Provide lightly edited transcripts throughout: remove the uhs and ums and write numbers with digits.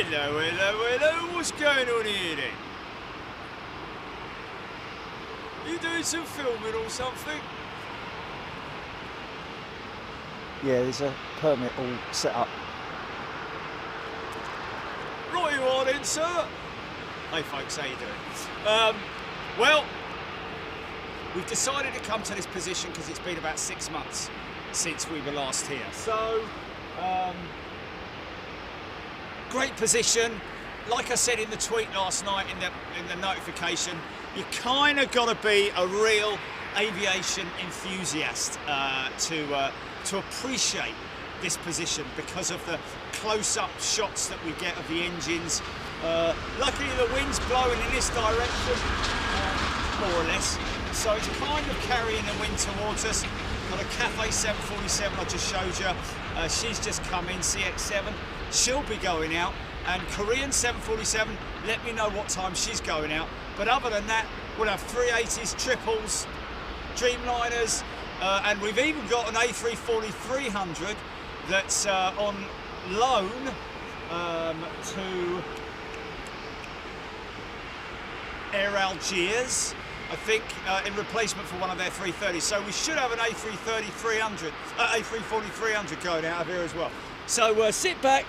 Hello, hello, hello. What's going on here then? You doing some filming or something? Yeah, there's a permit all set up. Right you are then, sir. Hey folks, how you doing? Well, we've decided to come to this position because it's been about 6 months since we were last here. So, great position. Like I said in the tweet last night, in the notification, you kind of got to be a real aviation enthusiast to appreciate this position because of the close-up shots that we get of the engines. Luckily the wind's blowing in this direction, more or less, so it's kind of carrying the wind towards us. Got a Cathay 747 I just showed you. She's just come in, CX7. She'll be going out. And Korean 747, let me know what time she's going out. But other than that, we'll have 380s, triples, Dreamliners, and we've even got an A340-300 that's on loan to Air Algiers, I think, in replacement for one of their 330s. So we should have an A330-300, A340-300 going out of here as well. So sit back,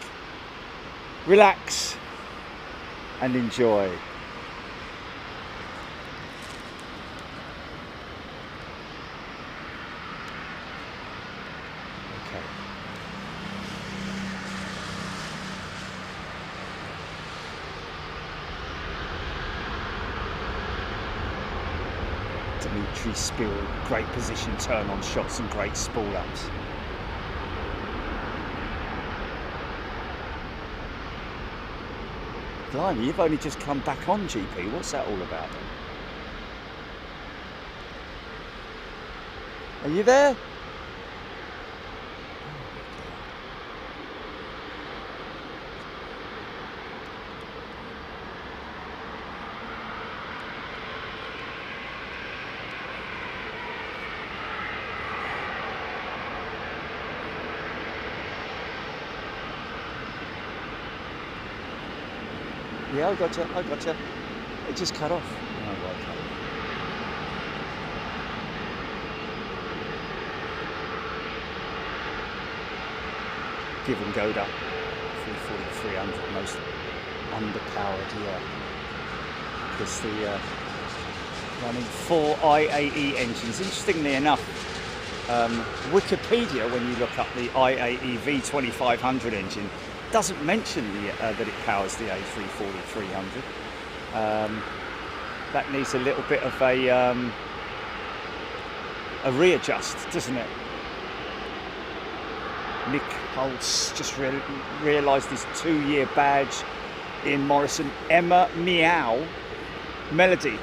Relax and enjoy. Okay. Dimitri Spill, great position turn on shots and great spool ups. Blimey, you've only just come back on GP. What's that all about then? Are you there? Yeah, I got you. It just cut off. Oh, right, okay. Give and go up. 340-300, most underpowered, yeah. Because the running 4 IAE engines. Interestingly enough, Wikipedia, when you look up the IAE V2500 engine, doesn't mention that it powers the A340-300. That needs a little bit of a readjust, doesn't it? Nick Holtz just realised his 2-year badge in Morrison. Emma Meow Melody.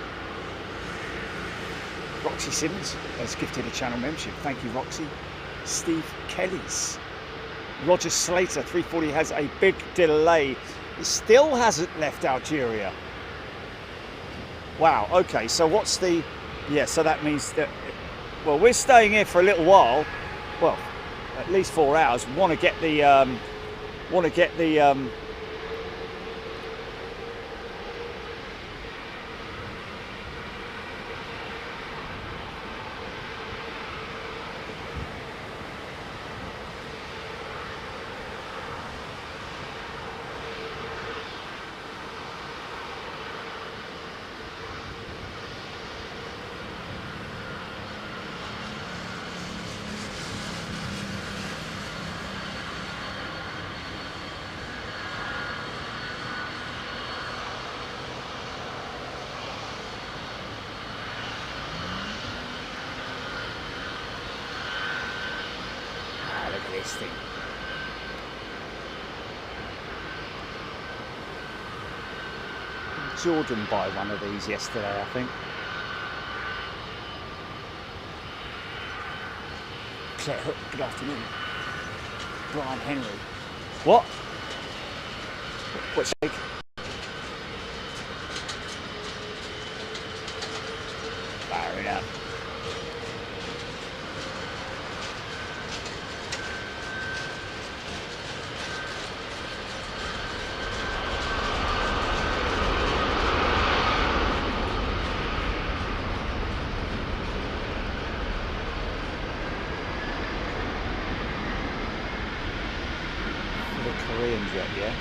Roxy Simmons has gifted a channel membership. Thank you, Roxy. Steve Kelly's. Roger Slater, 340 has a big delay. It still hasn't left Algeria. Wow, okay, so what's the... Yeah, so that means that... Well, we're staying here for a little while. Well, at least 4 hours. Want to get the... Thing. Jordan buy one of these yesterday, I think. Claire Hook, good afternoon. Brian Henry. What? What's shake? Fire it up. England yet, yeah?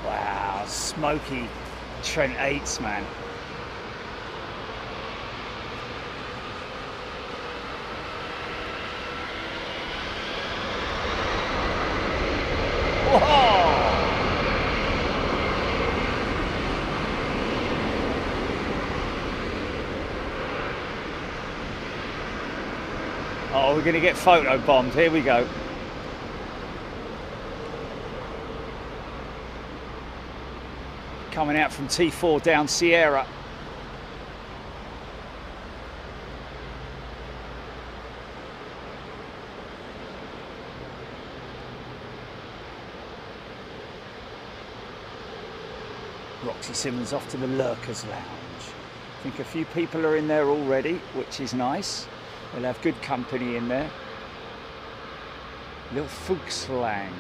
Wow, smoky Trent 8s, man. Oh, we're going to get photo bombed. Here we go. Coming out from T4 down Sierra. Roxy Simmons off to the Lurkers Lounge. I think a few people are in there already, which is nice. We'll have good company in there. Little Fugslang.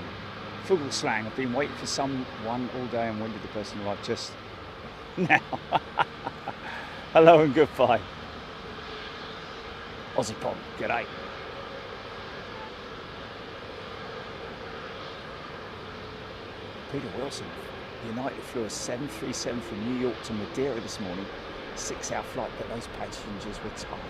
Fuglslang. I've been waiting for someone all day, and when did the person arrive? Just now. Hello and goodbye. Aussie Pom, g'day. Peter Wilson. United flew a 737 from New York to Madeira this morning. 6-hour flight, but those passengers were tired.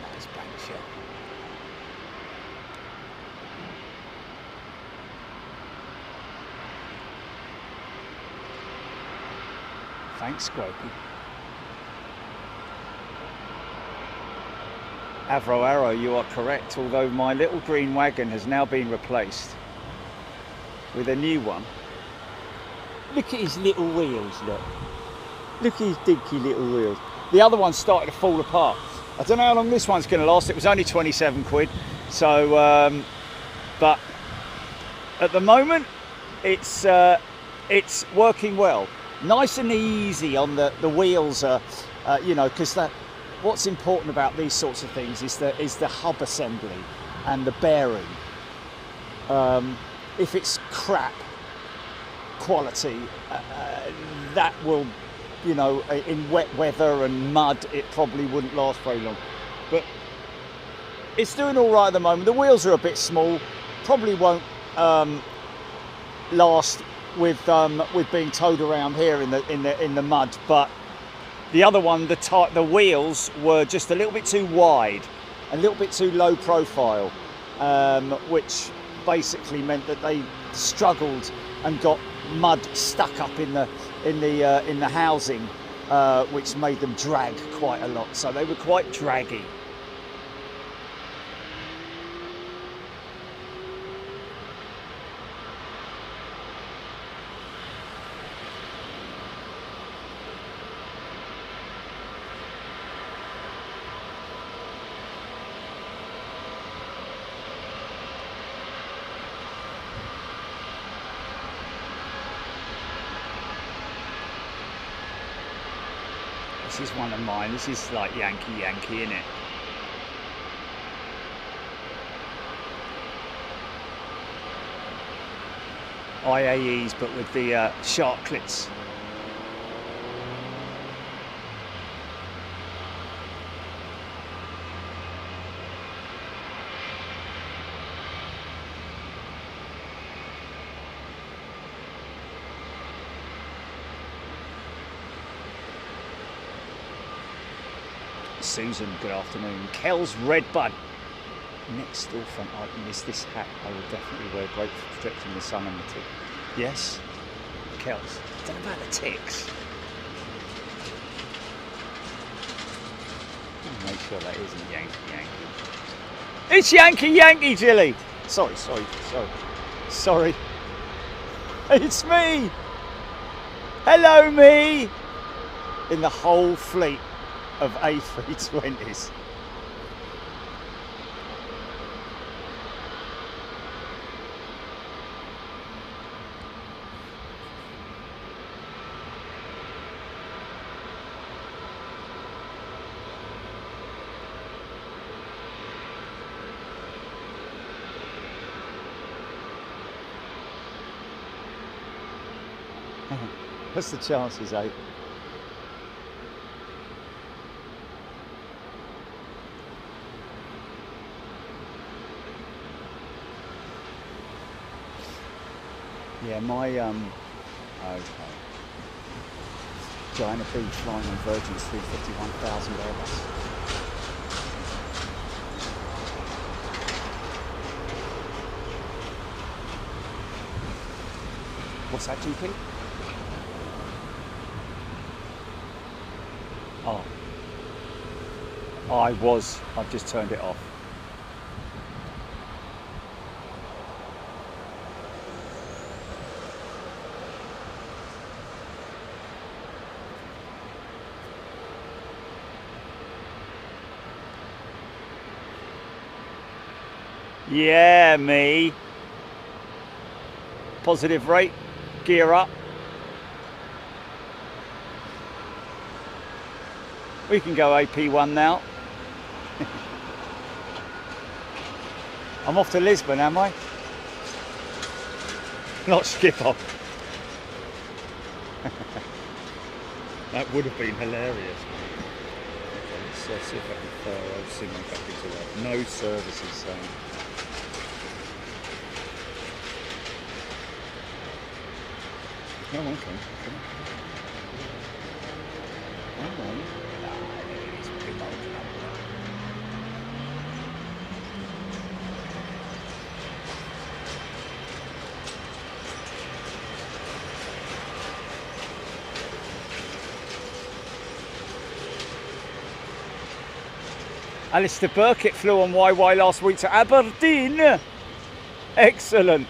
Nice bank shot. Thanks, Squokey. Avro Arrow, you are correct, although my little green wagon has now been replaced with a new one. Look at his little wheels, look. Look at his dinky little wheels. The other one started to fall apart. I don't know how long this one's going to last. It was only 27 quid. So, but at the moment, it's working well. Nice and easy on the wheels, you know, because what's important about these sorts of things is the hub assembly and the bearing. If it's crap quality, that will, you know, in wet weather and mud, it probably wouldn't last very long. But it's doing all right at the moment. The wheels are a bit small, probably won't last with being towed around here in the mud, but the other one, the wheels were just a little bit too wide, a little bit too low profile, which basically meant that they struggled and got mud stuck up in the housing, which made them drag quite a lot. So they were quite draggy. This is one of mine. This is like Yankee, isn't it? IAEs, but with the sharklets. Susan, good afternoon. Kel's Redbud. Next door front item is this hat. I will definitely wear, great for protecting the sun and the tick. Yes, Kel's. I don't know about the ticks. Make Sure that isn't Yankee Yankee. It's Yankee Yankee, Jilly! Sorry. It's me! Hello, me! In the whole fleet of A320s. What's the chances, eh? Yeah, my okay. Diana B flying on Virgin's 350-1000 Airbus. What's that, GP? Oh, I've just turned it off. Yeah, me. Positive rate, gear up. We can go AP1 now. I'm off to Lisbon, am I? Not Schiphol. That would have been hilarious. Okay, let's see if I can fire old Simon back into that. No services zone. Oh, okay. Hang on. Alistair Burkitt flew on YY last week to Aberdeen. Excellent.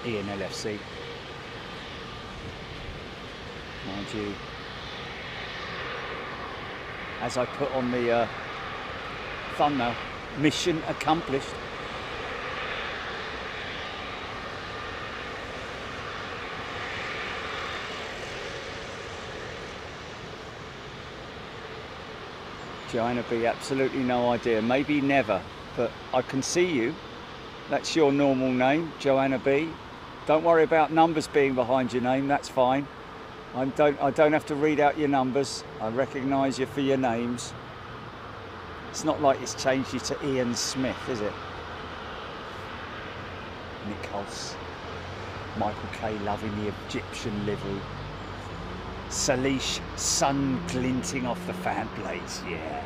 Ian LFC. Mind you, as I put on the thumbnail, mission accomplished. Joanna B, absolutely no idea. Maybe never, but I can see you. That's your normal name, Joanna B. Don't worry about numbers being behind your name, that's fine. I don't have to read out your numbers. I recognise you for your names. It's not like it's changed you to Ian Smith, is it? Nichols. Michael K loving the Egyptian livery. Salish, sun glinting off the fan blades, yeah.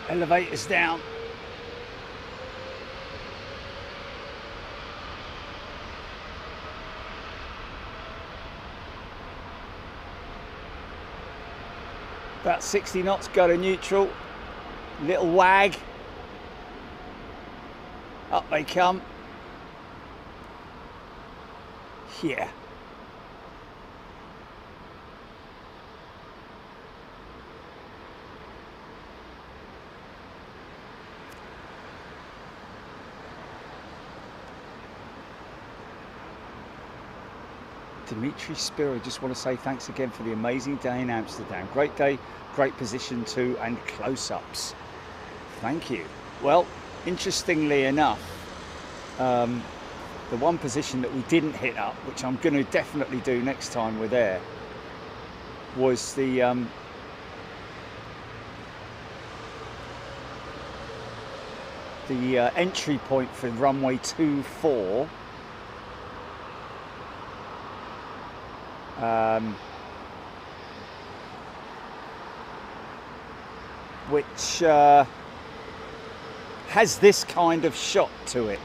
Elevators down. About 60 knots, go to neutral. Little wag. Up they come. Yeah. Dimitri Spiro, just want to say thanks again for the amazing day in Amsterdam. Great day, great position too, and close-ups. Thank you. Well, interestingly enough, the one position that we didn't hit up, which I'm going to definitely do next time we're there, was the entry point for runway 24, which has this kind of shot to it.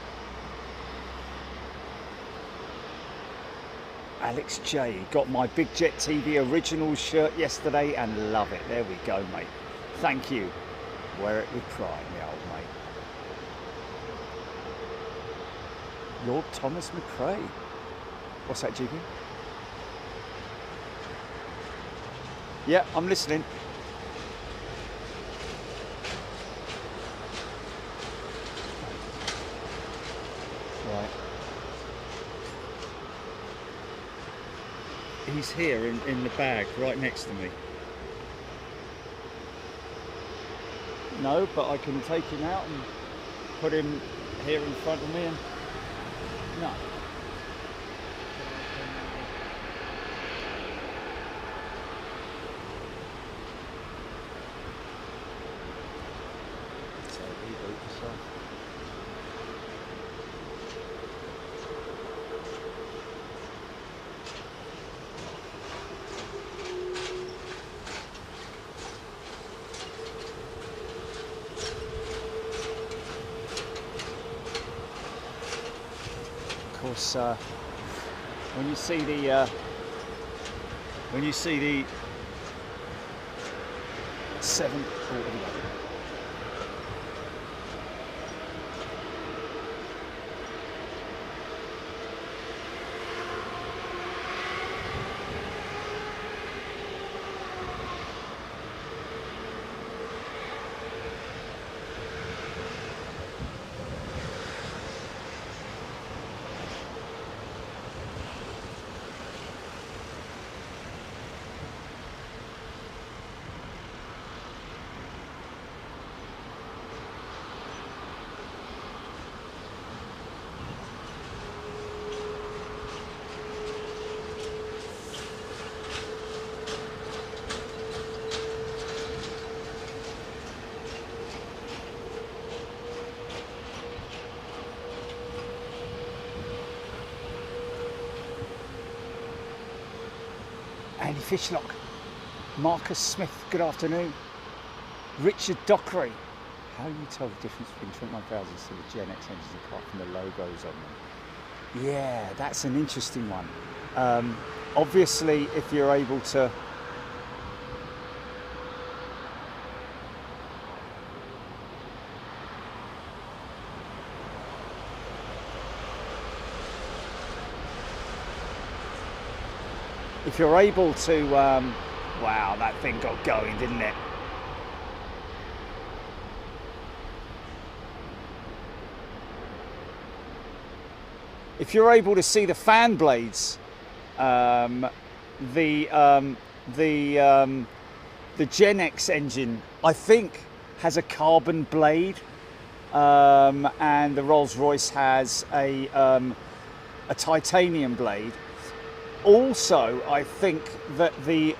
Alex J got my Big Jet TV original shirt yesterday and love it. There we go, mate. Thank you. Wear it with pride, my old mate. Lord Thomas McRae. What's that, GB? Yeah, I'm listening. Right. He's here in the bag right next to me. No, but I can take him out and put him here in front of me and... No. So reboot yourself. Of course, when you see the 7, oh, there we go. Andy Fishlock, Marcus Smith, good afternoon. Richard Dockery, how do you tell the difference between 21000s to the Gen X engines apart from the logos on them? Yeah, that's an interesting one. Obviously, if you're able to wow, that thing got going, didn't it? If you're able to see the fan blades, the Gen X engine, I think, has a carbon blade, and the Rolls-Royce has a titanium blade. Also, I think that the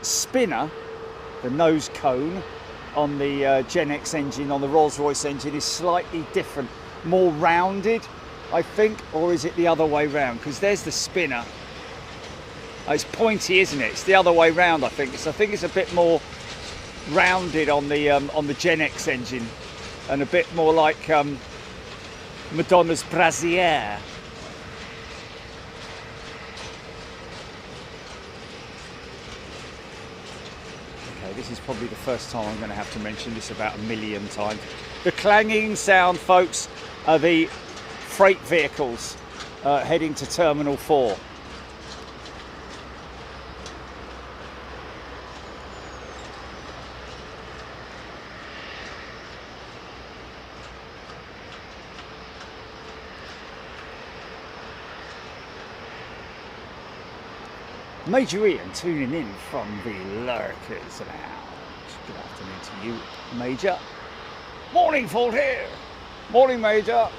spinner, the nose cone on the Gen X engine, on the Rolls-Royce engine, is slightly different, more rounded, I think, or is it the other way round? Because there's the spinner. Oh, it's pointy, isn't it? It's the other way round, I think. So I think it's a bit more rounded on the Gen X engine, and a bit more like Madonna's brassiere. This is probably the first time I'm going to have to mention this about a million times. The clanging sound, folks, are the freight vehicles heading to Terminal 4. Major Ian tuning in from the Lurkers Lounge. Good afternoon to you, Major. Morning, Fault here. Morning, Major.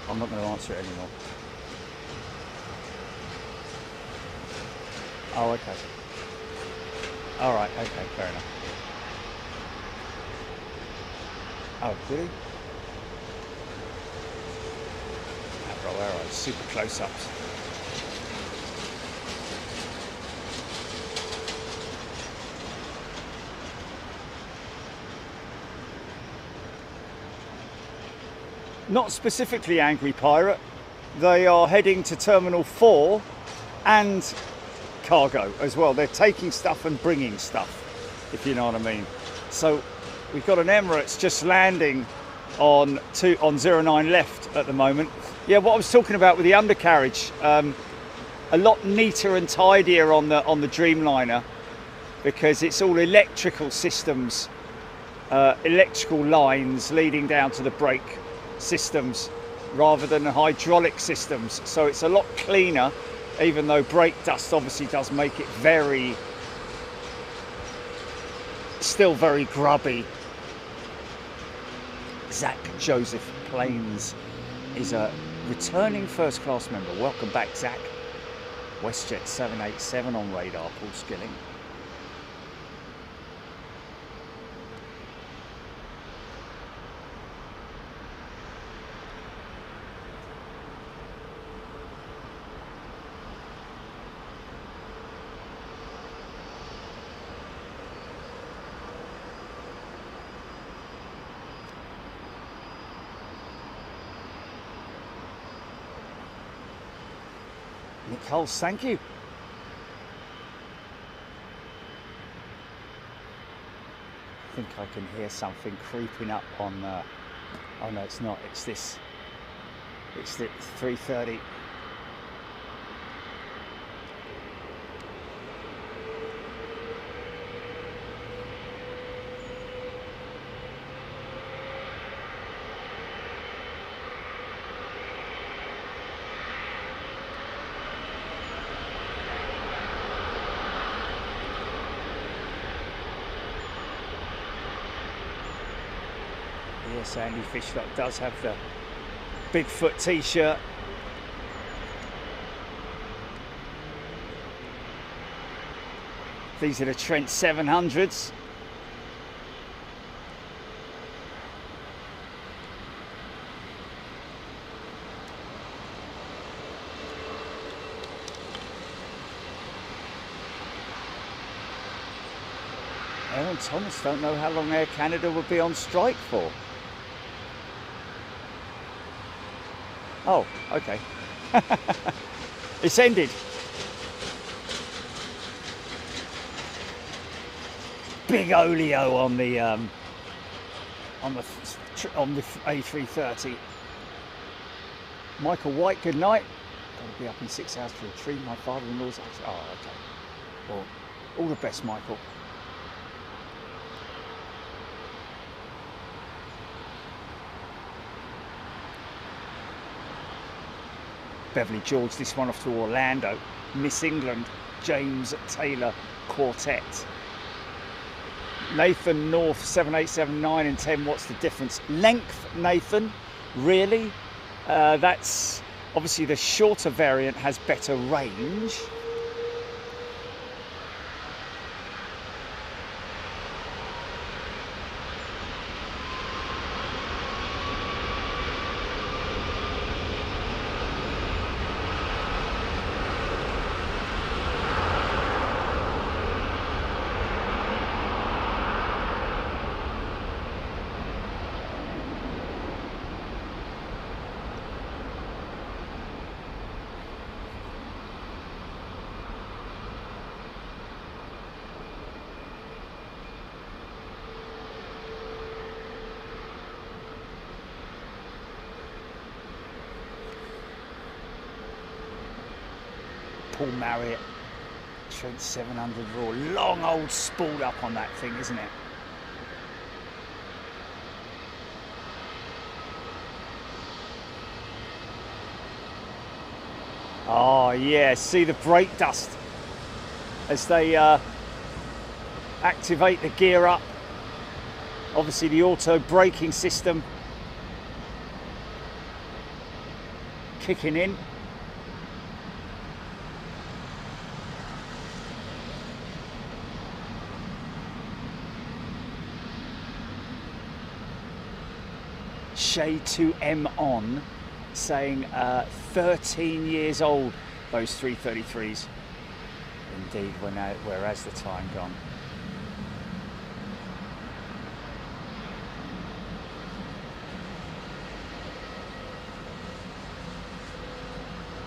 I'm not going to answer it anymore. Oh, okay. All right, okay, fair enough. Oh, did he? Aero, super close-ups. Not specifically Angry Pirate. They are heading to Terminal 4 and cargo as well. They're taking stuff and bringing stuff, if you know what I mean. So we've got an Emirates just landing on 09 left at the moment. Yeah, what I was talking about with the undercarriage, a lot neater and tidier on the Dreamliner, because it's all electrical systems, electrical lines leading down to the brake systems rather than hydraulic systems. So it's a lot cleaner, even though brake dust obviously does make it still very grubby. Zach Joseph Plains is a returning first class member. Welcome back, Zach. WestJet 787 on radar, Paul Skilling. Nicole, thank you. I think I can hear something creeping up on, oh no it's not, it's this, it's the 330. Yes, Andy Fishlock does have the Bigfoot t-shirt. These are the Trent 700s. Aaron Thomas don't know how long Air Canada will be on strike for. Oh, okay. It's ended. Big oleo on the A330. Michael White, good night. Gotta be up in 6 hours to retrieve my father-in-law's. Oh, okay. Well, all the best, Michael. Beverly George, this one off to Orlando. Miss England, James Taylor Quartet. Nathan North, 787-9 and 10, what's the difference? Length, Nathan, really? That's obviously the shorter variant has better range. Paul Marriott, Trent 700 raw, long old spooled up on that thing, isn't it? Oh yeah, see the brake dust as they activate the gear up. Obviously the auto braking system kicking in. Shade 2M on, saying 13 years old, those 333s. Indeed, where has the time gone?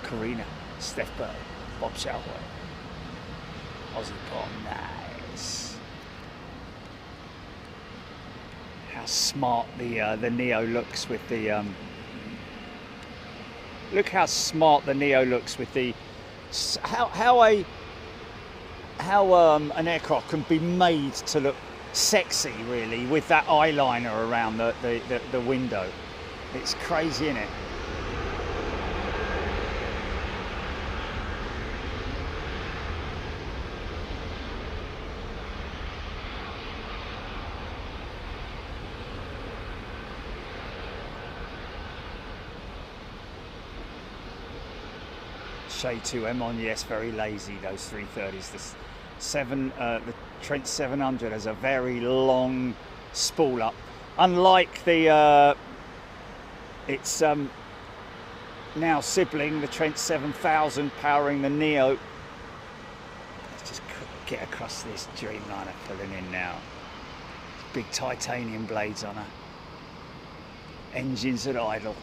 Karina, Steph Burr, Bob Shalway, Aussie Pop, nice. How smart the Neo looks with the look how smart the Neo looks with the how an aircraft can be made to look sexy, really, with that eyeliner around the window. It's crazy, isn't it? Shade 2M on, yes, very lazy, those 330s. The Trent 700 has a very long spool up. Unlike the its now sibling, the Trent 7000, powering the Neo. Let's just get across this Dreamliner pulling in now. Big titanium blades on her. Engines at idle.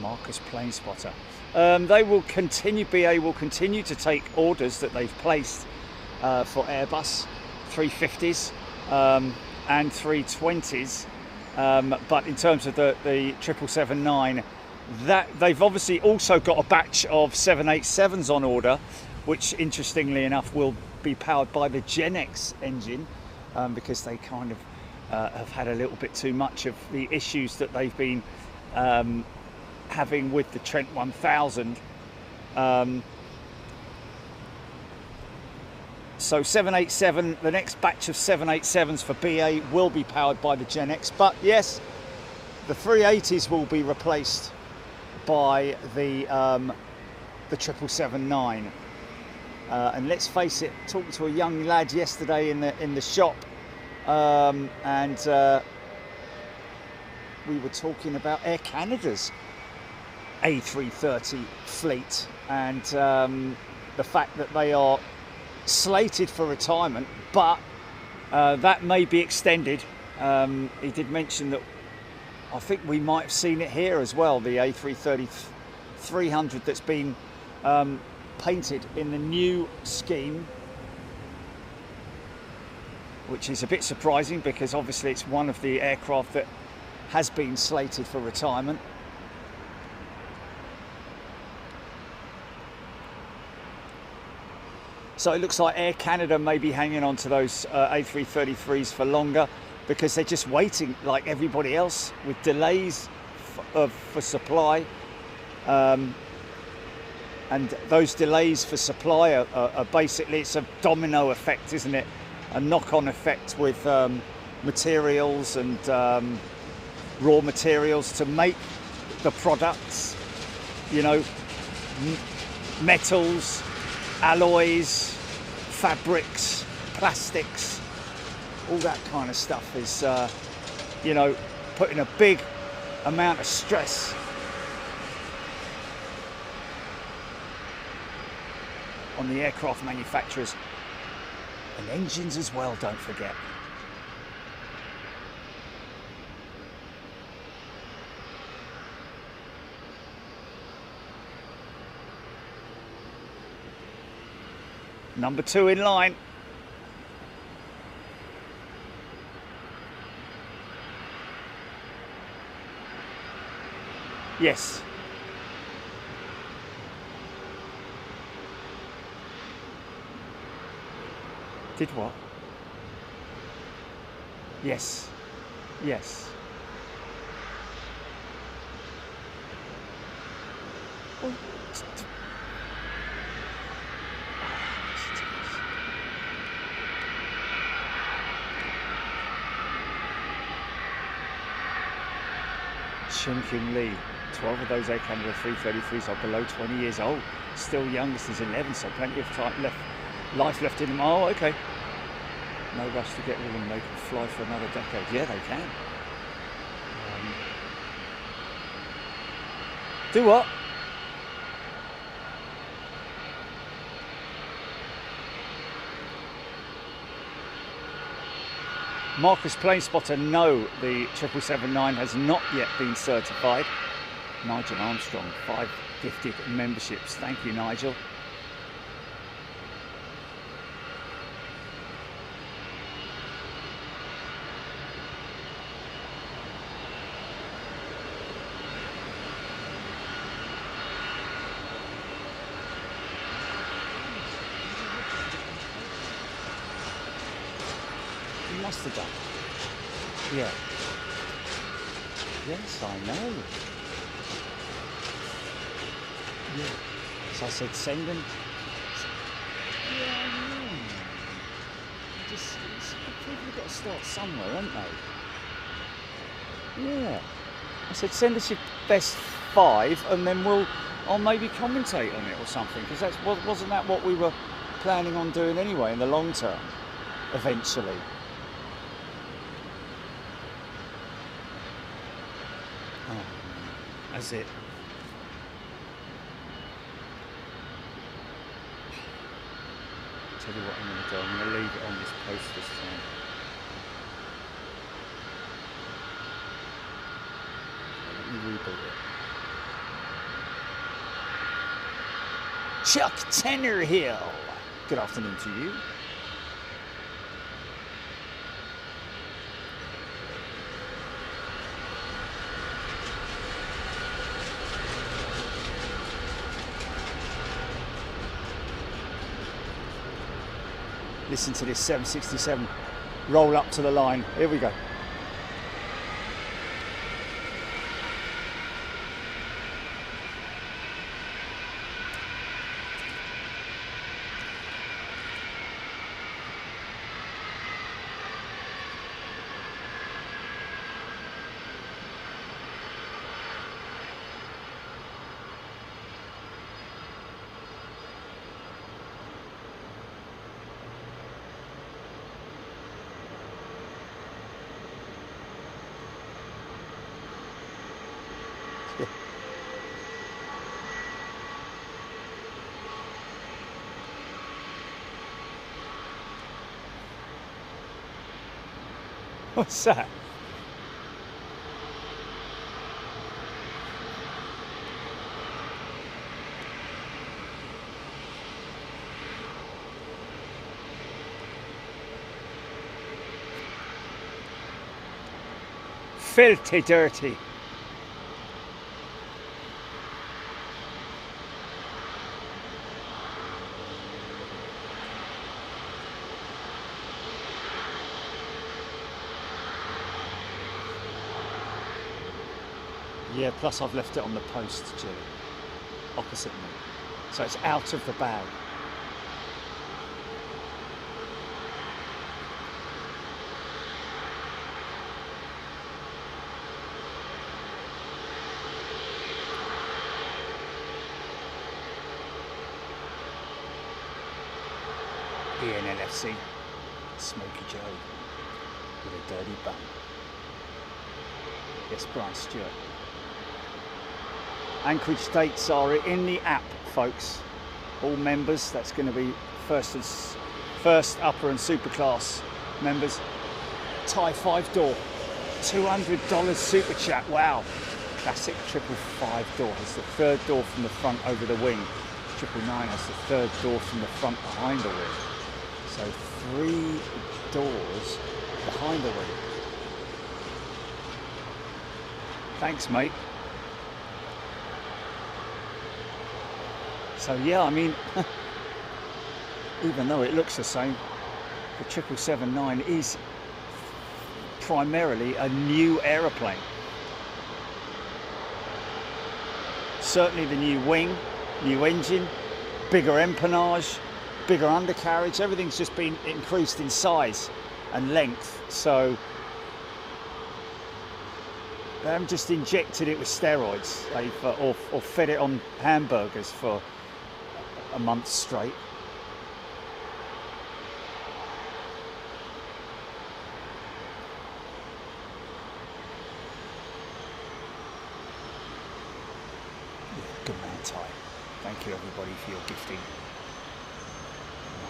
Marcus Plane Spotter. They will continue to take orders that they've placed for Airbus 350s and 320s, but in terms of the 777-9, that they've obviously also got a batch of 787s on order, which interestingly enough will be powered by the Gen X engine, because they kind of have had a little bit too much of the issues that they've been having with the Trent 1000. So 787, the next batch of 787s for BA will be powered by the Gen X, but yes, the 380s will be replaced by the 777-9. And let's face it, talking to a young lad yesterday in the shop, and we were talking about Air Canada's A330 fleet, and the fact that they are slated for retirement, but that may be extended. He did mention that I think we might have seen it here as well, the A330-300 that's been painted in the new scheme, which is a bit surprising because obviously it's one of the aircraft that has been slated for retirement. So it looks like Air Canada may be hanging on to those A333s for longer because they're just waiting like everybody else with delays for supply. And those delays for supply are basically, it's a domino effect, isn't it? A knock-on effect with materials and raw materials to make the products, you know, metals, alloys, fabrics, plastics, all that kind of stuff is, you know, putting a big amount of stress on the aircraft manufacturers and engines as well, don't forget. Number 2 in line. Yes. Did what? Yes. Yes. Oh. Chung Lee. 12 of those A380 333s are below 20 years old. Still youngest is 11, so plenty of time left, life left in them. Oh, okay. No rush to get rid of them. They can fly for another decade. Yeah, they can. Do what? Marcus Planespotter, no, the 777-9 has not yet been certified. Nigel Armstrong, 5 gifted memberships. Thank you, Nigel. You must have done. Yeah. Yes, I know. Yeah. So I said, send them. Yeah, I know. People have got to start somewhere, haven't they? Yeah. I said, send us your best 5, and then I'll maybe commentate on it or something, because wasn't that what we were planning on doing anyway in the long term, eventually. Oh, that's it. Tell you what I'm going to do, I'm going to leave it on this post this time. Let me reboot it. Chuck Tenorhill, good afternoon to you. Listen to this 767 roll up to the line. Here we go. What's that? Filthy dirty. Yeah, plus I've left it on the post, Jilly, opposite me. So it's out of the bag. ENLFC, Smoky Joe, with a dirty bum. Yes, Brian Stewart. Anchorage dates are in the app, folks. All members, that's going to be first upper and super class members. Thai 5-door, $200 super chat. Wow. Classic 555 door has the third door from the front over the wing. 999 has the third door from the front behind the wing. So 3 doors behind the wing. Thanks, mate. So yeah, I mean, even though it looks the same, the 777-9 is primarily a new aeroplane. Certainly the new wing, new engine, bigger empennage, bigger undercarriage, everything's just been increased in size and length. So They haven't just injected it with steroids. They've or fed it on hamburgers for a month straight. Good man, Ty. Thank you everybody for your gifting.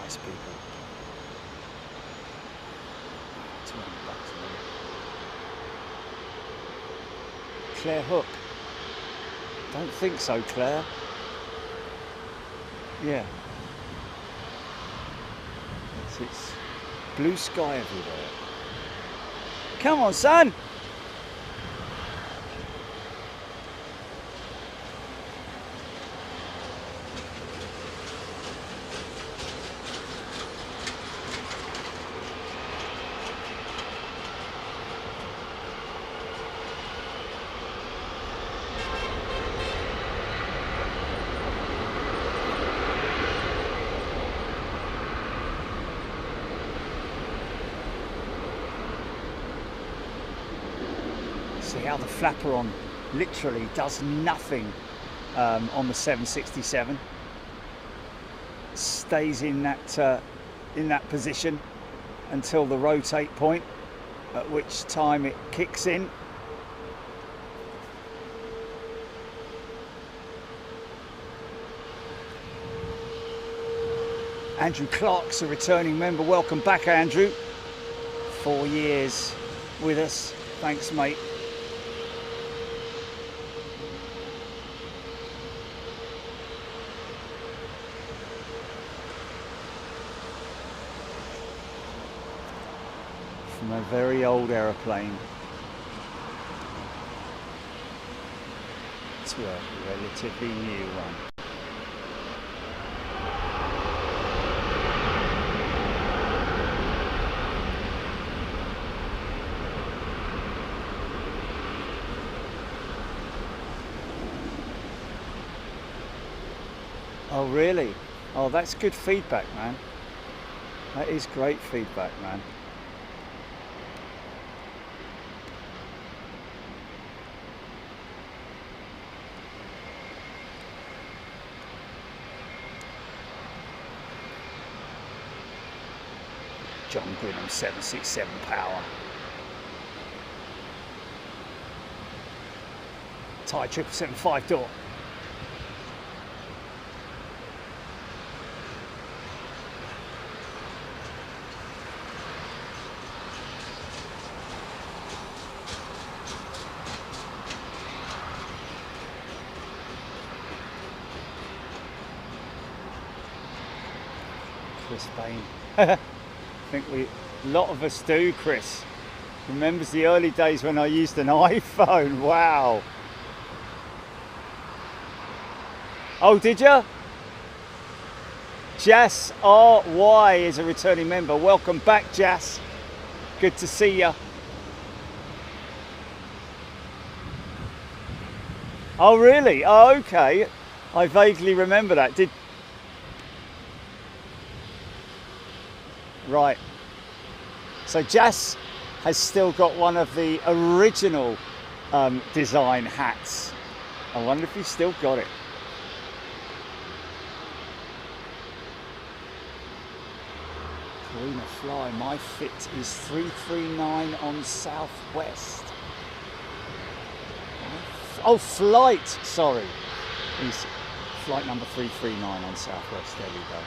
Nice people. $200 a minute. Claire Hook. Don't think so, Claire. Yeah. It's blue sky everywhere. Come on, son. See how the flapper on literally does nothing on the 767. Stays in that position until the rotate point, at which time it kicks in. Andrew Clark's a returning member. Welcome back, Andrew. 4 years with us. Thanks, mate. From a very old aeroplane to a relatively new one. Oh really? Oh, that's good feedback, man. That is great feedback, man. John Grinham, 767 power. Thai 777 5-door. Chris Bain. I think a lot of us do, Chris. Remembers the early days when I used an iPhone. Wow. Oh, did you? Jas RY is a returning member. Welcome back, Jas. Good to see you. Oh, really? Oh, okay. I vaguely remember that. Right. So Jas has still got one of the original design hats. I wonder if he's still got it. Karina Fly, my fit is 339 on Southwest. Oh, flight, sorry. He's flight number 339 on Southwest, there we go.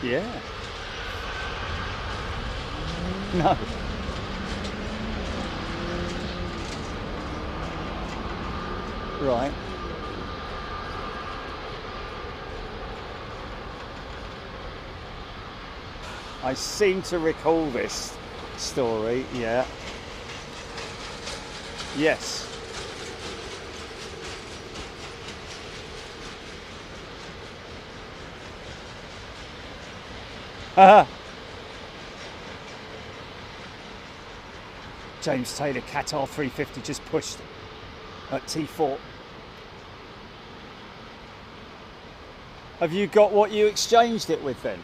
Yeah. No. Right. I seem to recall this story, yeah. Yes. James Taylor, Qatar 350 just pushed at T4. Have you got what you exchanged it with then?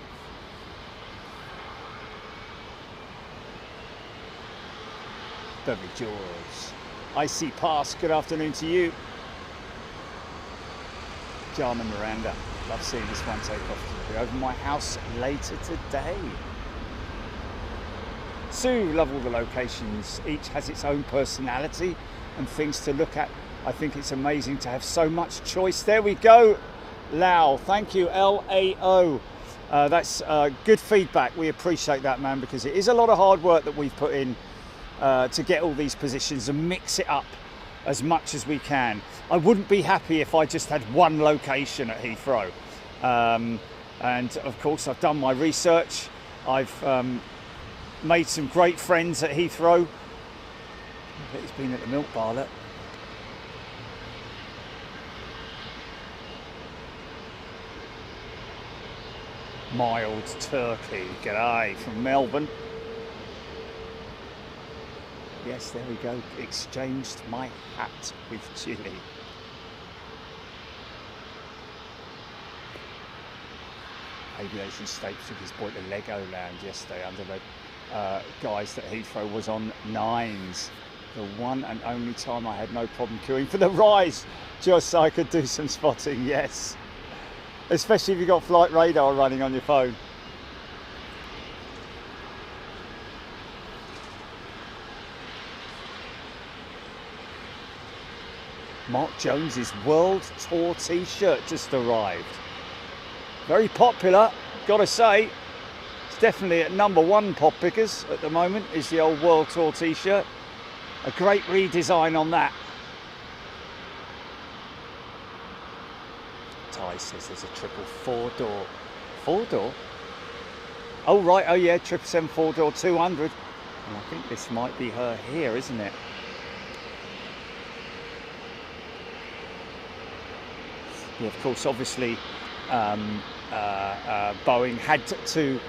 Beverly Jaws. Icy Pass, good afternoon to you. Jana Miranda, love seeing this one take off. Be over my house later today. Sue, love all the locations. Each has its own personality and things to look at. I think it's amazing to have so much choice. There we go, Lao. Thank you, L-A-O. That's good feedback. We appreciate that, man, because it is a lot of hard work that we've put in to get all these positions and mix it up as much as we can. I wouldn't be happy if I just had one location at Heathrow. And of course, I've done my research. I've made some great friends at Heathrow. It's been at the milk bar, look. Mild turkey, g'day from Melbourne. Yes, there we go. Exchanged my hat with Chile. Aviation State took his boy to Lego Land yesterday under the guys that Heathrow was on 9s. The one and only time I had no problem queuing for the rise, just so I could do some spotting, yes. Especially if you've got flight radar running on your phone. Mark Jones's World Tour t-shirt just arrived. Very popular, gotta say. It's definitely at #1 pop pickers at the moment, is the old World Tour t-shirt. A great redesign on that. Ty says there's a 444 door. 4-door? Oh right, oh yeah, 777 4-door 200. And I think this might be her here, isn't it? Yeah, of course, obviously, Boeing had to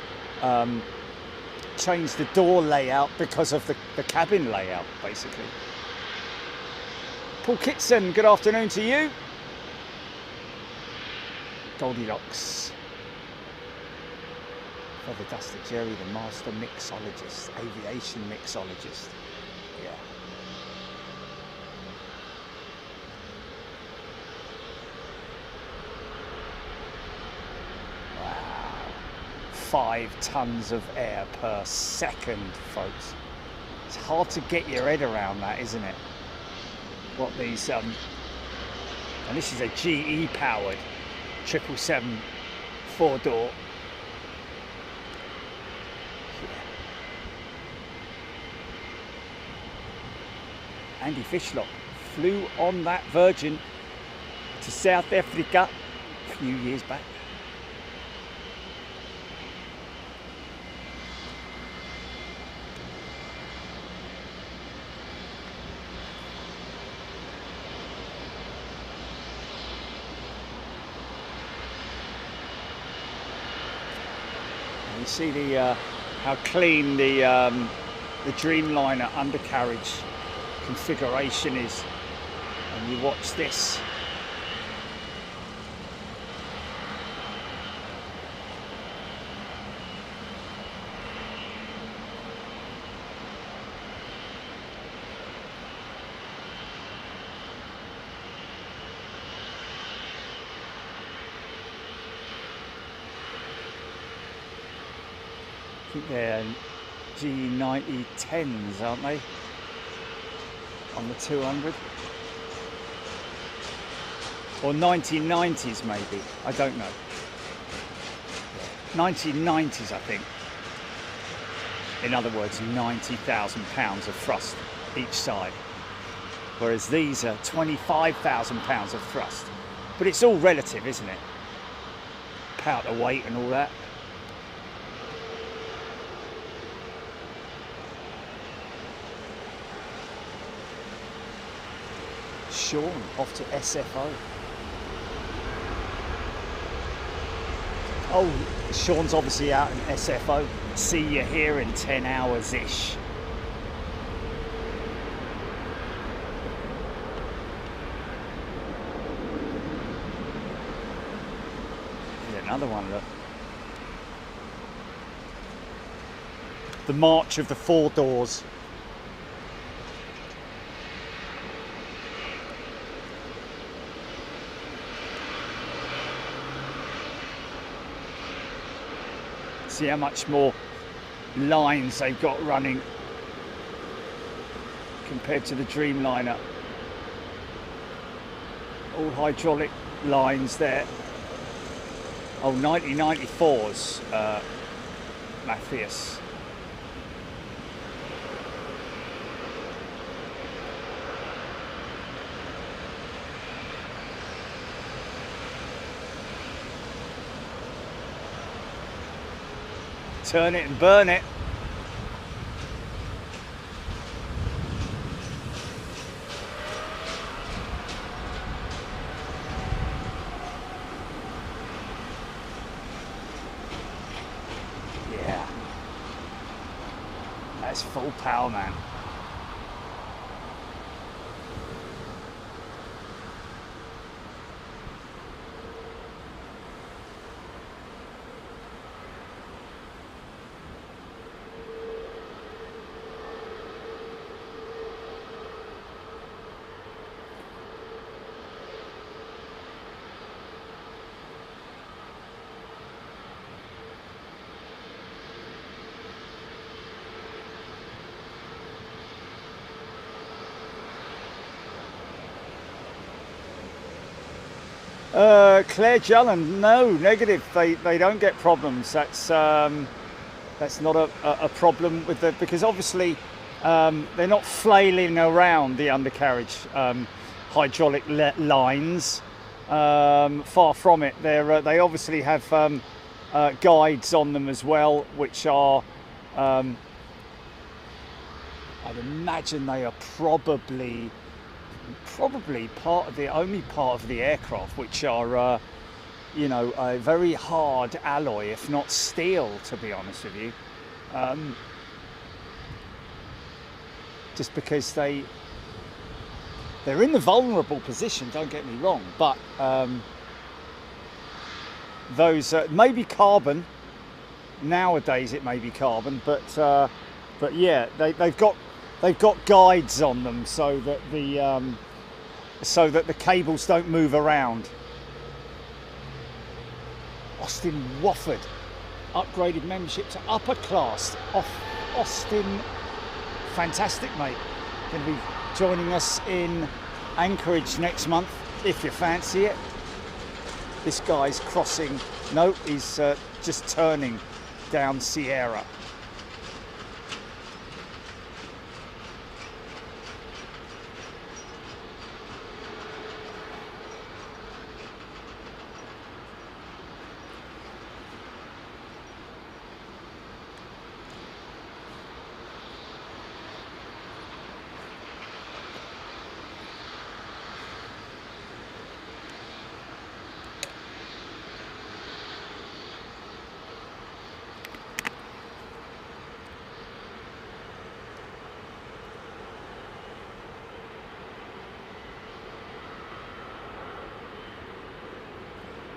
change the door layout because of the cabin layout, basically. Paul Kitson, good afternoon to you. Goldilocks. Feather Duster Jerry, the master mixologist, aviation mixologist. Yeah. Wow. 5 tons of air per second, folks. It's hard to get your head around that, isn't it? What these, and this is a GE powered 777 4-door. Andy Fishlock flew on that Virgin to South Africa a few years back. You see the how clean the Dreamliner undercarriage configuration is, and you watch this. I think they're G90-10s, aren't they? On the 200. Or 1990s maybe, I don't know. 1990s, I think. In other words, 90,000 pounds of thrust each side. Whereas these are 25,000 pounds of thrust. But it's all relative, isn't it? Power to weight and all that. Sean off to SFO. Oh, Sean's obviously out in SFO. See you here in 10 hours-ish. Here's another one, look. The March of the 4 doors. See how much more lines they've got running compared to the Dreamliner. All hydraulic lines there. Oh, 1994's Matthias. Turn it and burn it. Yeah. That's full power, man. Claire Jullen, no, negative. They don't get problems. That's not a problem with the, because obviously they're not flailing around the undercarriage hydraulic lines. Far from it. They obviously have guides on them as well, which are I'd imagine they are probably only part of the aircraft which are you know, a very hard alloy, if not steel, to be honest with you, just because they're in the vulnerable position, don't get me wrong, but those maybe carbon nowadays, it may be carbon, but yeah, they've got guides on them so that the cables don't move around. Austin Wofford, upgraded membership to upper class. Austin, fantastic, mate. Going to be joining us in Anchorage next month, if you fancy it. This guy's crossing, no, he's just turning down Sierra.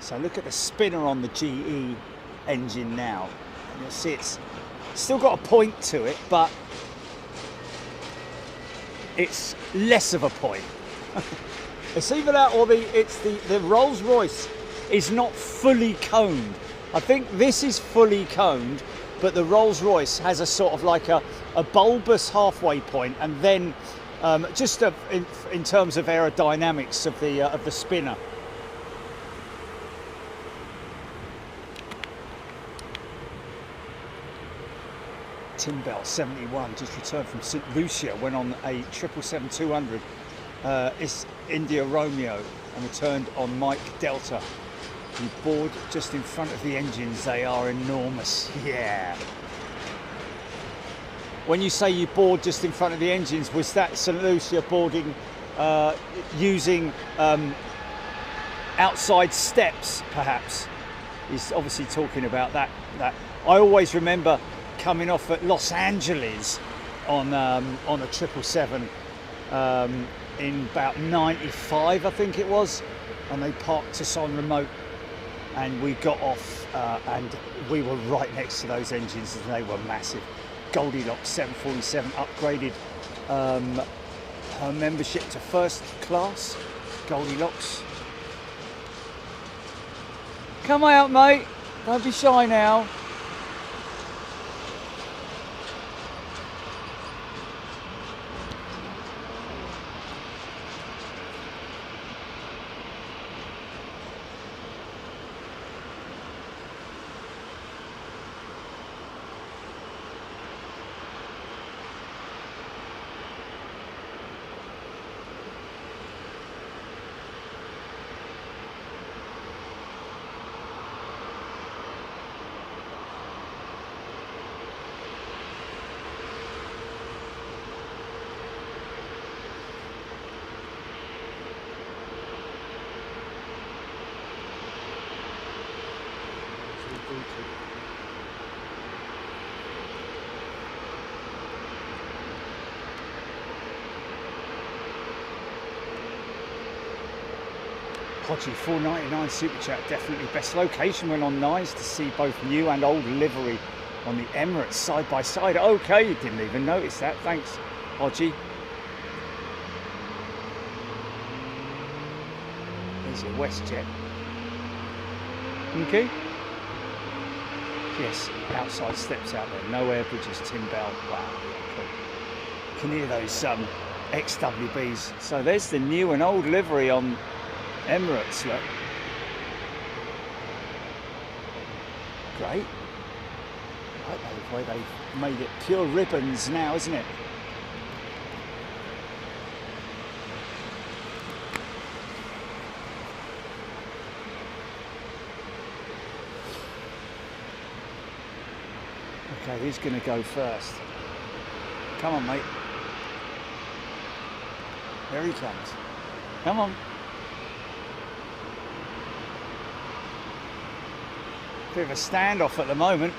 So look at the spinner on the GE engine now. And you'll see it's still got a point to it, but it's less of a point. It's either that or the Rolls-Royce is not fully coned. I think this is fully coned, but the Rolls-Royce has a sort of like a bulbous halfway point, and then just in terms of aerodynamics of the spinner. Tim Bell, 71, just returned from St. Lucia, went on a 777-200 is India Romeo and returned on Mike Delta. You board just in front of the engines, they are enormous. Yeah. When you say you board just in front of the engines, was that St. Lucia boarding using outside steps, perhaps? He's obviously talking about that. I always remember coming off at Los Angeles on a 777 in about 95, I think it was, and they parked us on remote, and we got off and we were right next to those engines, and they were massive. Goldilocks 747 upgraded her membership to first class. Goldilocks, come out, mate, don't be shy now. Hodgie, 4.99 super chat. Definitely best location when on Nice to see both new and old livery on the Emirates side by side. Okay, you didn't even notice that. Thanks, Hodgie. There's your WestJet. Okay. Yes, outside steps out there. No air bridges, Tim Bell. Wow, cool. Can hear those XWBs. So there's the new and old livery on Emirates, look. Great. I like the way they've made it pure ribbons now, isn't it? Okay, who's going to go first? Come on, mate. There he comes. Come on. Bit of a standoff at the moment.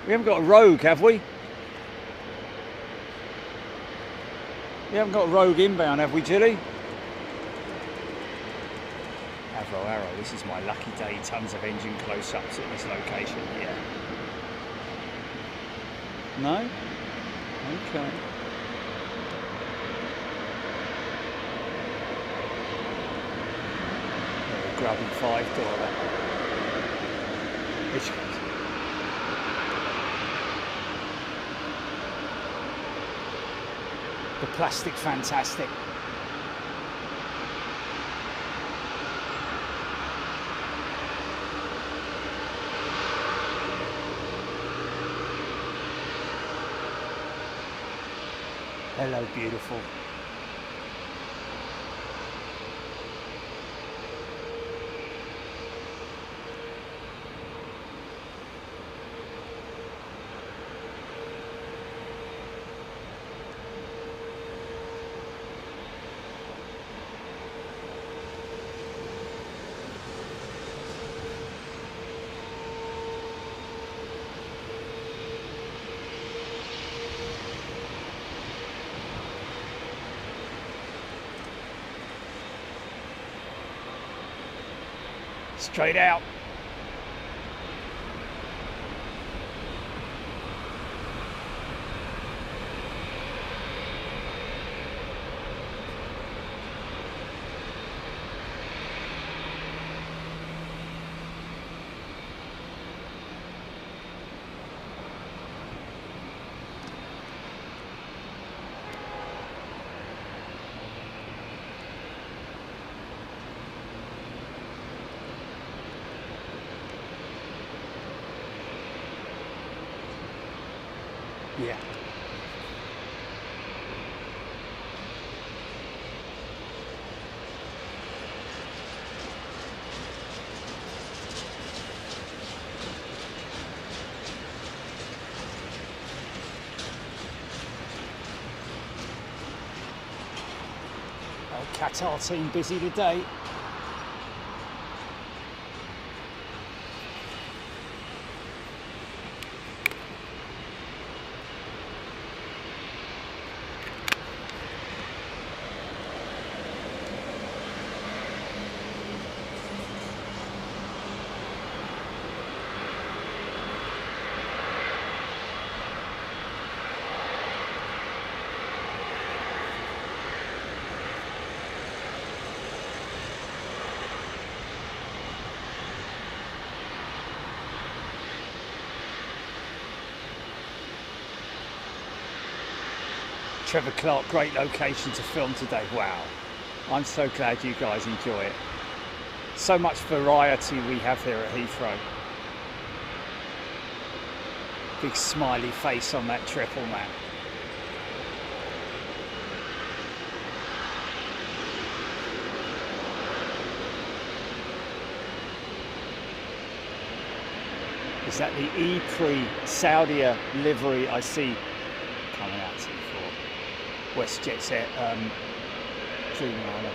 We haven't got a rogue, have we? We haven't got a rogue inbound, have we, Jilly? Arrow, this is my lucky day. Tons of engine close-ups at this location. Yeah. No? Okay. Grabbing $5. Which the plastic fantastic. Hello, beautiful. Straight out. Yeah. Oh, Qatar team busy today. Trevor Clark, great location to film today. Wow, I'm so glad you guys enjoy it. So much variety we have here at Heathrow. Big smiley face on that triple, man. Is that the E-Prix Saudia livery I see coming out to for WestJet's Dreamliner?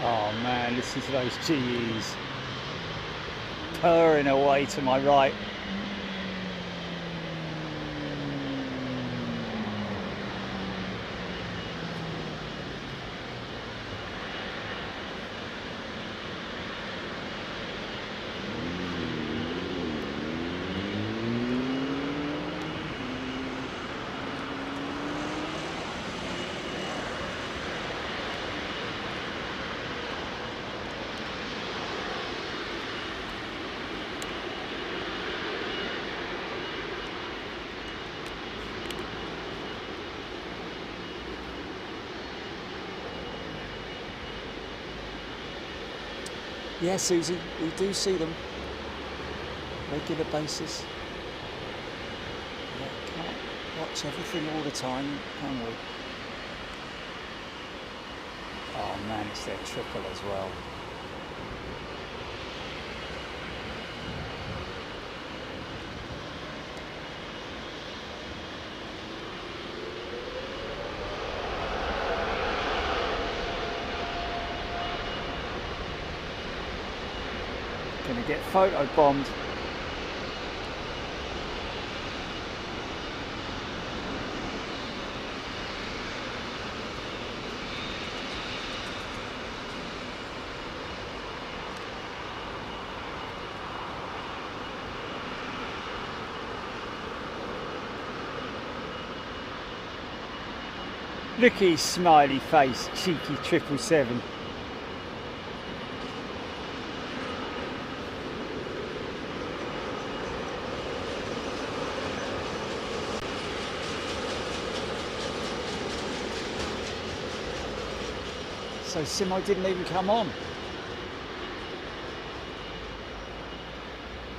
Oh man, listen to those GEs purring away to my right. Yeah, Susie, we do see them. Regular basis. Yeah, can't watch everything all the time, can we? Oh man, it's their triple as well. Gonna get photo bombed. Look at his smiley face, cheeky 777. So Simo didn't even come on.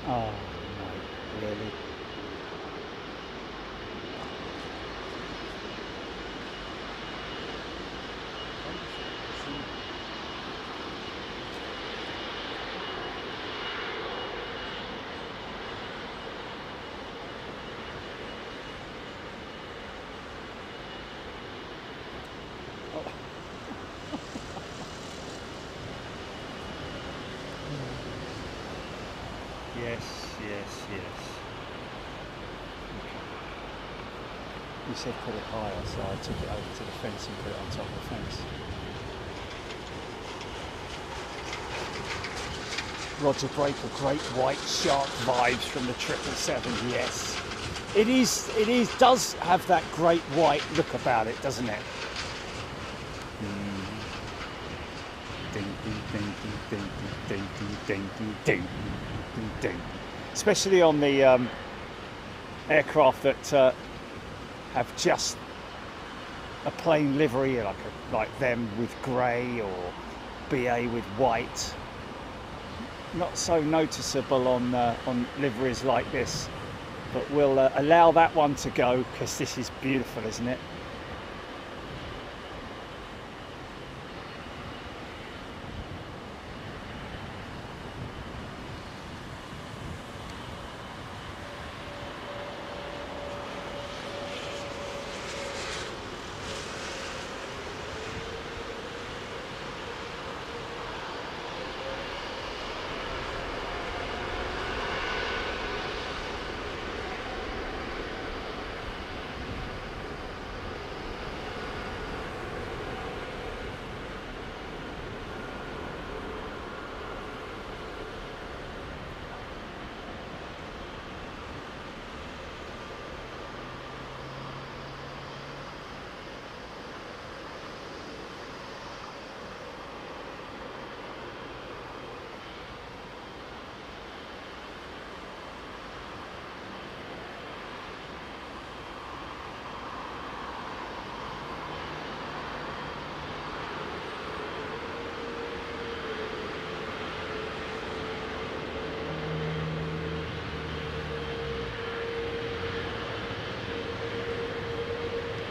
Oh no, really? Yes. You said put it higher, so I took it over to the fence and put it on top of the fence. Roger Breaker, great white shark vibes from the 777, yes. It does have that great white look about it, doesn't it? Ding, ding, ding, ding, ding, ding, ding, ding, ding, ding. Especially on the aircraft that have just a plain livery, like them with grey or BA with white. Not so noticeable on liveries like this, but we'll allow that one to go because this is beautiful, isn't it?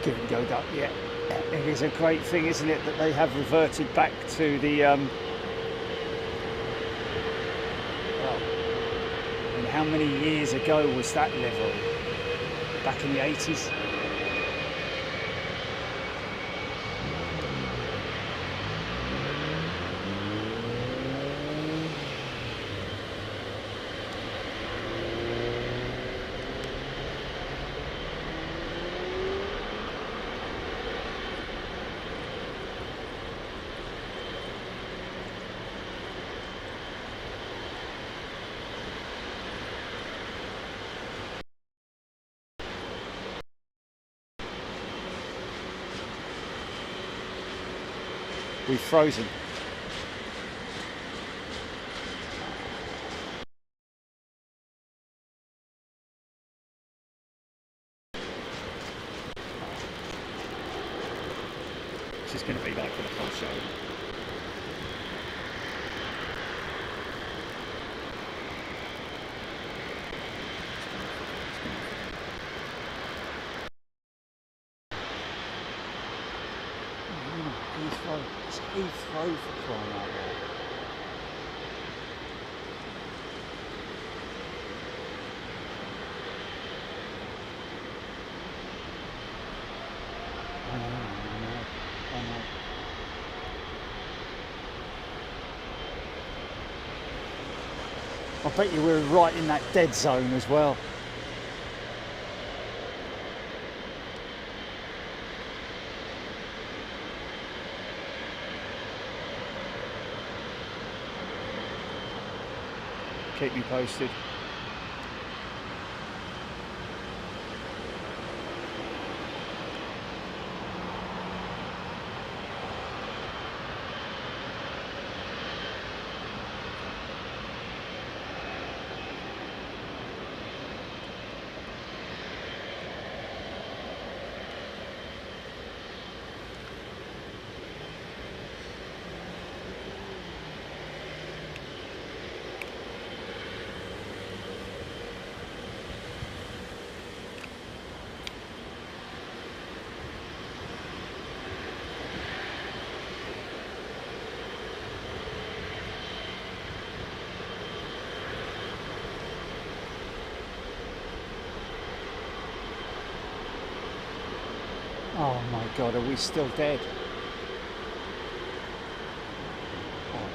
Give and go duck, yeah. It is a great thing, isn't it, that they have reverted back to the well, and how many years ago was that livery? Back in the 80s? We've frozen. This is going to be like for the whole show. It's Heathrow for crying out loud. I know. I bet you we're right in that dead zone as well. Keep me posted. Oh my God, are we still dead? Oh.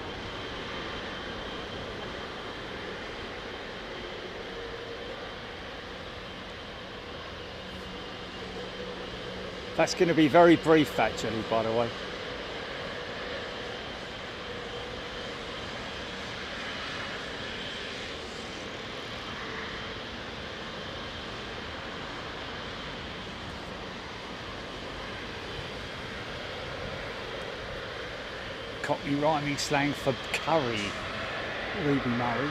That's going to be very brief actually, by the way. Cockney rhyming slang for curry, Ruby Murray.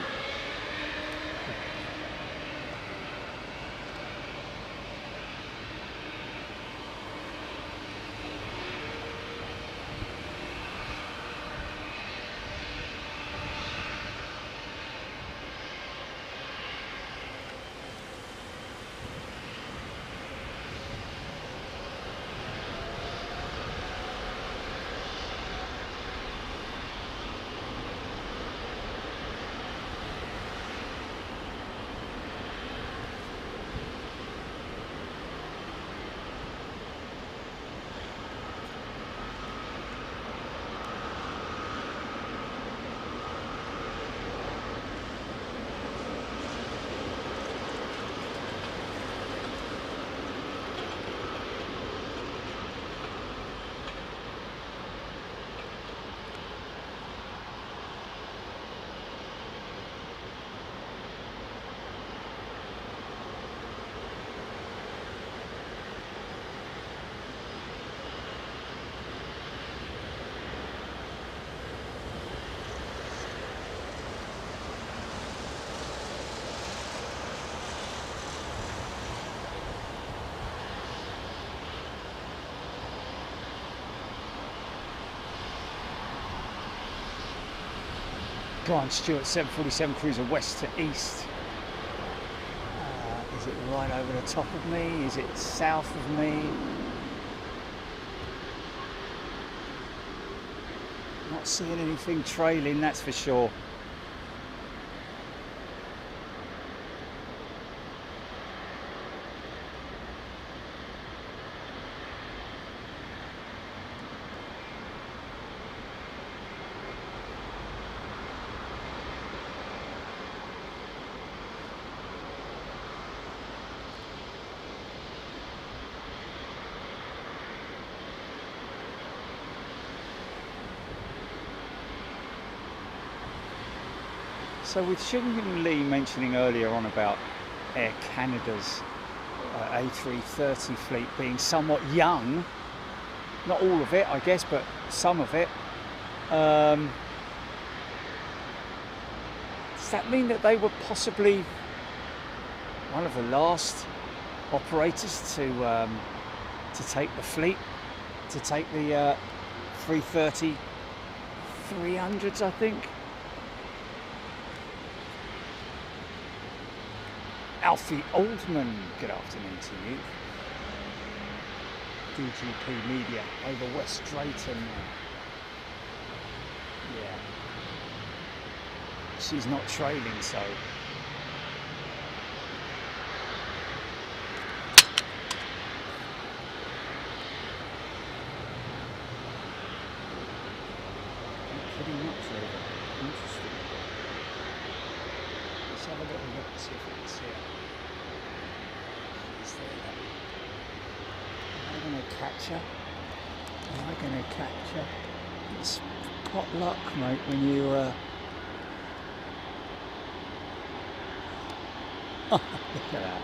Brian Stewart, 747 cruiser west to east. Is it right over the top of me? Is it south of me? Not seeing anything trailing, that's for sure. So with Seung Lee mentioning earlier on about Air Canada's A330 fleet being somewhat young, Not all of it, I guess, but some of it. Does that mean that they were possibly one of the last operators to take the fleet, to take the 330-300s, I think? Alfie Oldman, good afternoon to you. DGP Media over West Drayton. Yeah. She's not trailing, so. Pretty much over. Interesting. Let's have a little look and see if we can see it. Is there that? Am I going to catch her? Am I going to catch her? It's pot luck, mate, when you look at that.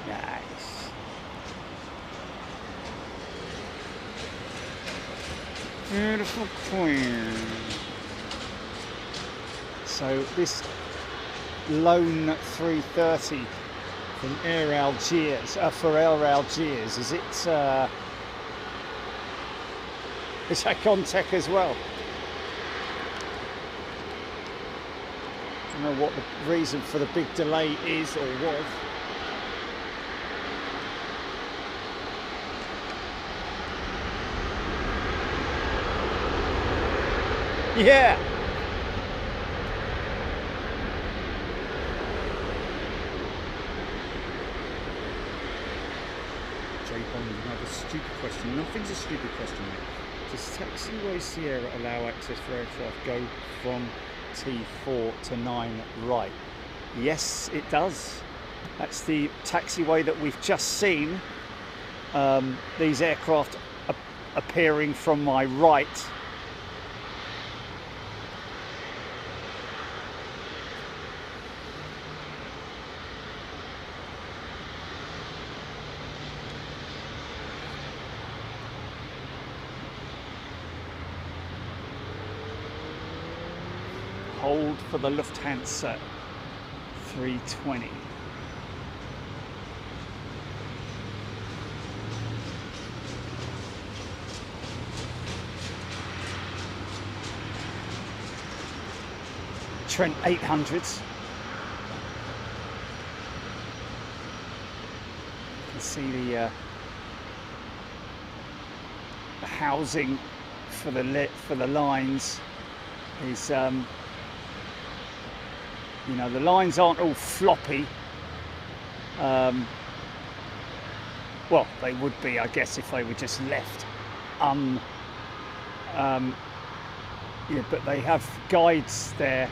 Nice. Beautiful queen. So this lone 330 from Air Algiers, for Air Algiers, is it? Is that Contech as well? I don't know what the reason for the big delay is or was. Yeah. J Bond, another stupid question. Nothing's a stupid question, mate. Does taxiway Sierra allow access for aircraft go from T4 to 9 right? Yes, it does. That's the taxiway that we've just seen. These aircraft appearing from my right. Hold for the Lufthansa 320. Trent 800s. You can see the housing for the lines is you know, the lines aren't all floppy. Well, they would be, I guess, if they were just left yeah, but they have guides there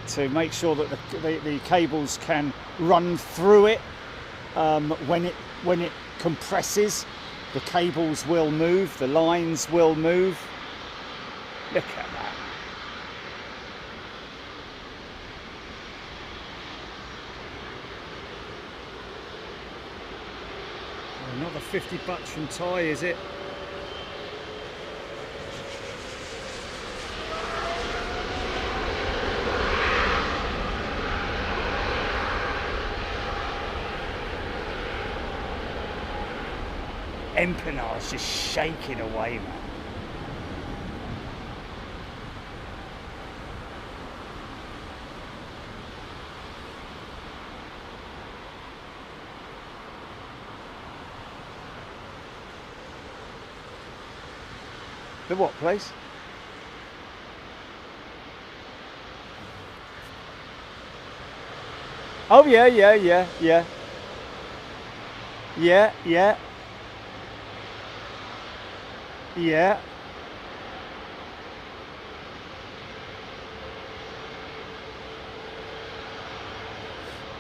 to make sure that the cables can run through it. When it compresses, the cables will move, the lines will move. Look at that. Another 50 bucks from Thai, is it? Empennar's just shaking away, man. The what place? Oh yeah. Yeah.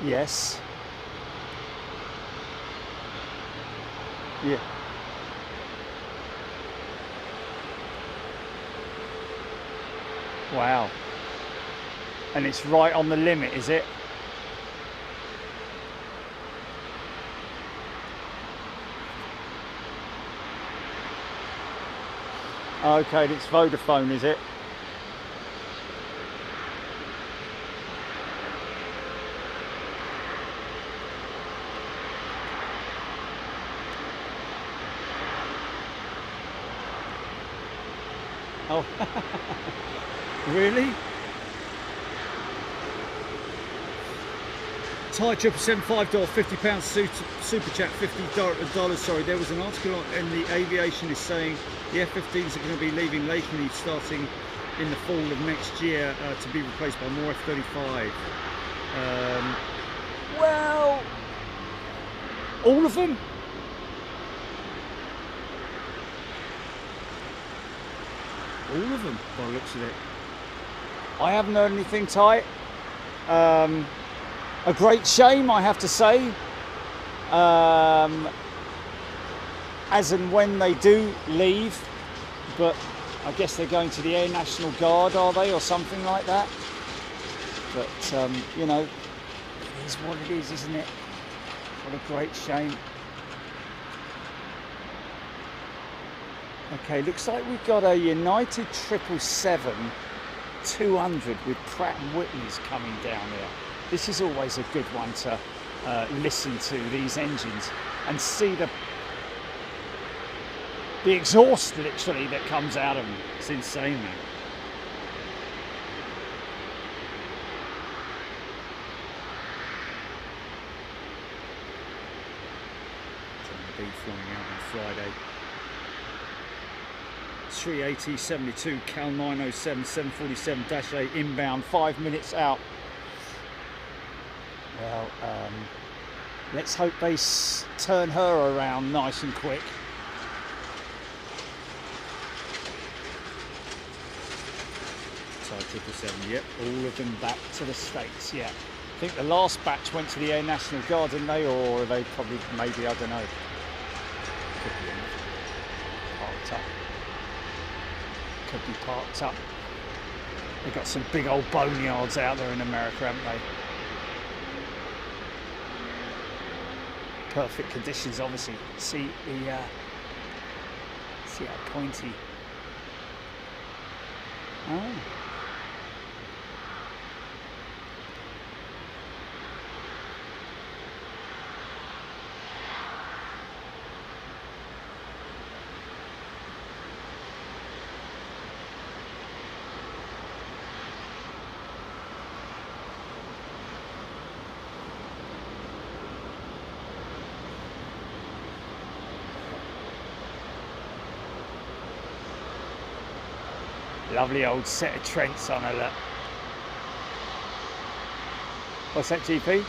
Yes. Yeah. Wow. And it's right on the limit, is it? Okay, it's Vodafone, is it? Oh, really? Thai 777-5 £50 super chat, $50. Sorry, there was an article in the aviation is saying the F-15s are going to be leaving locally starting in the fall of next year to be replaced by more F-35. Well, all of them. All of them, by the looks of it. I haven't heard anything tight. A great shame, I have to say. As and when they do leave, but I guess they're going to the Air National Guard, are they, or something like that? But you know, it is what it is, isn't it? What a great shame. Okay, looks like we've got a United 777-200 with Pratt & Whitney's coming down there. This is always a good one to listen to, these engines, and see the exhaust literally that comes out of them. It's insane, man. Be flying out on Friday. 380-72 Cal 907 747-8 inbound, 5 minutes out. Well, let's hope they turn her around nice and quick. Thai 777, yep, all of them back to the States, yeah. I think the last batch went to the Air National Guard, didn't they? Or they probably, maybe, I don't know. Could be parked up. Could be parked up. They've got some big old boneyards out there in America, haven't they? Perfect conditions, obviously. See the see how pointy. Oh. Lovely old set of Trents on her, look. What's that, GP?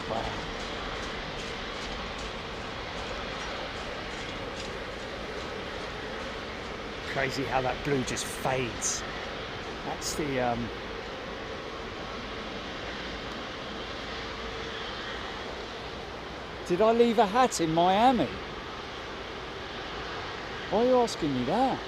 Wow. Crazy how that blue just fades. That's the Did I leave a hat in Miami? Why are you asking me that?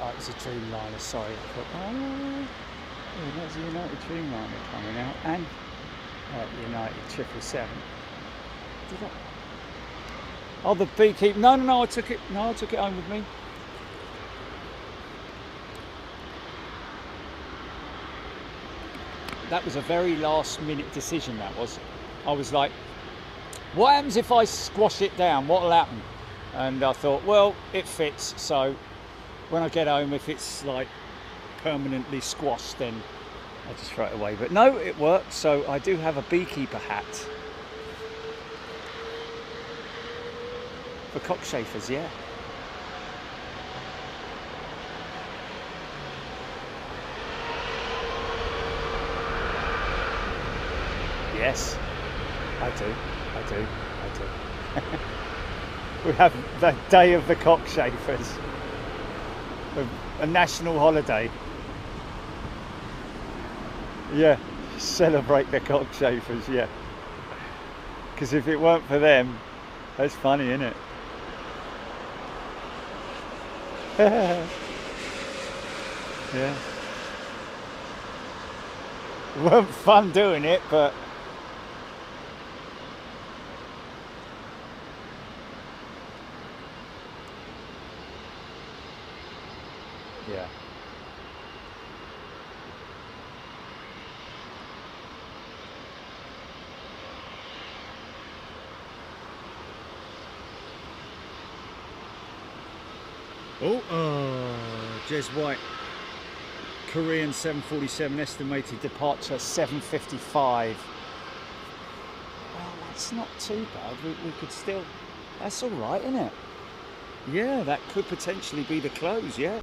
Oh, it was a Dreamliner, sorry. I thought, oh, there's a United Dreamliner coming out, and United 777. Did I? Oh, the beekeeper. No, I took it. No, I took it home with me. That was a very last-minute decision. That was. I was like, what happens if I squash it down? What'll happen? And I thought, well, it fits, so. When I get home, if it's like permanently squashed, then I just throw it away. But no, it worked. So I do have a beekeeper hat for cockchafers, yeah. Yes, I do. We have the Day of the Cockchafers, a national holiday. Yeah, celebrate the cockchafers, yeah. Because if it weren't for them, that's funny, isn't it? Yeah. It weren't fun doing it, but yeah. Jez White, Korean 747 estimated departure 7:55. Well, that's not too bad. We could still, that's all right, isn't it? Yeah, that could potentially be the close, yeah.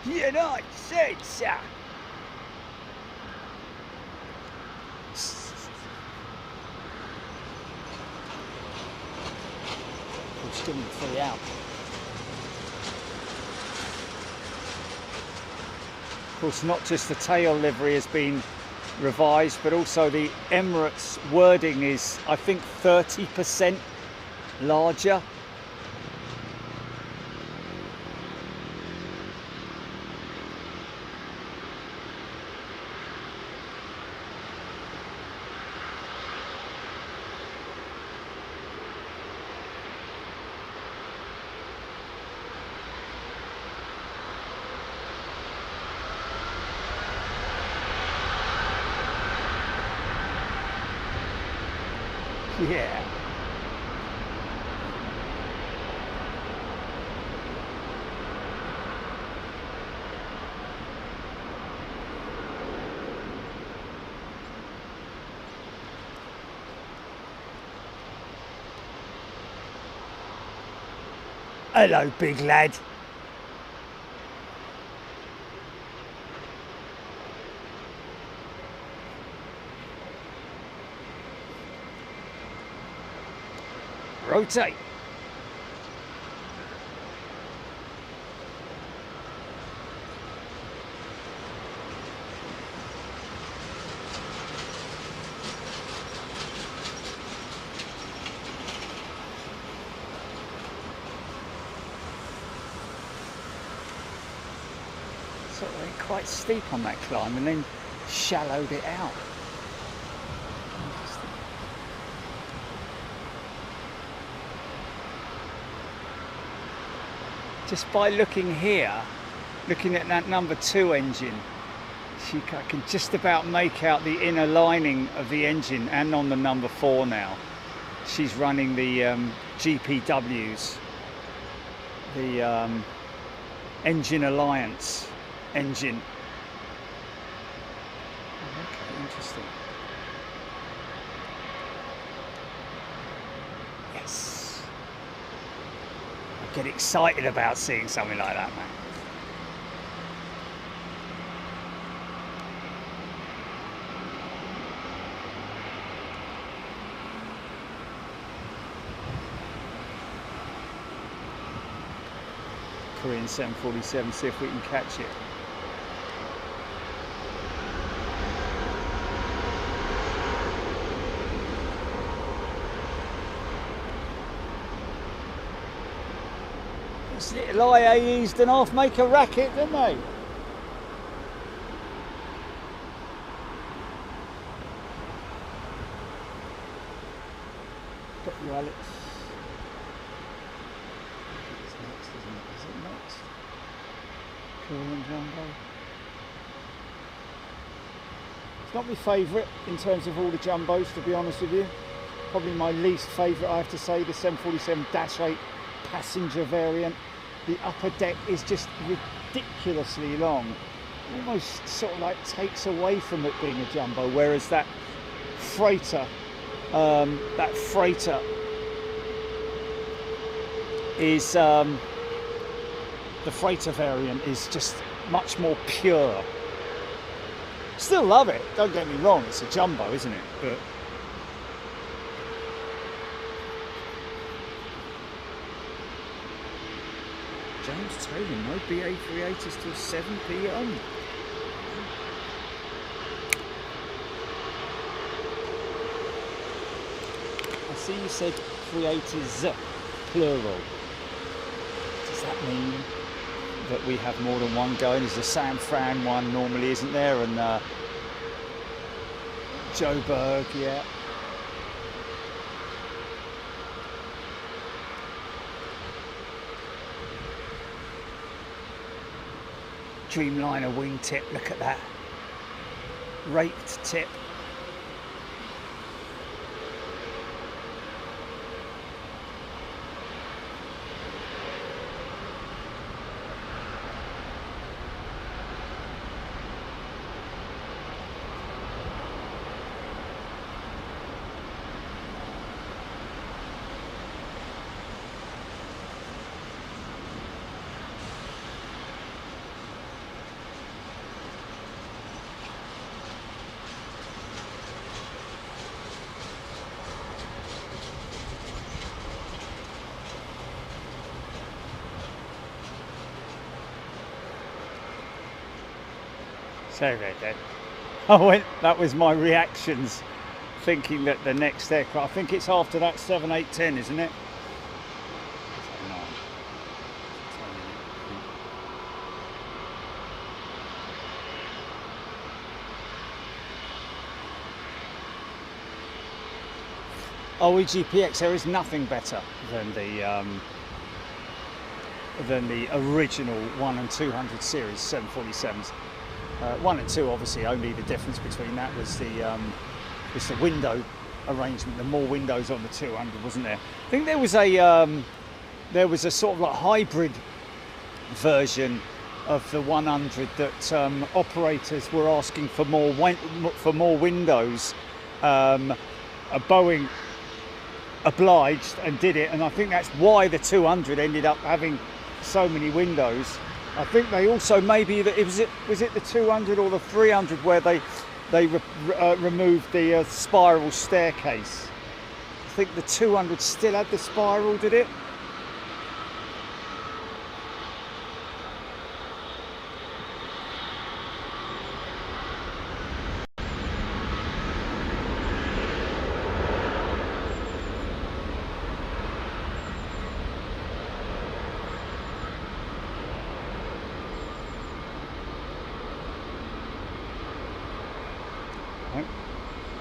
United States. Just give me 3 out. Of course, not just the tail livery has been revised, but also the Emirates wording is, I think, 30% larger. Yeah. Hello, big lad. Rotate. So they went quite steep on that climb and then shallowed it out. Just by looking here, looking at that number 2 engine, I can just about make out the inner lining of the engine, and on the number 4 now. She's running the GPWs, the Engine Alliance engine. Okay, interesting. Yes. I get excited about seeing something like that, man. Korean 747, see if we can catch it. Those little IAEs done half make a racket, didn't they? Got you, Alex. Korean jumbo. It's not my favourite in terms of all the jumbos, to be honest with you. Probably my least favourite, I have to say, the 747-8 passenger variant. The upper deck is just ridiculously long. Almost sort of like takes away from it being a jumbo, whereas that freighter is the freighter variant is just much more pure. Still love it, don't get me wrong, it's a jumbo, isn't it? But James Taylor, no BA380s till 7 p.m. I see you said 380s plural. Does that mean that we have more than one going? There's a San Fran one normally, isn't there? And Joburg, yeah. Dreamliner wingtip, look at that. Raked tip. Sorry about that. That was my reactions, thinking that the next aircraft, I think it's after that 7810, isn't it? EGPX, there is nothing better than the original 1 and 200 series 747s. 1 and 2, obviously, only the difference between that was the window arrangement. The more windows on the 200, wasn't there? I think there was a sort of like hybrid version of the 100 that operators were asking for more windows. Boeing obliged and did it, and I think that's why the 200 ended up having so many windows. I think they also maybe that was it the 200 or the 300 where they removed the spiral staircase. I think the 200 still had the spiral, did it?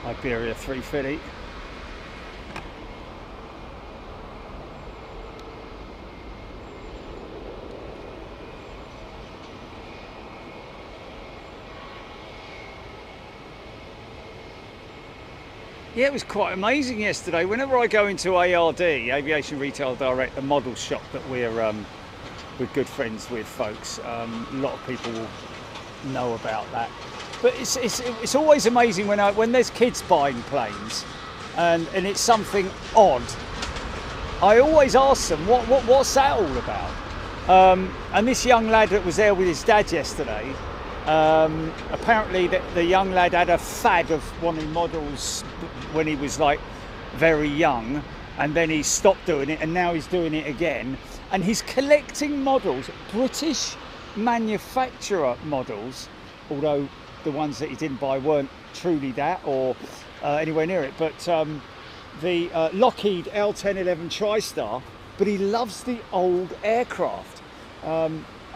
Iberia A350. Yeah, it was quite amazing yesterday. Whenever I go into ARD, Aviation Retail Direct, the model shop that we're good friends with, folks, a lot of people will know about that. But it's always amazing when there's kids buying planes, and it's something odd. I always ask them what's that all about. And this young lad that was there with his dad yesterday, apparently the young lad had a fad of wanting models when he was like very young, and then he stopped doing it, and now he's doing it again. And he's collecting models, British manufacturer models, although the ones that he didn't buy weren't truly that or anywhere near it, but the Lockheed L1011 TriStar, but he loves the old aircraft. I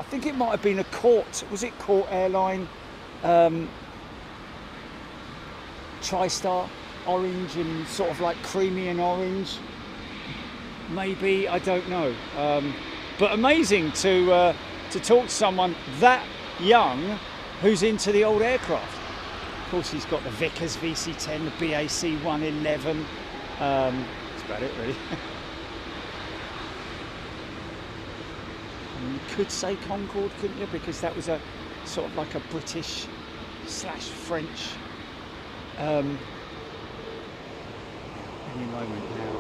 think it might have been a Court, was it Court Airline TriStar, orange and sort of like creamy and orange, maybe, I don't know. But amazing to talk to someone that young who's into the old aircraft. Of course, he's got the Vickers VC10, the BAC 111. That's about it, really. And you could say Concorde, couldn't you? Because that was a sort of like a British / French. Any moment now.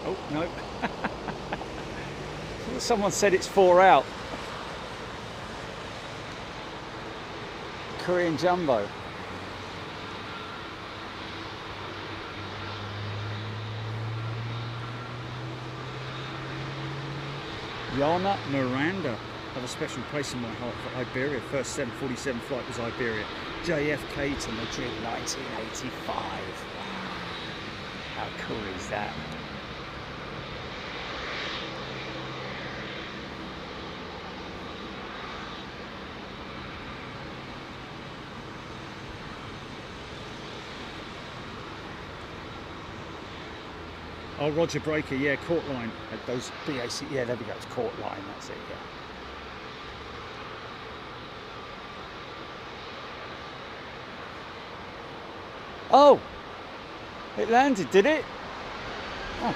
Oh, no. Someone said it's 4 out. Korean jumbo. Yana Miranda. Have a special place in my heart for Iberia. First 747 flight was Iberia. JFK to Madrid, 1985. Wow. How cool is that? Oh, Roger Breaker, yeah, court line. Those BAC, yeah, there we go, it's court line, that's it, yeah. Oh, it landed, did it? Oh,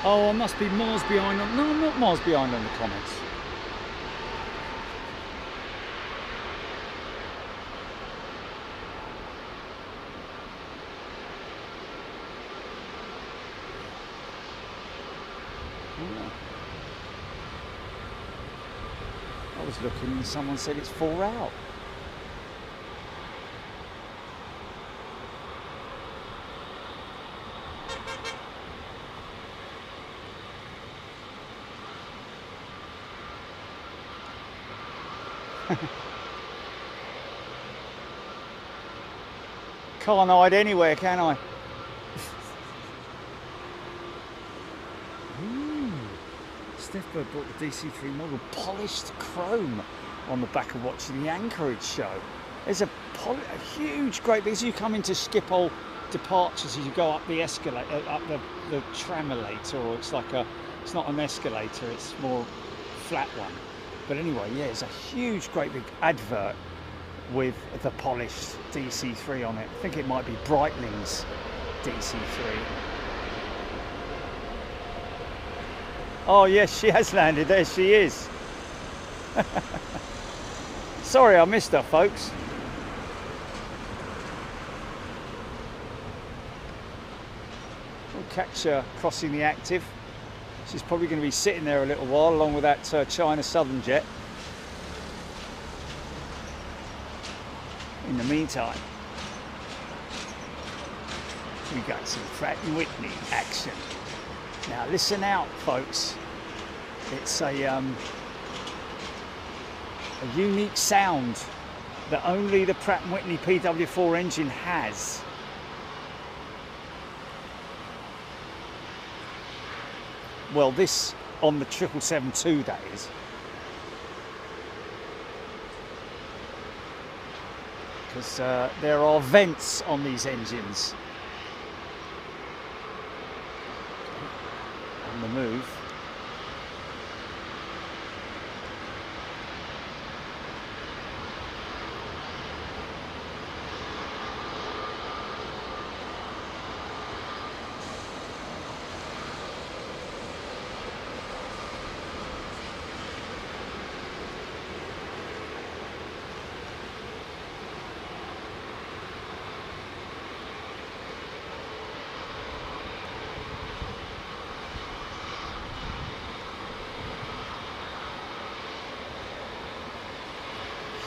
oh, I must be miles behind on, no, I'm not miles behind on the comments. I was looking and someone said it's 4 out. Can't hide anywhere, can I? Stefberg brought the DC3 model polished chrome on the back of watching the Anchorage show. There's a huge, great big, as you come into Schiphol departures, as you go up the escalator, up the tramulator, or it's like it's not an escalator, it's more flat one. But anyway, yeah, there's a huge, great big advert with the polished DC3 on it. I think it might be Breitling's DC3. Oh yes, she has landed. There she is. Sorry I missed her, folks. We'll catch her crossing the active. She's probably going to be sitting there a little while along with that China Southern jet. In the meantime, we got some Pratt & Whitney action. Now listen out, folks. It's a unique sound that only the Pratt & Whitney PW4 engine has. Well, this on the 777-2, that is. Because there are vents on these engines. On the move.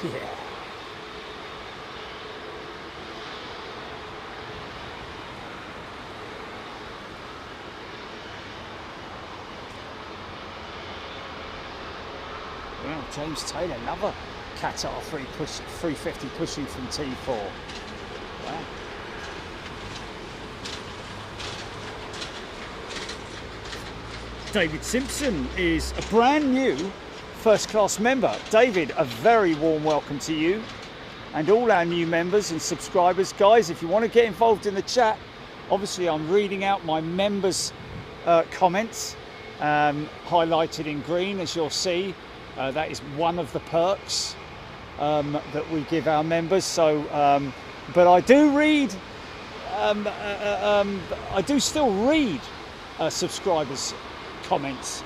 Yeah. Well, James Taylor, another Qatar 350 pushing from T4. Wow. David Simpson is a brand new first class member. David, a very warm welcome to you and all our new members and subscribers. Guys, if you want to get involved in the chat, obviously I'm reading out my members' comments highlighted in green, as you'll see. That is one of the perks that we give our members. So, but I do read, I do still read subscribers' comments.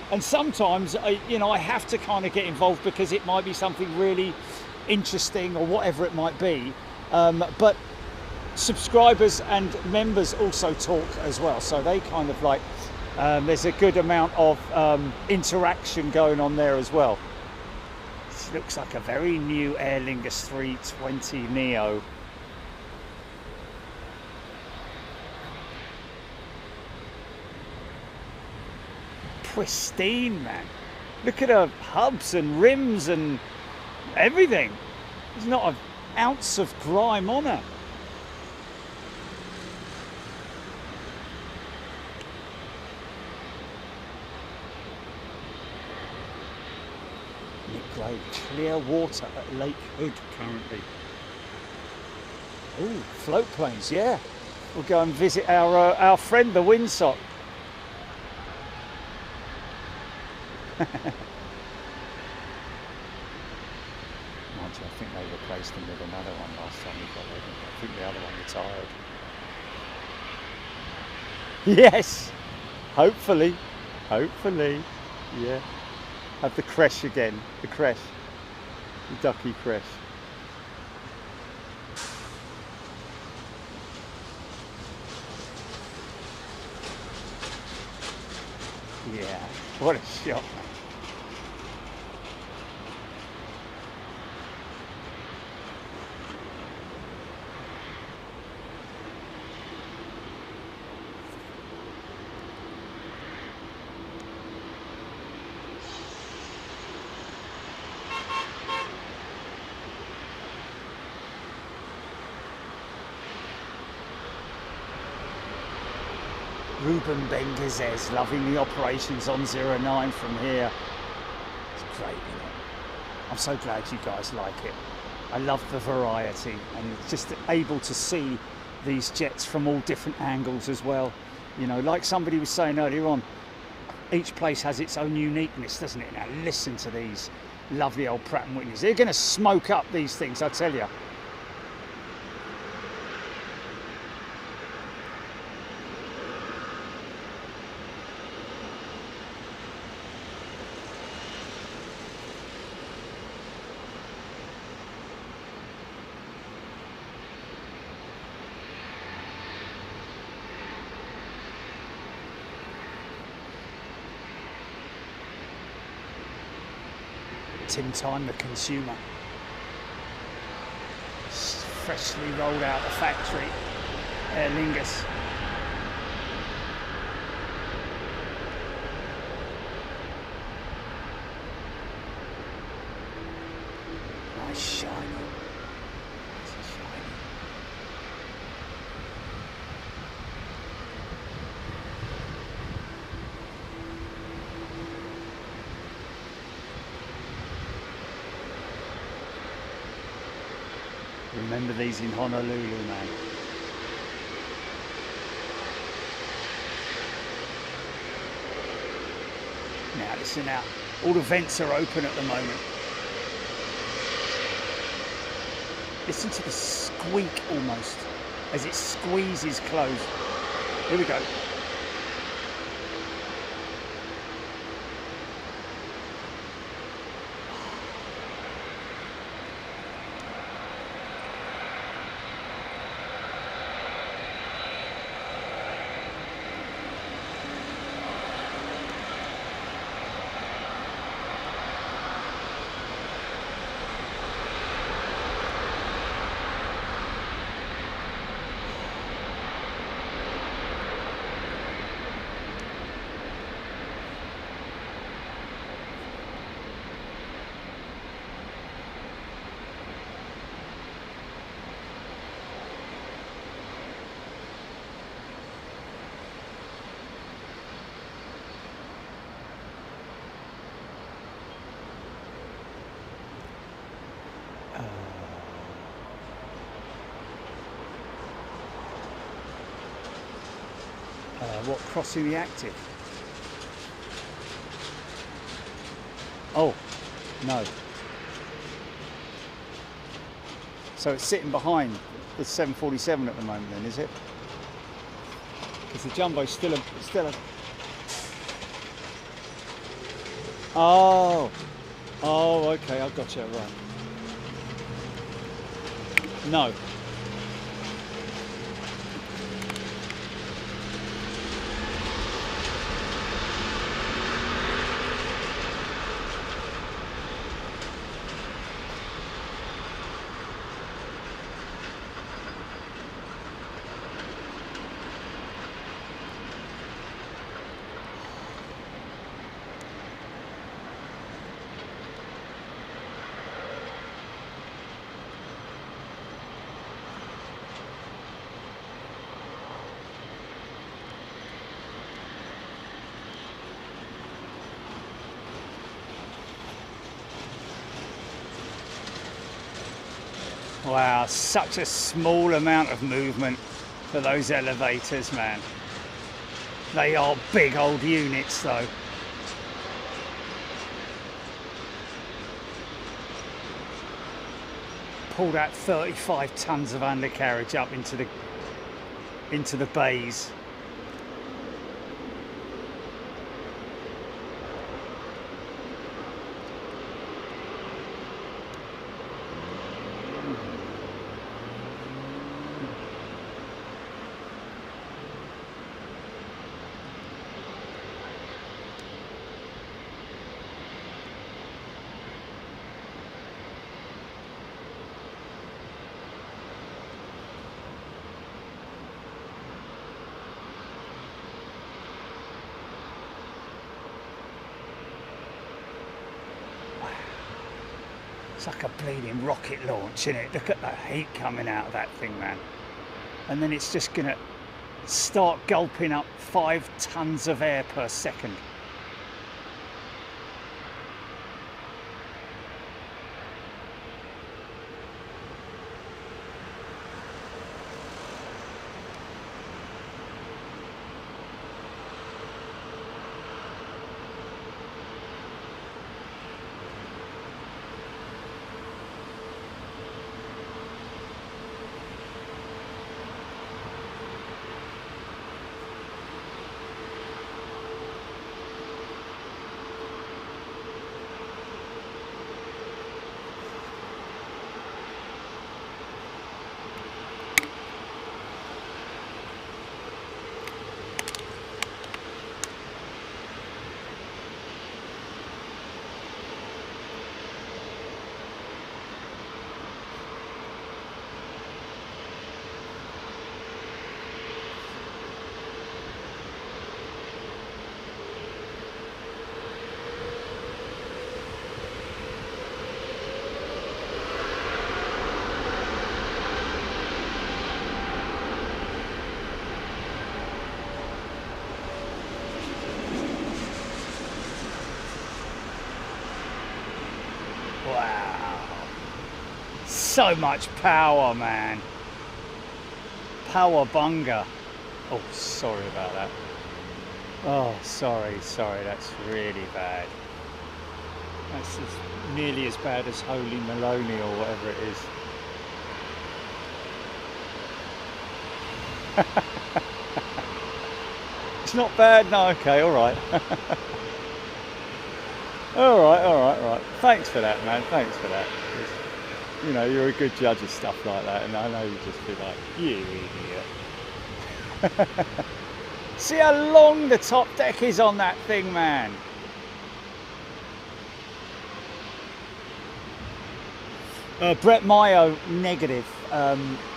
And sometimes, you know, I have to kind of get involved because it might be something really interesting or whatever it might be. But subscribers and members also talk as well. So they kind of like, there's a good amount of interaction going on there as well. This looks like a very new Aer Lingus 320neo. Pristine, man. Look at her hubs and rims and everything. There's not an ounce of grime on her. Grey, clear water at Lake Hood currently. Oh, float planes, yeah. We'll go and visit our friend the windsock. Mind you, I think they replaced him with another one last time we got there. I think the other one retired. Yes, hopefully, yeah. Have the creche again, the ducky creche. Yeah, what a shot. Ruben Bengazes loving the operations on 09 from here. It's great, isn't it? I'm so glad you guys like it. I love the variety and just able to see these jets from all different angles as well. You know, like somebody was saying earlier on, each place has its own uniqueness, doesn't it? Now listen to these lovely old Pratt & Whitneys. They're going to smoke up these things, I tell you. Tin Time the consumer. Freshly rolled out the factory, Aer Lingus. Nice shiny. Remember these in Honolulu, man. Now listen out, all the vents are open at the moment. Listen to the squeak almost as it squeezes closed. Here we go. What, crossing the active? Oh, no. So it's sitting behind the 747 at the moment then, is it? Because the Jumbo's still a... Oh, okay, I've got you, right. No. Wow, such a small amount of movement for those elevators, man. They are big old units though. Pull that 35 tons of undercarriage up into the bays. It's like a bleeding rocket launch, isn't it? Look at that heat coming out of that thing, man. And then it's just gonna start gulping up 5 tons of air per second. Wow, so much power, man. Power bunga. Oh, sorry about that. Oh, sorry, that's really bad. That's nearly as bad as Holy Maloney or whatever it is. It's not bad, no, okay, all right. All right. Thanks for that, man. Thanks for that. You know, you're a good judge of stuff like that, and I know you just be like, you idiot. See how long the top deck is on that thing, man. Brett Mayo, negative.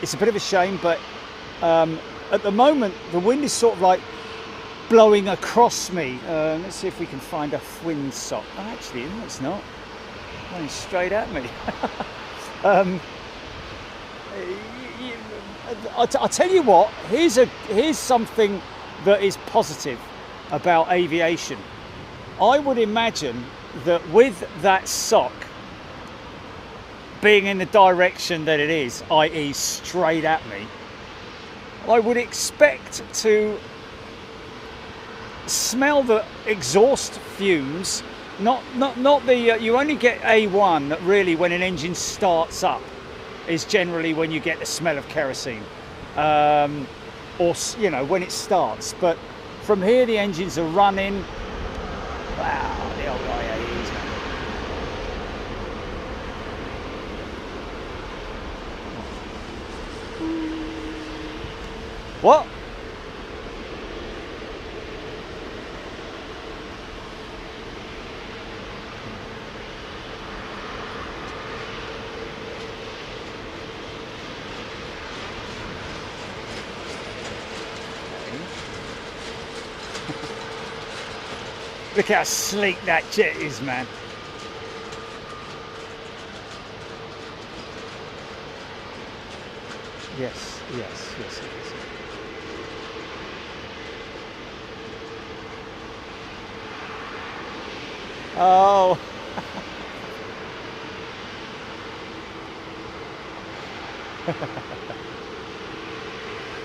It's a bit of a shame, but at the moment, the wind is sort of like blowing across me. Let's see if we can find a wind sock. Oh, actually, no, it's not. Blowing straight at me. I'll tell you what. Here's something that is positive about aviation. I would imagine that with that sock being in the direction that it is, i.e., straight at me, I would expect to smell the exhaust fumes, not the you only get A1 that really when an engine starts up is generally when you get the smell of kerosene, or you know, when it starts. But from here the engines are running. Wow, the old IAEs, man. What? Look how sleek that jet is, man. Yes, it is. Oh.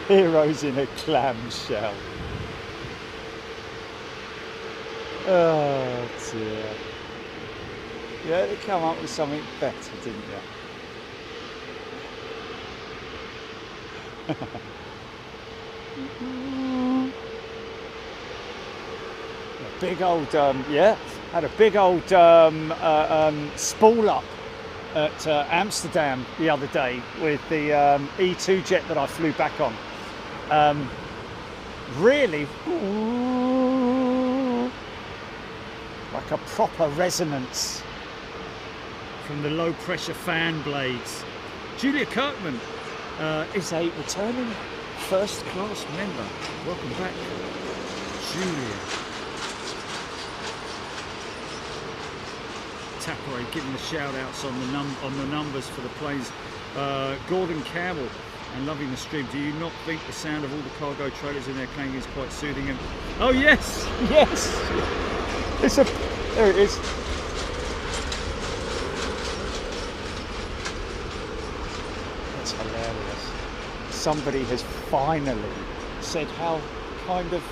Heroes in a clamshell. Oh dear. You had to come up with something better, didn't you? A big old, yeah, had a big old spool up at Amsterdam the other day with the E2 jet that I flew back on. Really, like a proper resonance from the low pressure fan blades. Julia Kirkman is a returning first class member. Welcome back, Julia. Tapway giving the shout outs on the numbers for the planes. Gordon Campbell, and loving the stream. Do you not think the sound of all the cargo trailers in their clanging is quite soothing? And oh yes, yes. It's a, there it is. That's hilarious. Somebody has finally said how kind of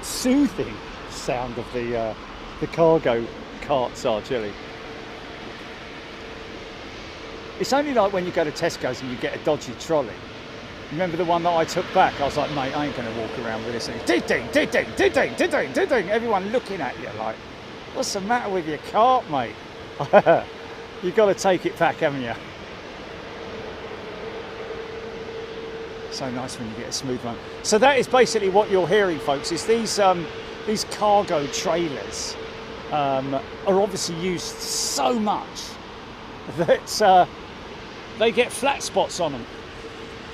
soothing sound of the cargo carts are, Jilly. It's only like when you go to Tesco's and you get a dodgy trolley. Remember the one that I took back? I was like, mate, I ain't going to walk around with this thing. Ding, ding, ding, ding, ding, ding, ding, ding, ding. Everyone looking at you like, what's the matter with your cart, mate? You've got to take it back, haven't you? So nice when you get a smooth one. So that is basically what you're hearing, folks, is these cargo trailers are obviously used so much that they get flat spots on them.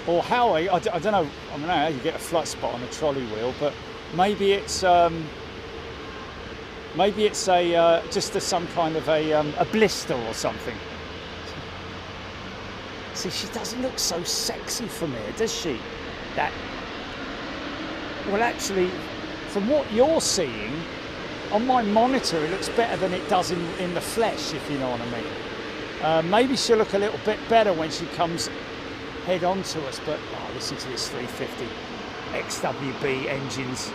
Or how, I don't know how you get a flat spot on a trolley wheel, but maybe it's just some kind of a blister or something. See, she doesn't look so sexy from here, does she? Well, actually, from what you're seeing on my monitor, it looks better than it does in the flesh, if you know what I mean. Maybe she'll look a little bit better when she comes head on to us, but listen to this 350 XWB engines.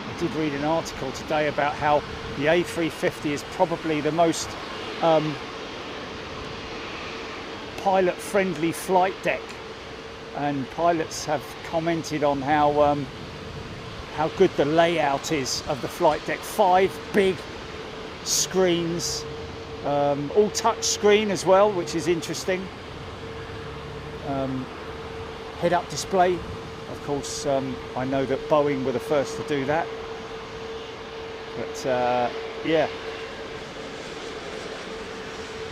I did read an article today about how the A350 is probably the most pilot-friendly flight deck, and pilots have commented on how good the layout is of the flight deck. 5 big screens, all touch screen as well, which is interesting. Head-up display, of course. I know that Boeing were the first to do that, but yeah,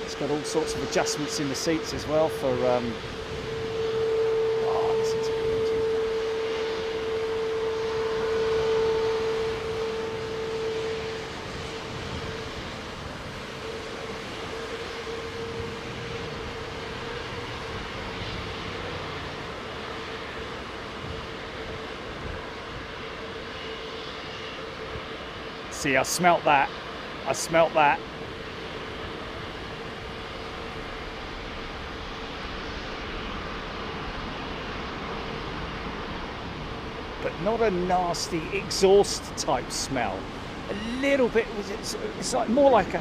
it's got all sorts of adjustments in the seats as well for listen to the engine. See, I smelt that. I smelt that. But not a nasty exhaust type smell. A little bit, it's like more like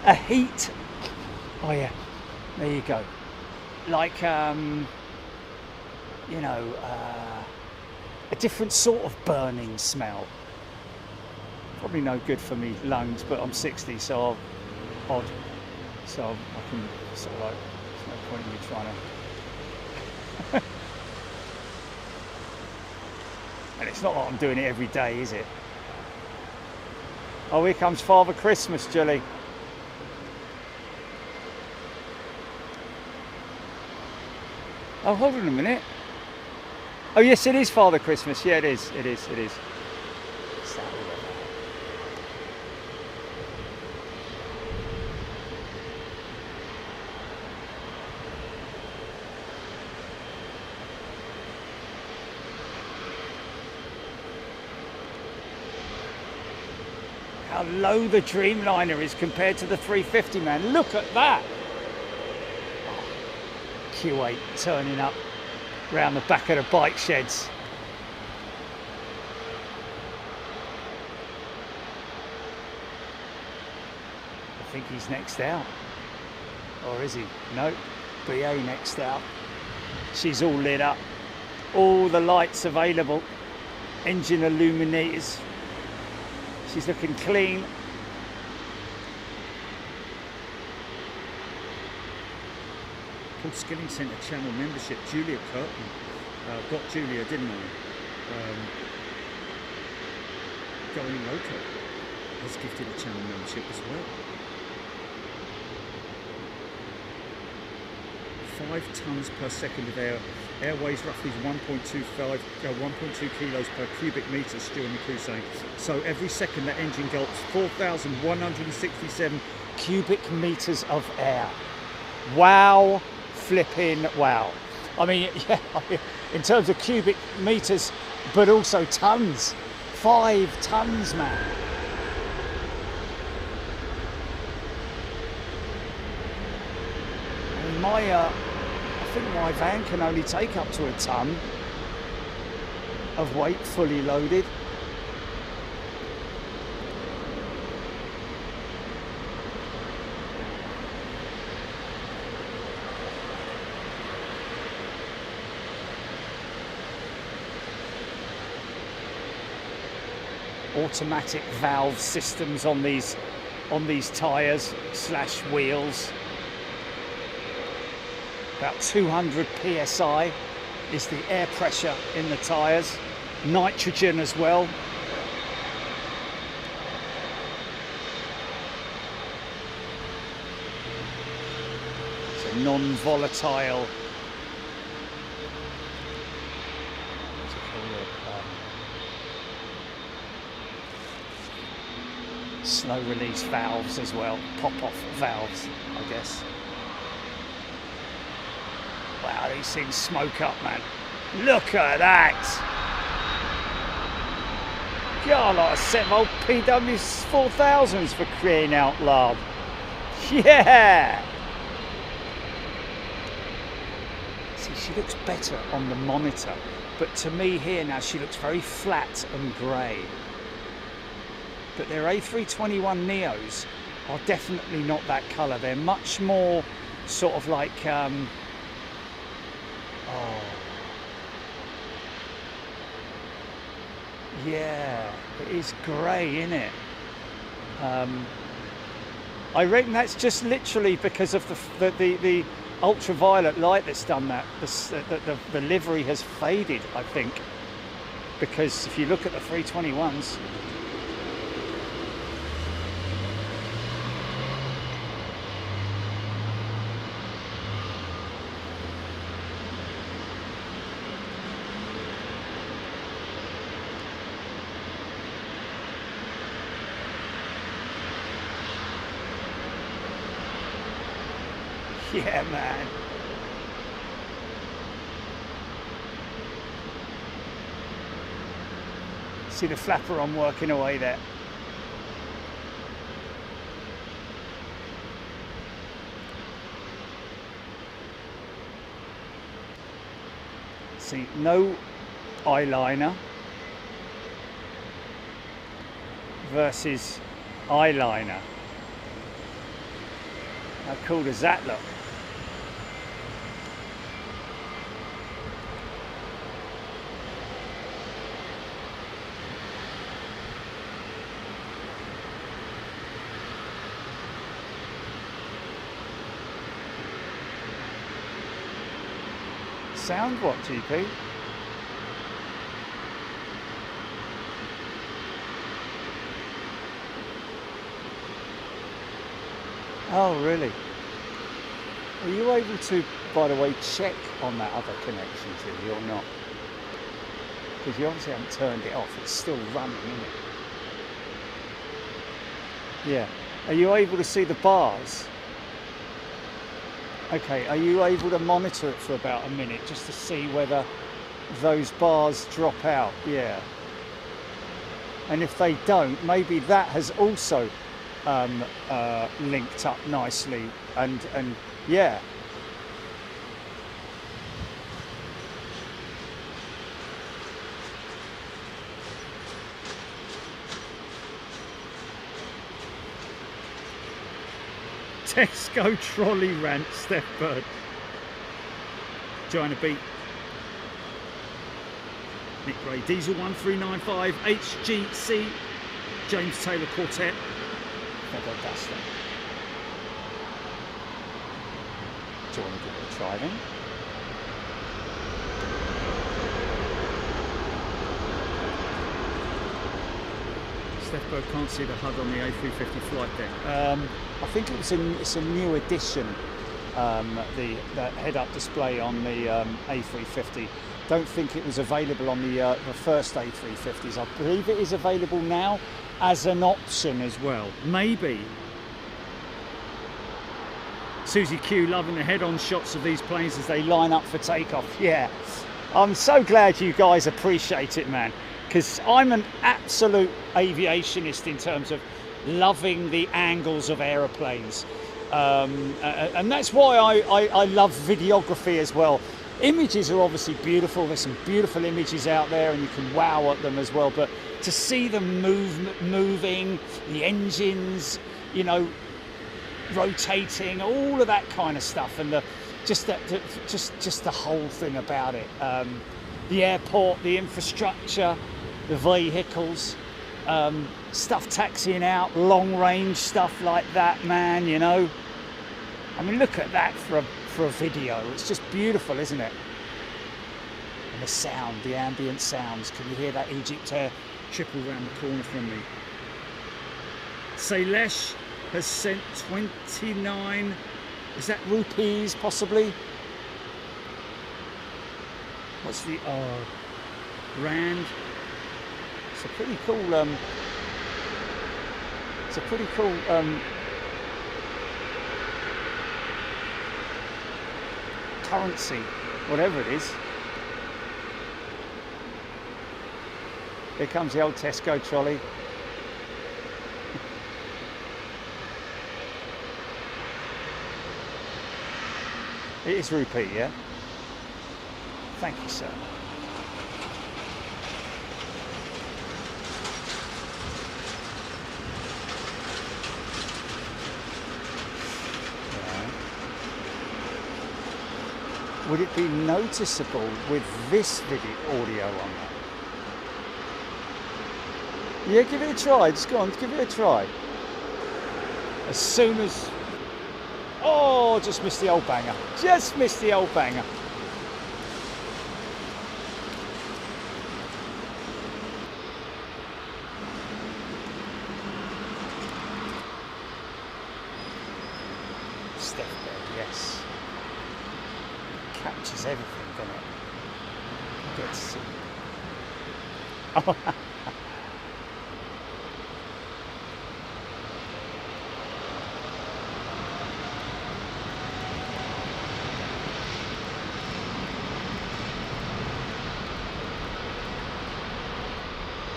a heat. Oh yeah, there you go. Like, you know, a different sort of burning smell. Probably no good for me lungs, but I'm 60, so odd. So I can sort of like, there's no point in me trying to. And it's not like I'm doing it every day, is it? Oh, here comes Father Christmas, Jilly. Oh, hold on a minute. Oh, yes, it is Father Christmas. Yeah, it is. It is. It is. How low the Dreamliner is compared to the 350, man. Look at that. Kuwait turning up round the back of the bike sheds. I think he's next out. Or is he? No, BA next out. She's all lit up. All the lights available. Engine illuminators. She's looking clean. Paul Skilling sent a channel membership. Julia Curtin. Got Julia, didn't I? Going Loco has gifted a channel membership as well. 5 tons per second of air. Airways roughly 1.2 kilos per cubic metre, Stu and the crew saying. So every second that engine gulps 4,167 cubic metres of air. Wow, flipping wow. I mean, yeah, in terms of cubic metres, but also tons. 5 tons, man. I mean, I think my van can only take up to a ton of weight fully loaded. Automatic valve systems on these tyres / wheels. About 200 psi is the air pressure in the tyres. Nitrogen as well. It's a non-volatile slow release valves as well, pop-off valves, I guess. Wow, these things smoke up, man. Look at that! God, like a set of old PW 4000s for crying out loud. Yeah! See, she looks better on the monitor, but to me here now, she looks very flat and grey. But their A321neos are definitely not that colour. They're much more sort of like, yeah, it is grey, isn't it? I reckon that's just literally because of the ultraviolet light that's done that. The livery has faded, I think, because if you look at the 321s, yeah, man. See the flapper on working away there. See, no eyeliner versus eyeliner. How cool does that look? Sound what, GP? Oh, really? Are you able to, by the way, check on that other connection, Tilly, or not? Because you obviously haven't turned it off. It's still running, isn't it? Yeah. Are you able to see the bars? Okay, are you able to monitor it for about a minute just to see whether those bars drop out? Yeah. And if they don't, maybe that has also linked up nicely and yeah. Tesco trolley rant, Steph Bird. Trying to beat Nick Ray. Diesel 1395 HGC James Taylor Quartet. Feather Duster. Do you want to give it a try then? Steph Bird can't see the HUD on the A350 flight deck. I think it's a new addition. The head-up display on the A350. Don't think it was available on the first A350s. I believe it is available now as an option as well. Maybe. Susie Q loving the head-on shots of these planes as they line up for takeoff. Yeah, I'm so glad you guys appreciate it, man, because I'm an absolute aviationist in terms of loving the angles of aeroplanes. And that's why I love videography as well. Images are obviously beautiful. There's some beautiful images out there and you can wow at them as well. But to see them moving, the engines, you know, rotating, all of that kind of stuff, and just the whole thing about it. The airport, the infrastructure, the vehicles, stuff taxiing out, long range stuff like that, man, you know. I mean, look at that for a video. It's just beautiful, isn't it? And the sound, the ambient sounds. Can you hear that Egypt Air triple round the corner from me? Sailesh has sent 29, is that rupees possibly? What's the rand? It's a pretty cool currency, whatever it is. Here comes the old Tesco trolley. It is rupee, yeah? Thank you, sir. Would it be noticeable with this video audio on that? Yeah, give it a try. Just go on, give it a try. As soon as... Oh, just missed the old banger. Just missed the old banger. Step there, yes. Captures everything, doesn't it? Get to see. Oh.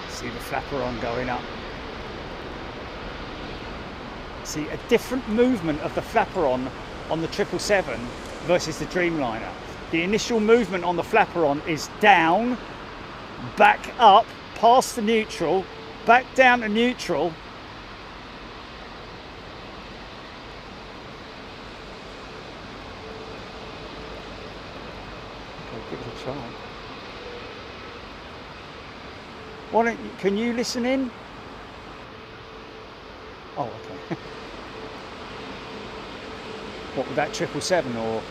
See the flaperon going up. See a different movement of the flaperon on the 777 versus the Dreamliner. The initial movement on the flaperon is down, back up, past the neutral, back down to neutral. Okay, give it a try. Why don't you, can you listen in? Oh, okay. What, with that 777 or?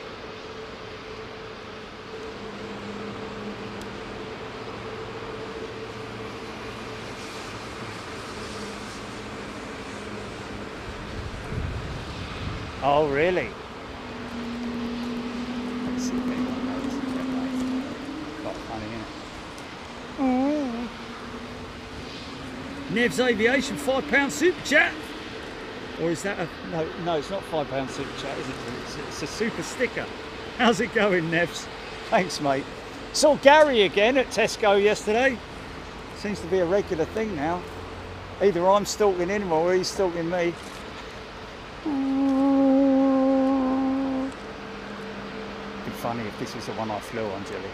Oh, really? Let's see if anyone knows. Quite funny, isn't it? Nev's Aviation £5 super chat. Or is that a... No, it's not £5 super chat, is it? It's a super sticker. How's it going, Nevs? Thanks, mate. Saw Gary again at Tesco yesterday. Seems to be a regular thing now. Either I'm stalking him or he's stalking me. It'd be funny if this was the one I flew on, Jilly.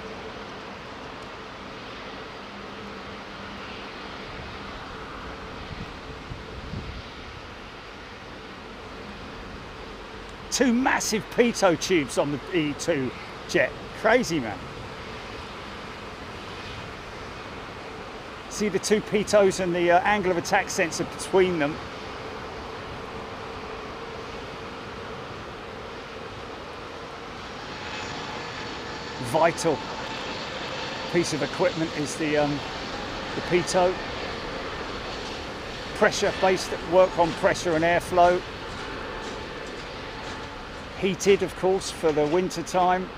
two massive pitot tubes on the E2 jet. Crazy, man. See the two pitots and the angle of attack sensor between them. Vital piece of equipment is the pitot. Pressure based, work on pressure and airflow. Heated, of course, for the winter time.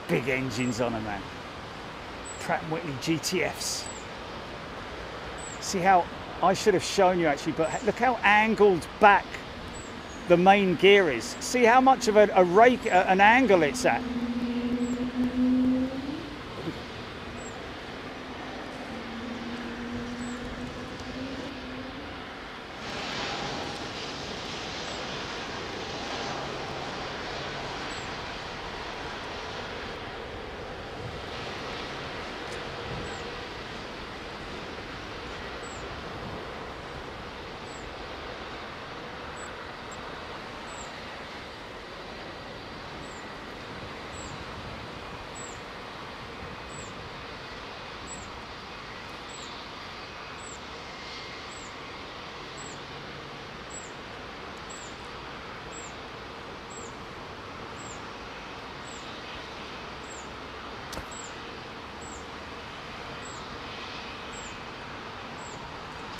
Big engines on them, man. Pratt & Whitney GTFs. See how, I should have shown you actually, but look how angled back the main gear is. See how much of a rake, an angle it's at.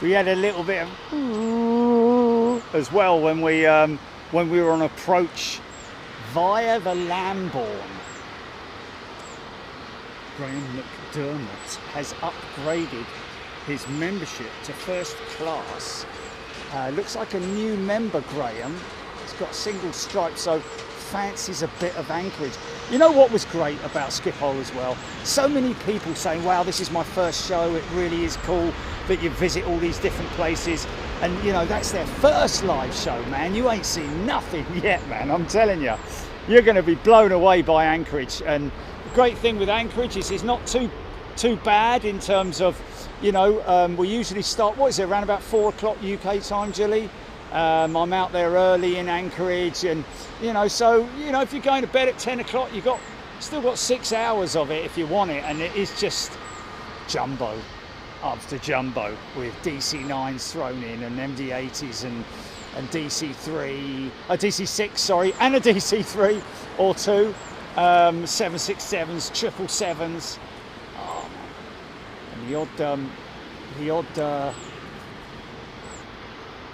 We had a little bit of as well when we were on approach via the Lambourne. Graham McDermott has upgraded his membership to first class. Looks like a new member, Graham. He's got single stripe, so fancies a bit of Anchorage. You know what was great about Schiphol as well? So many people saying, wow, this is my first show, it really is cool that you visit all these different places, and you know, that's their first live show, man. You ain't seen nothing yet, man. I'm telling you, you're going to be blown away by Anchorage. And the great thing with Anchorage is it's not too bad in terms of, you know, we usually start, what is it, around about 4 o'clock UK time, Gilly? I'm out there early in Anchorage, and you know, so you know, if you're going to bed at 10 o'clock, you still got 6 hours of it if you want it, and it is just jumbo after jumbo with DC9s thrown in and MD80s and DC3, DC6, sorry, and a DC3 or two, 767s, 777s, oh man, and the odd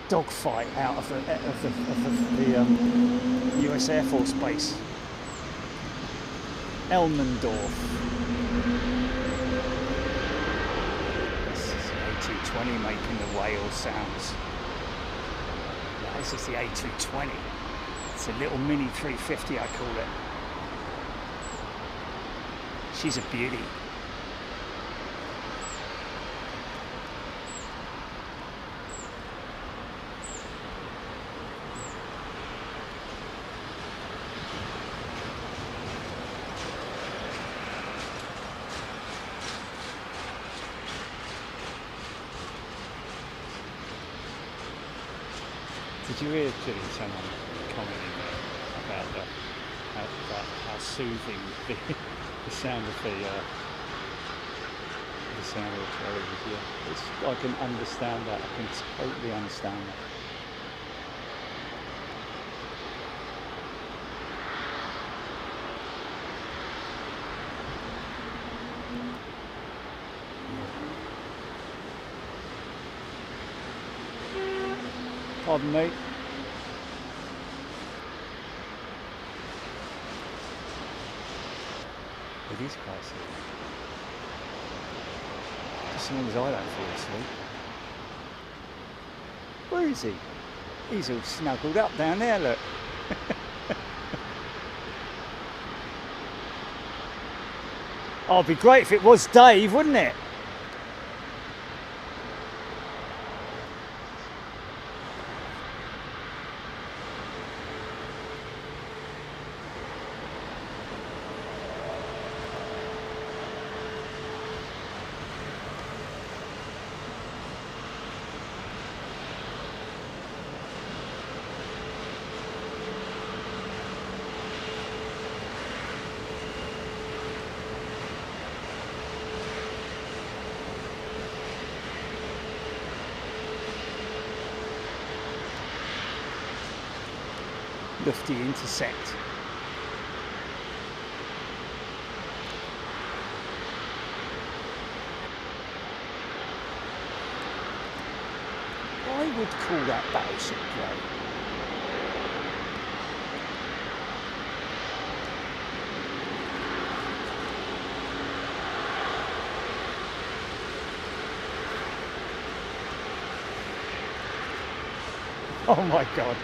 dogfight out of the US Air Force Base. Elmendorf. This is the A220 making the whale sounds. Yeah, this is the A220. It's a little mini 350, I call it. She's a beauty. Did you hear someone commenting about how soothing the sound of the sound of the trail is? Yeah, I can understand that. I can totally understand that. Pardon me. It is quite sleepy. Just as long as I don't fall asleep. Where is he? He's all snuggled up down there, look. Oh, it'd be great if it was Dave, wouldn't it? lofty intercept. I would call that battleship grey. Oh my God,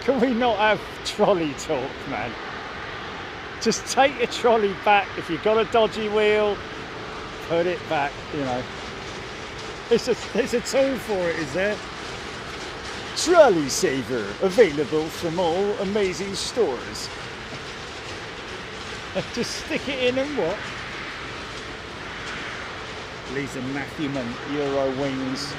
can we not have trolley talk, man? Just take your trolley back. If you've got a dodgy wheel, put it back, you know. There's a tool for it, is there? Trolley saver, available from all amazing stores. Just stick it in and what? These are Matthewman Euro wings.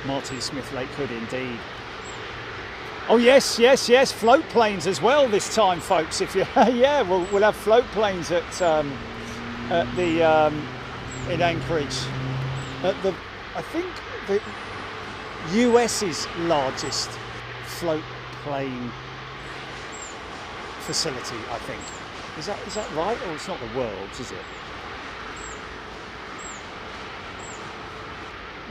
Martin Smith Lake Hood indeed. Oh yes, yes, yes, float planes as well this time, folks. If you, yeah, we'll have float planes at the in Anchorage. At the, I think the US's largest float plane facility. I think is that right, or it's not the world's, is it?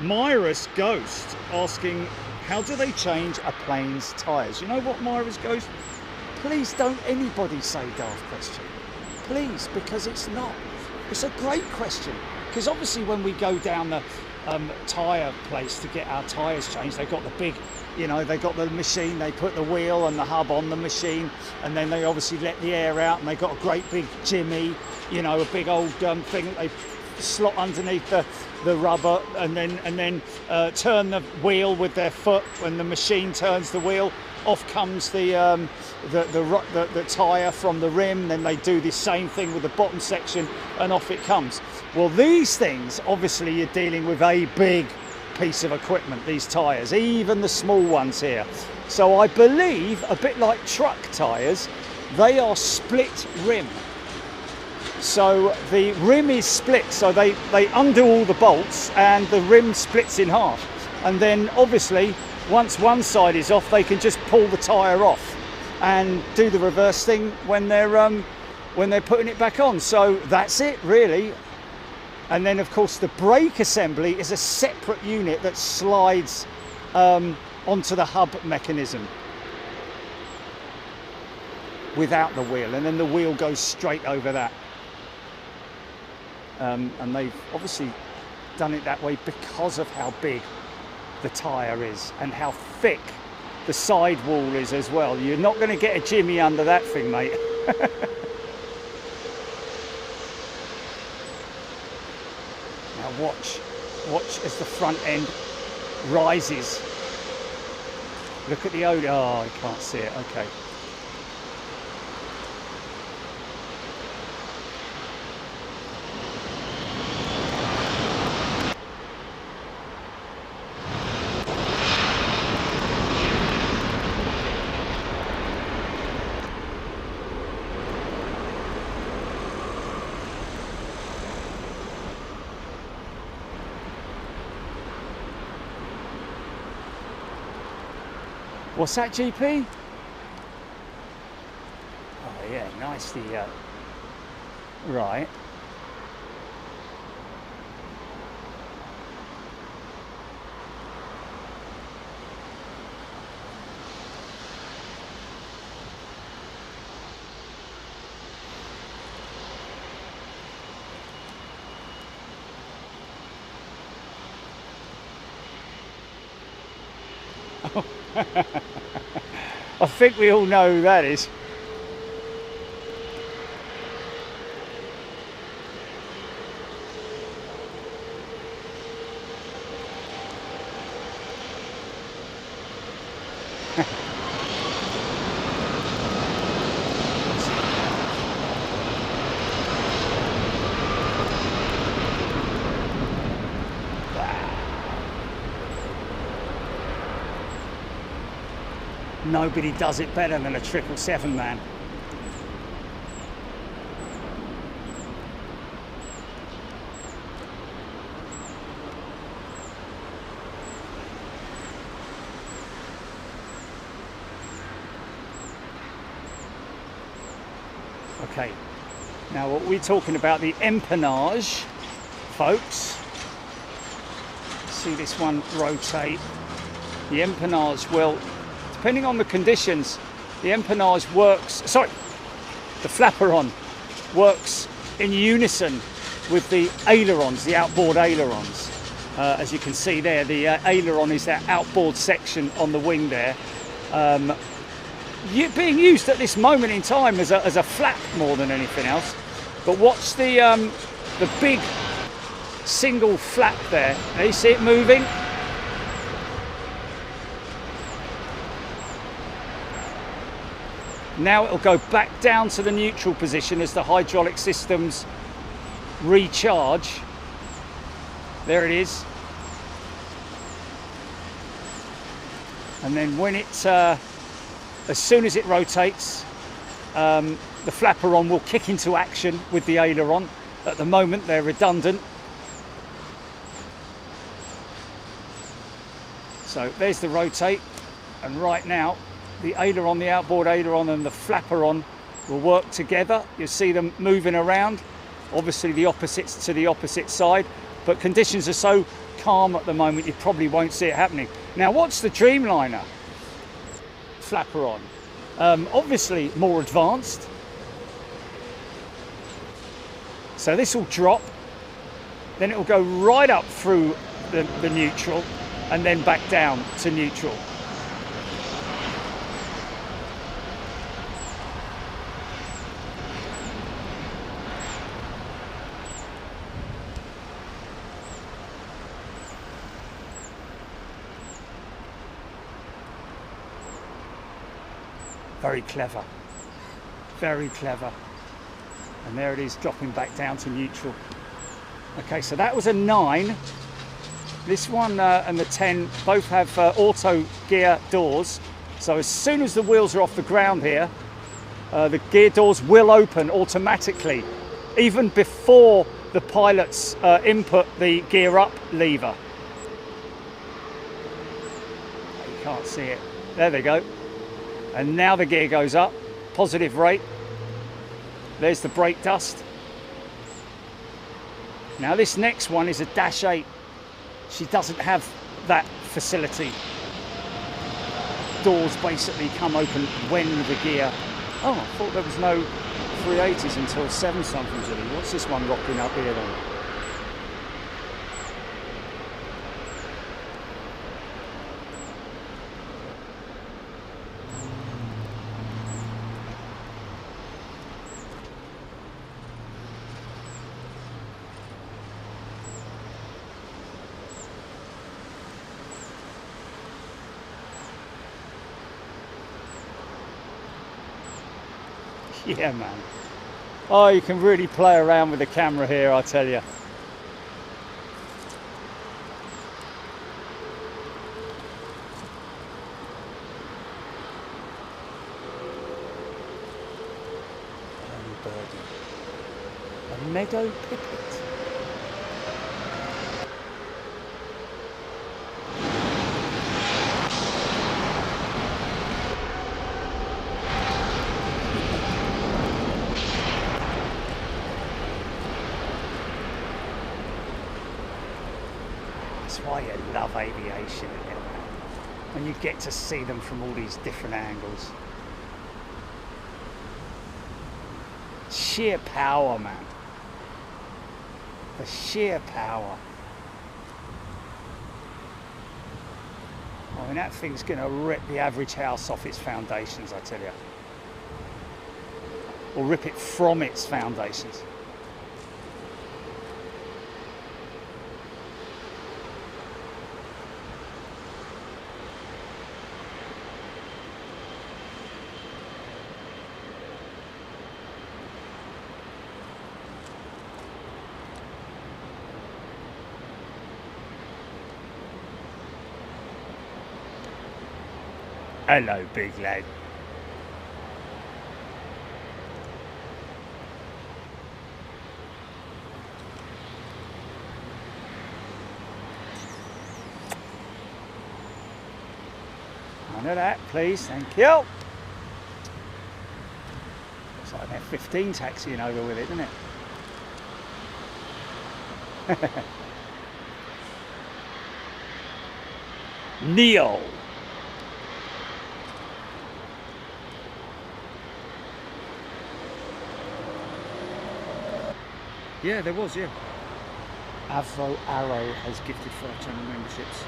Myra's Ghost asking, how do they change a plane's tyres? You know what, Myra's Ghost? Please don't anybody say daft question. Please, because it's not. It's a great question. Because obviously when we go down the tyre place to get our tyres changed, they've got the big, you know, they got the machine, they put the wheel and the hub on the machine, and then they obviously let the air out, and they got a great big jimmy, you know, a big old thing that they slot underneath the rubber, and then turn the wheel with their foot. When the machine turns the wheel, off comes the tyre from the rim. Then they do the same thing with the bottom section, and off it comes. Well, these things, obviously you're dealing with a big piece of equipment, these tyres, even the small ones here. So I believe, a bit like truck tyres, they are split rim. So the rim is split, so they undo all the bolts and the rim splits in half. And then obviously, once one side is off, they can just pull the tyre off and do the reverse thing when they're putting it back on. So that's it, really. And then of course the brake assembly is a separate unit that slides onto the hub mechanism without the wheel, and then the wheel goes straight over that. And they've obviously done it that way because of how big the tyre is and how thick the sidewall is as well. You're not going to get a jimmy under that thing, mate. Now watch as the front end rises. Look at the odor. Oh, I can't see it. Okay. What's that, GP? Oh yeah, nicely. Right. I think we all know who that is. Nobody does it better than a 777, man. Okay, now what we're talking about, the empennage, folks. See this one rotate. The empennage, well, depending on the conditions, the empennage works, sorry, the flaperon works in unison with the ailerons, the outboard ailerons. As you can see there, the aileron is that outboard section on the wing there. Being used at this moment in time as a flap more than anything else. But watch the big single flap there. You see it moving? Now it'll go back down to the neutral position as the hydraulic systems recharge. There it is. And then when it, as soon as it rotates, the flaperon will kick into action with the aileron. At the moment they're redundant. So there's the rotate, and right now the aileron, the outboard aileron and the flaperon will work together. You'll see them moving around, obviously the opposites to the opposite side, but conditions are so calm at the moment you probably won't see it happening. Now watch the Dreamliner flaperon, obviously more advanced. So this will drop, then it will go right up through the neutral and then back down to neutral. Very clever, very clever. And there it is, dropping back down to neutral. Okay, so that was a 9. This one and the 10 both have auto gear doors. So as soon as the wheels are off the ground here, the gear doors will open automatically, even before the pilots input the gear up lever. You can't see it. There they go. And now the gear goes up, positive rate. There's the brake dust. Now this next one is a Dash 8. She doesn't have that facility. Doors basically come open when the gear... Oh, I thought there was no 380s until 7 somethings really. What's this one rocking up here then? Yeah, man. Oh, you can really play around with the camera here, I tell you. Early birdie. A meadow pipit. That's why you love aviation, isn't it? When you get to see them from all these different angles. Sheer power, man. The sheer power. I mean, that thing's going to rip the average house off its foundations, I tell you. Or rip it from its foundations. Hello, big lad. None of that, please. Thank you. like an F-15 taxiing over with it, isn't it? Neo. Yeah, there was, yeah. Avro Arrow has gifted 5 channel memberships.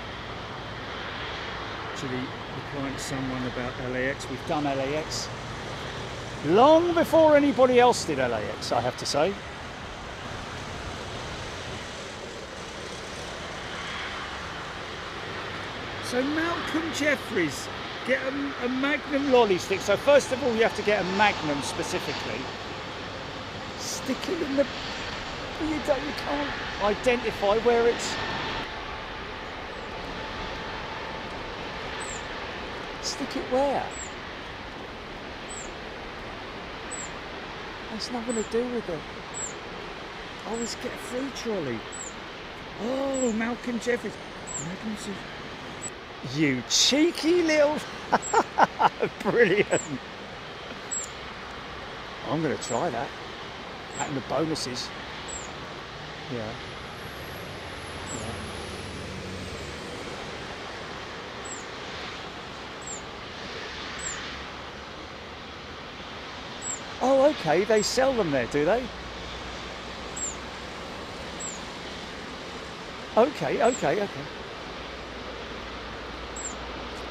Actually, replying to someone about LAX. We've done LAX long before anybody else did LAX, I have to say. So Malcolm Jeffries, get a Magnum lolly stick. So first of all, you have to get a Magnum specifically. Stick it in the... You can't identify where it's... Stick it where? That's nothing to do with it. Always get a free trolley. Oh, Malcolm Jeffries. You cheeky little... Brilliant. I'm going to try that. That and the bonuses. Yeah. Oh, okay, they sell them there, do they? Okay.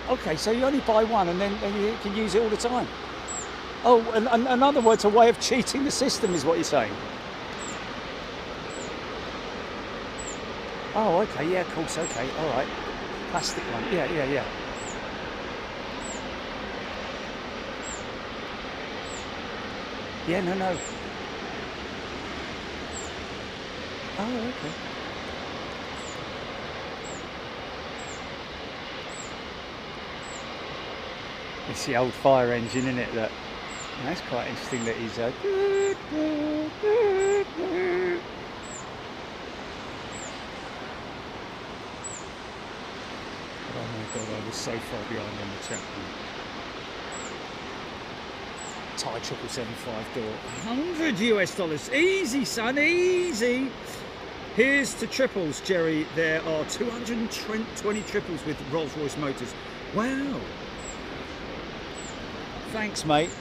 Okay, so you only buy one and then you can use it all the time. Oh, and in other words, a way of cheating the system is what you're saying. Oh, okay, yeah, of course, okay, all right. Plastic one, yeah. Yeah, no. Oh, okay. It's the old fire engine, isn't it? That's quite interesting that he's Oh my god, I was so far behind on the chat. Thai 775 door. $100 US. Easy, son, easy. Here's to triples, Jerry. There are 220 triples with Rolls-Royce motors. Wow. Thanks, mate.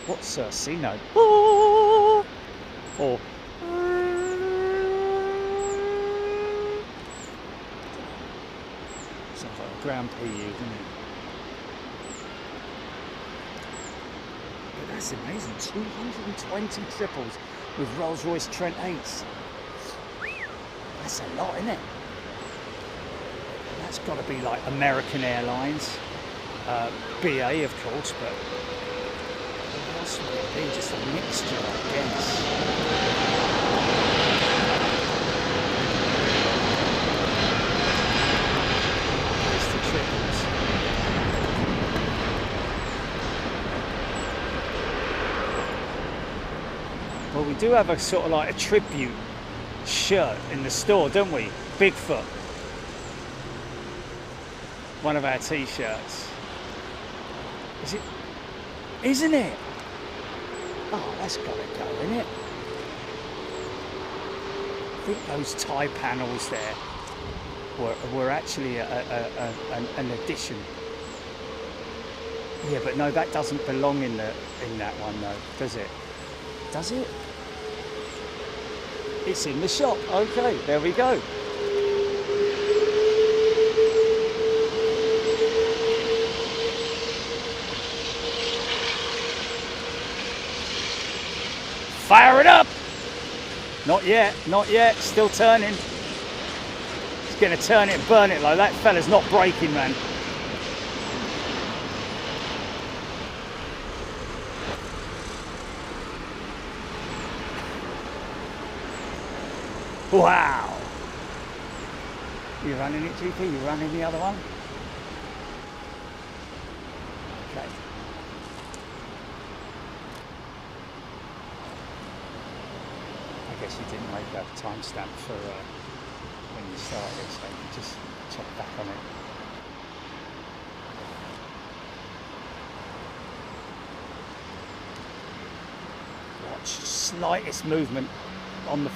What's C-note? Or sounds like a ground PU, doesn't it? But that's amazing. 220 triples with Rolls-Royce Trent 8s. That's a lot, isn't it? That's got to be like American Airlines, BA, of course, but what else would it be? Just a mixture, I guess. Well, we do have a sort of like a tribute shirt in the store, don't we? Bigfoot. One of our t-shirts. Is it? Isn't it? Oh, that's got to go, isn't it? I think those tie panels there were actually an addition. Yeah, but no, that doesn't belong in that one though, does it? Does it? It's in the shop. Okay, there we go. Fire it up! Not yet, not yet. Still turning. It's going to turn it and burn it like that fella's not braking, man. Wow! You running it, GP? You running the other one? Okay. I guess you didn't make that timestamp for when you started, so you can just check back on it. slightest movement on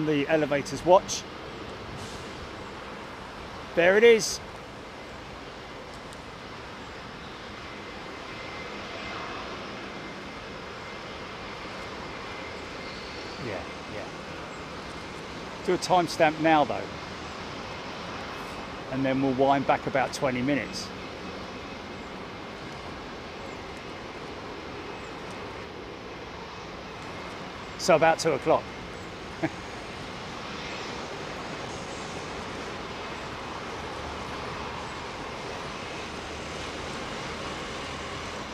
the elevator's watch. There it is. Yeah. Do a timestamp now though, and then we'll wind back about 20 minutes. So about 2 o'clock.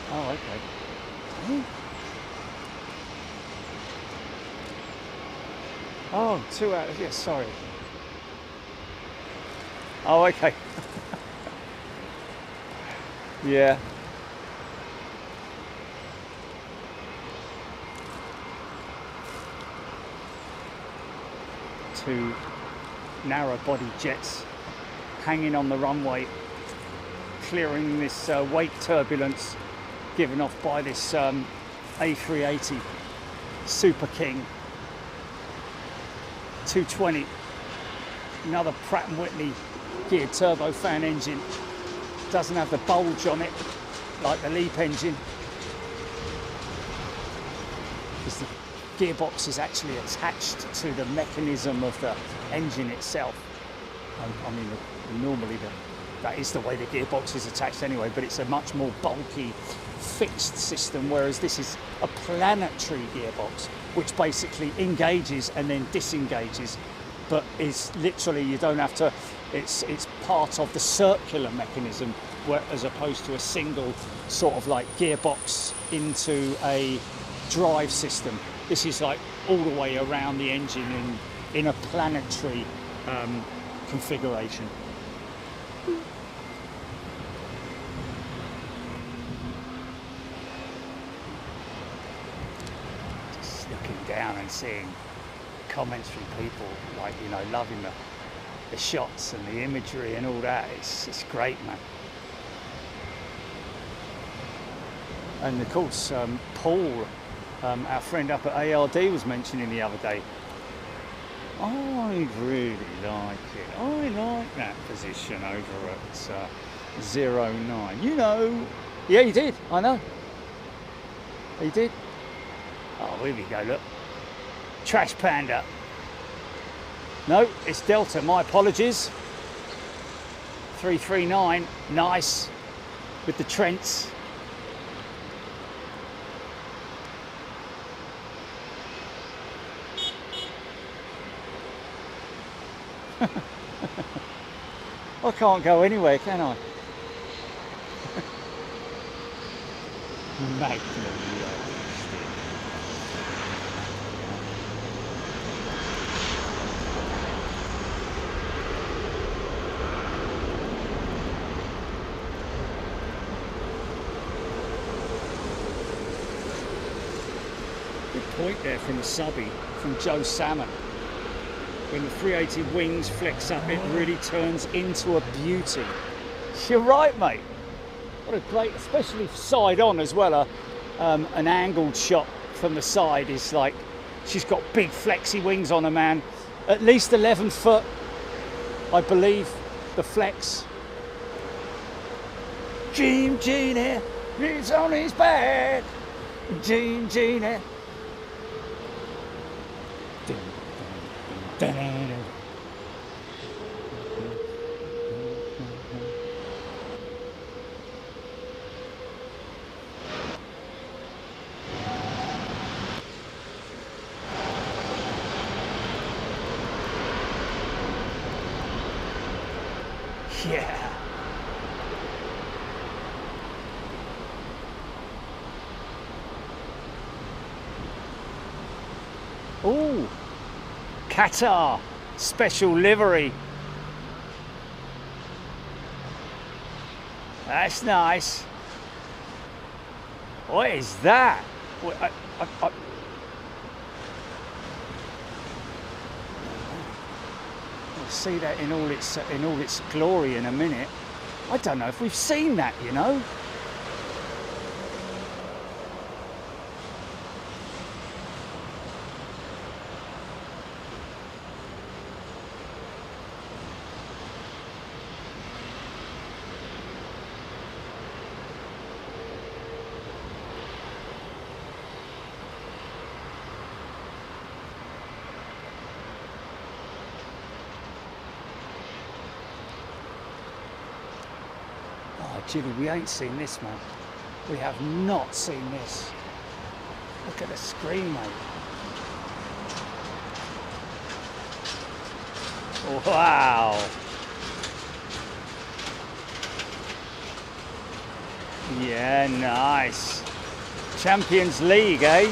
Oh, okay. Oh, 2 hours. Yes, sorry. Oh, okay. Yeah. Two narrow body jets hanging on the runway, clearing this wake turbulence given off by this A380 Super King 220, another Pratt & Whitney geared turbofan engine. Doesn't have the bulge on it like the LEAP engine, because the gearbox is actually attached to the mechanism of the engine itself. I mean, normally that is the way the gearbox is attached anyway, but it's a much more bulky fixed system, whereas this is a planetary gearbox which basically engages and then disengages, but is literally, you don't have to, it's part of the circular mechanism, where, as opposed to a single sort of like gearbox into a drive system. This is like all the way around the engine in a planetary configuration. Just looking down and seeing comments from people, like, you know, loving the shots and the imagery and all that. It's great, man. And of course, Paul, our friend up at ARD, was mentioning the other day, I really like it. I like that position over at 09. You know, yeah, he did. I know. He did. Oh, here we go. Look, Trash Panda. No, it's Delta. My apologies. 339. Nice with the Trents. I can't go anywhere, can I? Good point there from the subby, from Joe Salmon. When the 380 wings flex up, it really turns into a beauty. You're right, mate. What a great, especially side on as well. An angled shot from the side is like, she's got big flexy wings on her, man. At least 11 foot, I believe, the flex. Gene Genie, it's on his back. Gene Genie. Yeah. Ooh. Qatar special livery. That's nice. What is that? I'll see that in all its glory in a minute. I don't know if we've seen that, you know. Oh, Jimmy, we ain't seen this, man. We have not seen this. Look at the screen, mate. Wow. Yeah, nice. Champions League, eh?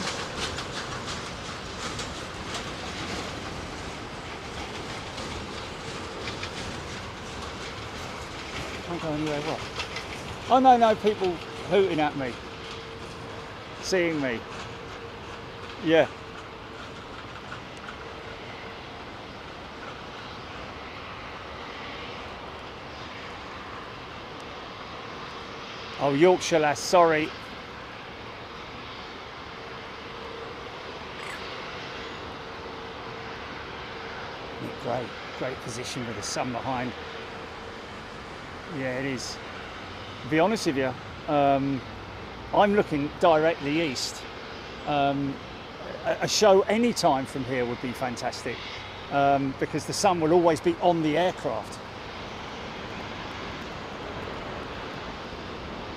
Can't go anywhere, what? Oh, no, people hooting at me. Seeing me. Yeah. Oh, Yorkshire lass, sorry. Great position with the sun behind. Yeah, it is. To be honest with you, I'm looking directly east. A show any time from here would be fantastic, because the sun will always be on the aircraft.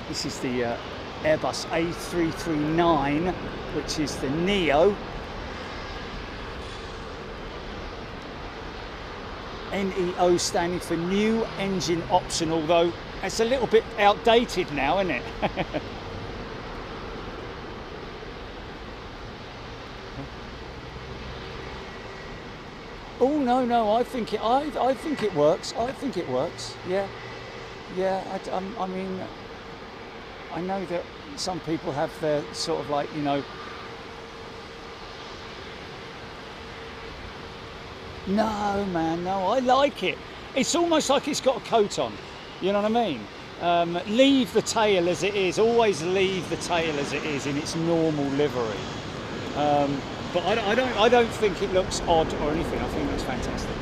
This is the Airbus A330-9, which is the neo. NEO standing for new engine option, although it's a little bit outdated now, isn't it? Oh no, I think it works. I think it works. Yeah. I mean, I know that some people have their sort of like, you know. No, man, no, I like it. It's almost like it's got a coat on. You know what I mean? Leave the tail as it is. Always leave the tail as it is in its normal livery. But I don't think it looks odd or anything. I think it's fantastic.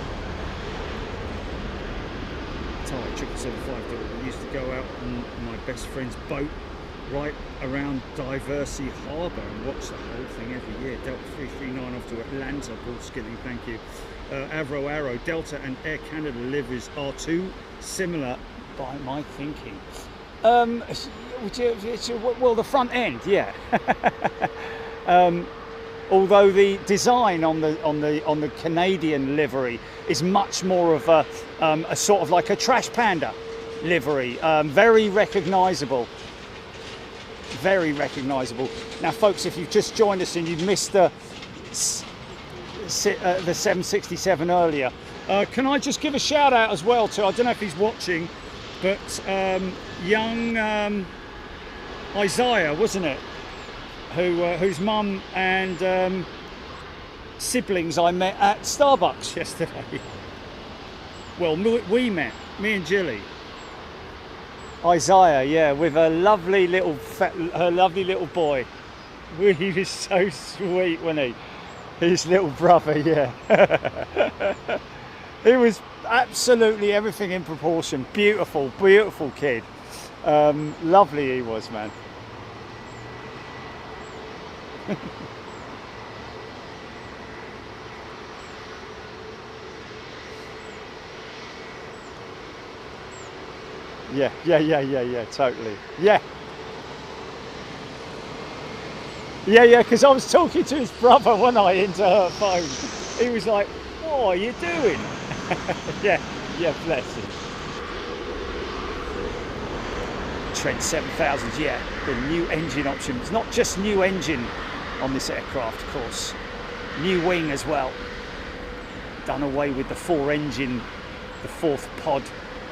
Qatar 777-500 used to go out on my best friend's boat right around Diversey Harbour and watch the whole thing every year. Delta 339 off to Atlanta, Paul Skilling, thank you. Avro Arrow, Delta and Air Canada liveries are too similar by my thinking. Well, the front end, yeah. Although the design on the Canadian livery is much more of a sort of like a Trash Panda livery, very recognisable. Very recognisable. Now, folks, if you've just joined us and you've missed the 767 earlier, can I just give a shout out as well to, I don't know if he's watching, but young Isaiah, wasn't it? Whose mum and siblings I met at Starbucks yesterday. Well, we met, me and Jilly. Isaiah, yeah, with a lovely little boy. He was so sweet, wasn't he? His little brother, yeah. He was absolutely everything in proportion. Beautiful, beautiful kid. Lovely he was, man. Yeah, totally. Yeah, because I was talking to his brother one night into her phone. He was like, "What are you doing?" yeah, bless him. Trent 7000, yeah, the new engine option. It's not just new engine on this aircraft, of course. New wing as well. Done away with the the fourth pod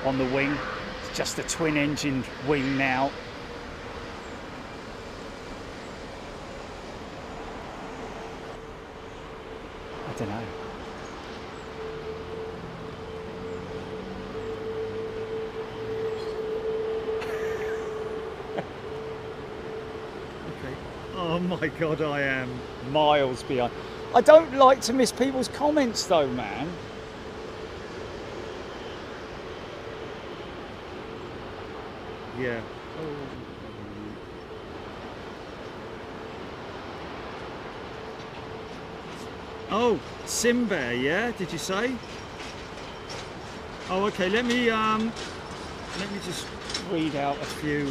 on the wing. Just a twin engine wing now. I don't know. Okay. Oh my God, I am miles behind. I don't like to miss people's comments though, man. Yeah. Oh, Simba, yeah? Did you say? Oh, okay. Let me let me just read out a few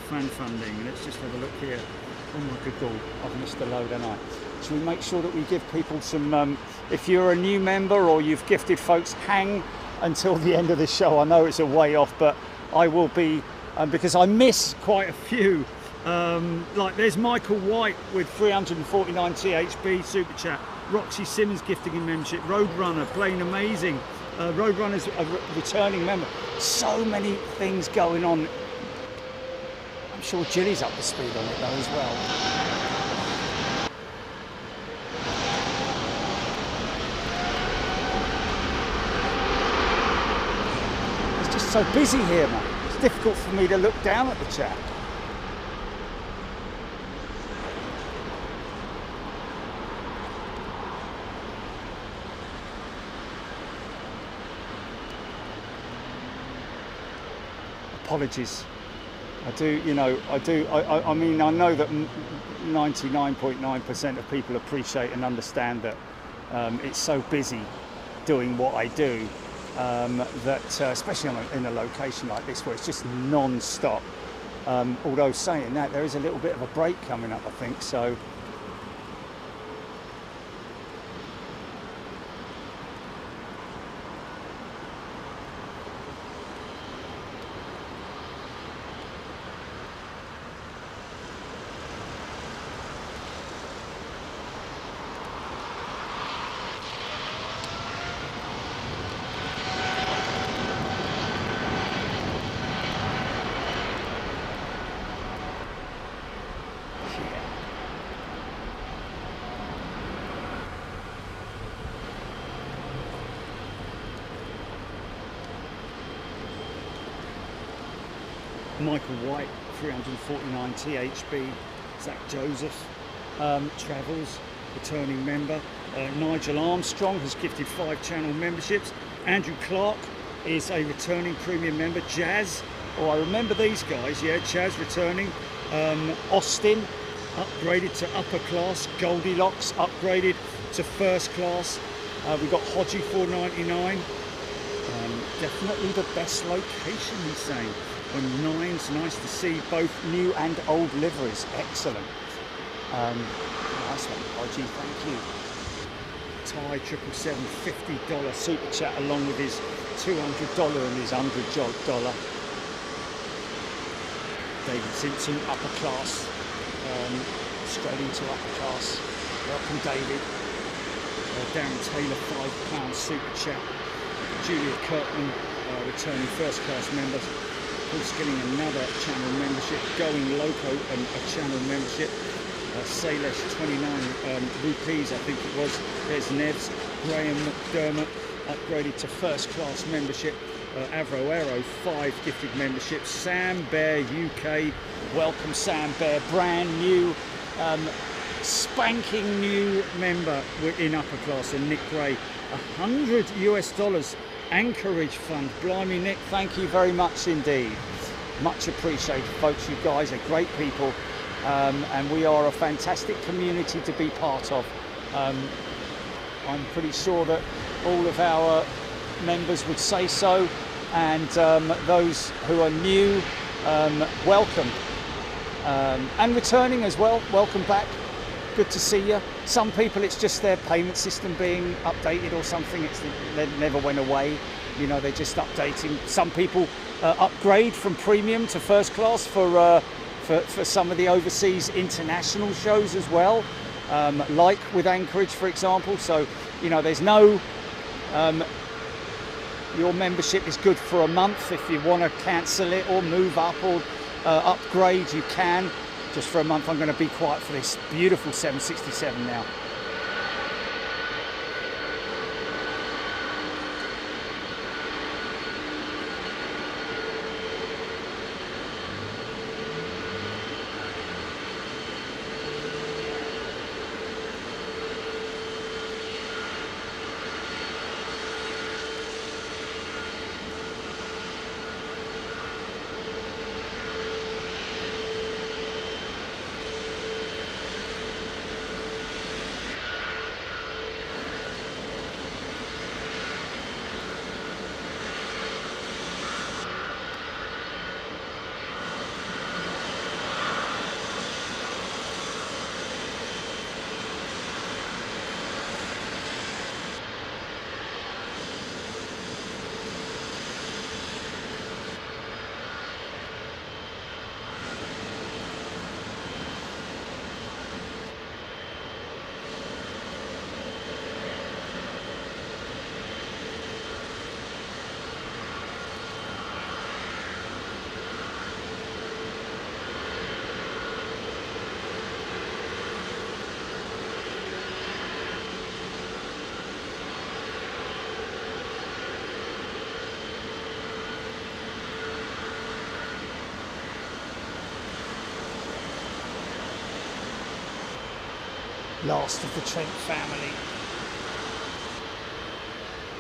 fan funding. Let's just have a look here. Oh my good God, I've missed a load, haven't I? Should we make sure that we give people some, if you're a new member or you've gifted folks, hang until the end of the show. I know it's a way off, but I will be, because I miss quite a few. Like there's Michael White with 349 THB super chat. Roxy Simmons gifting a membership. Roadrunner playing amazing. Roadrunner's a returning member. So many things going on. I'm sure Jilly's up to speed on it though as well. It's just so busy here, man. It's difficult for me to look down at the chat. Apologies. I mean, I know that 99.9% of people appreciate and understand that it's so busy doing what I do that, especially in a location like this where it's just non-stop. Although saying that, there is a little bit of a break coming up, I think, so. Michael White, 349 THB, Zach Joseph travels, returning member. Nigel Armstrong has gifted 5 channel memberships. Andrew Clark is a returning premium member. Jazz, oh I remember these guys, yeah, Chaz returning. Austin, upgraded to upper class. Goldilocks, upgraded to first class. We've got Hodgie, 499. Definitely the best location, he's saying. On 9s, nice to see both new and old liveries. Excellent. Nice one, Hodgie, thank you. Ty 777 $50 super chat along with his $200 and his $100. David Simpson, upper class. Straight into upper class. Welcome, David. Darren Taylor, £5 super chat. Julia Kirkman, returning first class member. Paul's getting another channel membership. Going Loco and a channel membership. Sailesh 29 rupees, I think it was. There's Nevs. Graham McDermott upgraded to first class membership. Avro Aero 5 gifted memberships. Sam Bear UK, welcome Sam Bear, brand new, spanking new member in upper class. And Nick Gray, $100 Anchorage Fund. Blimey, Nick, thank you very much indeed. Much appreciated, folks. You guys are great people, and we are a fantastic community to be part of. I'm pretty sure that all of our members would say so, and those who are new, welcome. And returning as well, welcome back. Good to see you. Some people, it's just their payment system being updated or something. They never went away. You know, they're just updating. Some people upgrade from premium to first class for some of the overseas international shows as well, like with Anchorage, for example. So, you know, there's no. Your membership is good for a month. If you want to cancel it or move up or upgrade, you can. Just for a month. I'm going to be quiet for this beautiful 767 now. Last of the Trent family.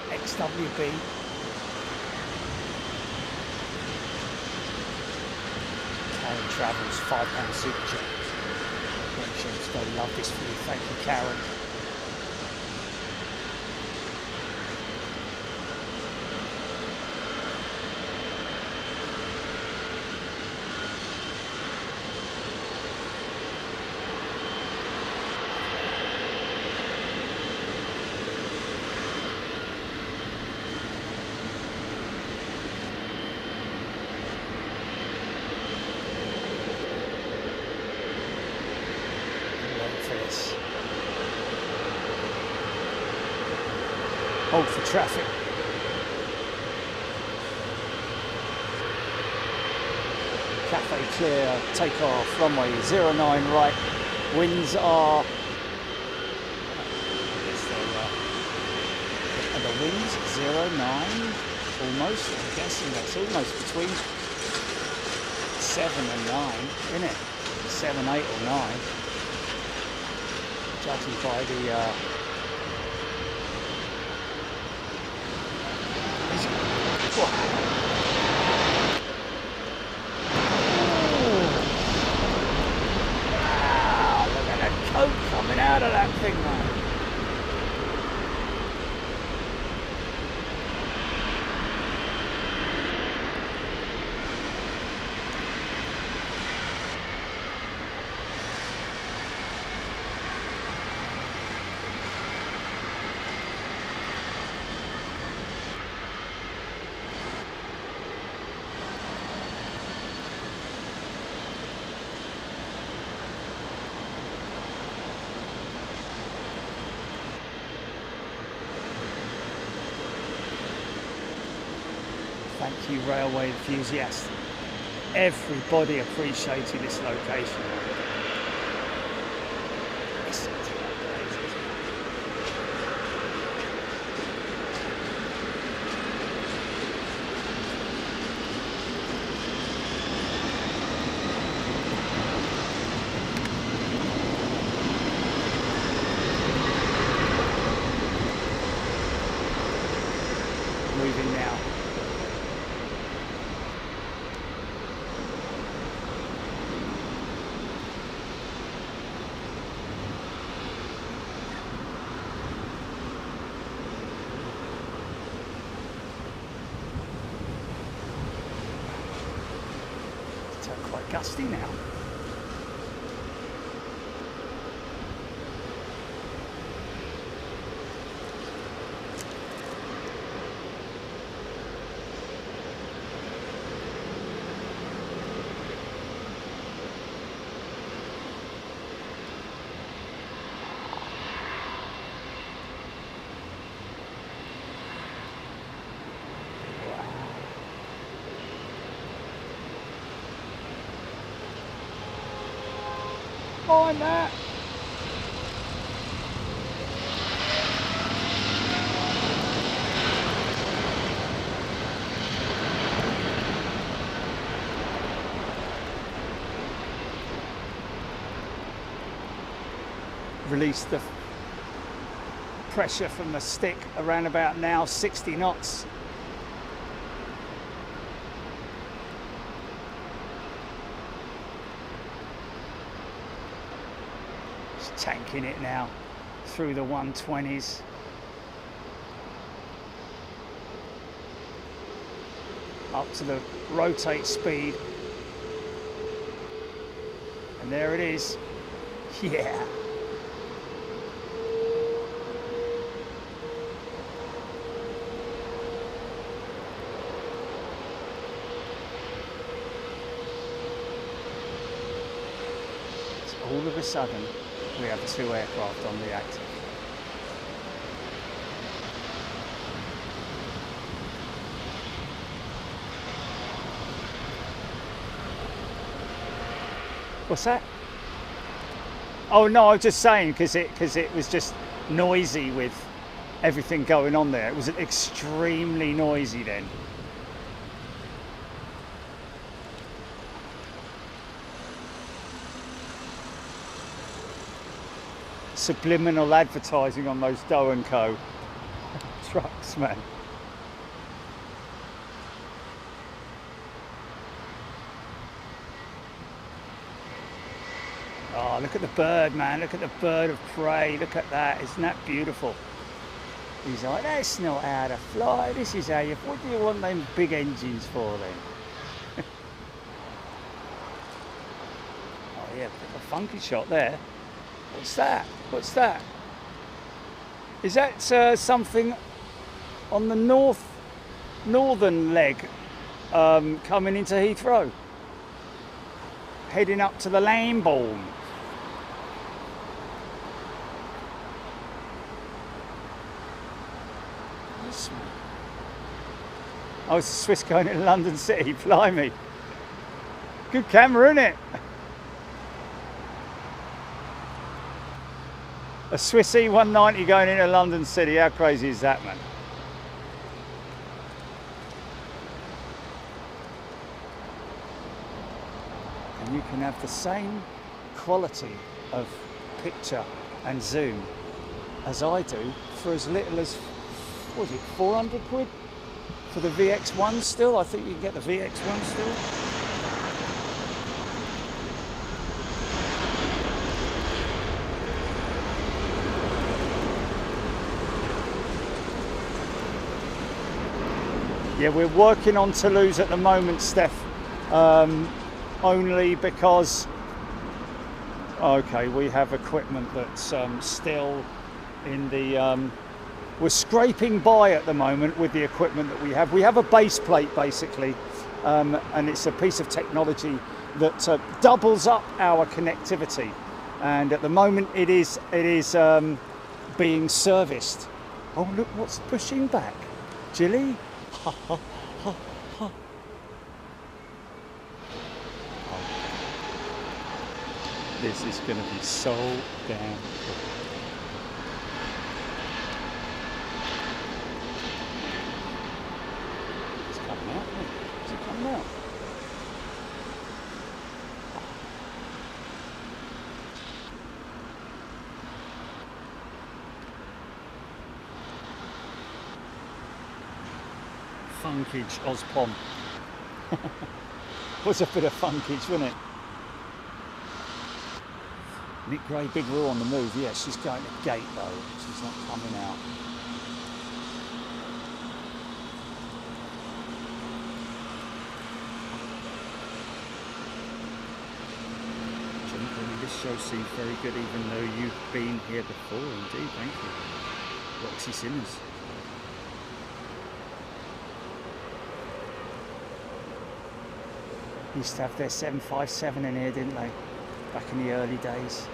XWB. Karen Travels, £5 super chat. Mentions they love this for you. Thank you, Karen. Hold for traffic. Cathay clear, take off, runway 09 right. Winds are, are the winds 09? Almost, I'm guessing that's almost between 7 and 9, isn't it? 7, 8 or 9. Judging by the wow, look at the coke coming out of that thing, man. Thank you, railway enthusiasts. Everybody appreciated this location. Moving now. Quite gusty now. On that. Release the pressure from the stick around about now 60 knots. Tanking it now through the 120s. Up to the rotate speed. And there it is. Yeah. So all of a sudden, we have 2 aircraft on the active. What's that? Oh no, I was just saying because it was just noisy with everything going on there. It was extremely noisy then. subliminal advertising on those Doe & Co. trucks, man. Oh, look at the bird, man. Look at the bird of prey. Look at that. Isn't that beautiful? He's like, that's not how to fly. This is how you... What do you want them big engines for then? Oh, yeah, a funky shot there. What's that? What's that? Is that something on the northern leg coming into Heathrow? Heading up to the Lambourne. Oh, it's a Swiss going in London City, blimey. Good camera, isn't it? A Swiss E190 going into London City, how crazy is that, man? And you can have the same quality of picture and zoom as I do for as little as, what was it, 400 quid? For the VX1 still? I think you can get the VX1 still. Yeah, we're working on Toulouse at the moment, Steph, only because, okay, we have equipment that's still in the, we're scraping by at the moment with the equipment that we have. We have a base plate basically, and it's a piece of technology that doubles up our connectivity. And at the moment it is being serviced. Oh, look what's pushing back. Jilly? Ha, ha, ha, ha. This is going to be so damn cool. Out. Funkage Ozpom. Was a bit of funkage, wasn't it? Nick Gray, Big Roo on the move. Yeah, she's going to gate though. She's not coming out. This show seems very good, even though you've been here before. Indeed, thank you. Roxy Simmers. Used to have their 757 in here, didn't they? Back in the early days.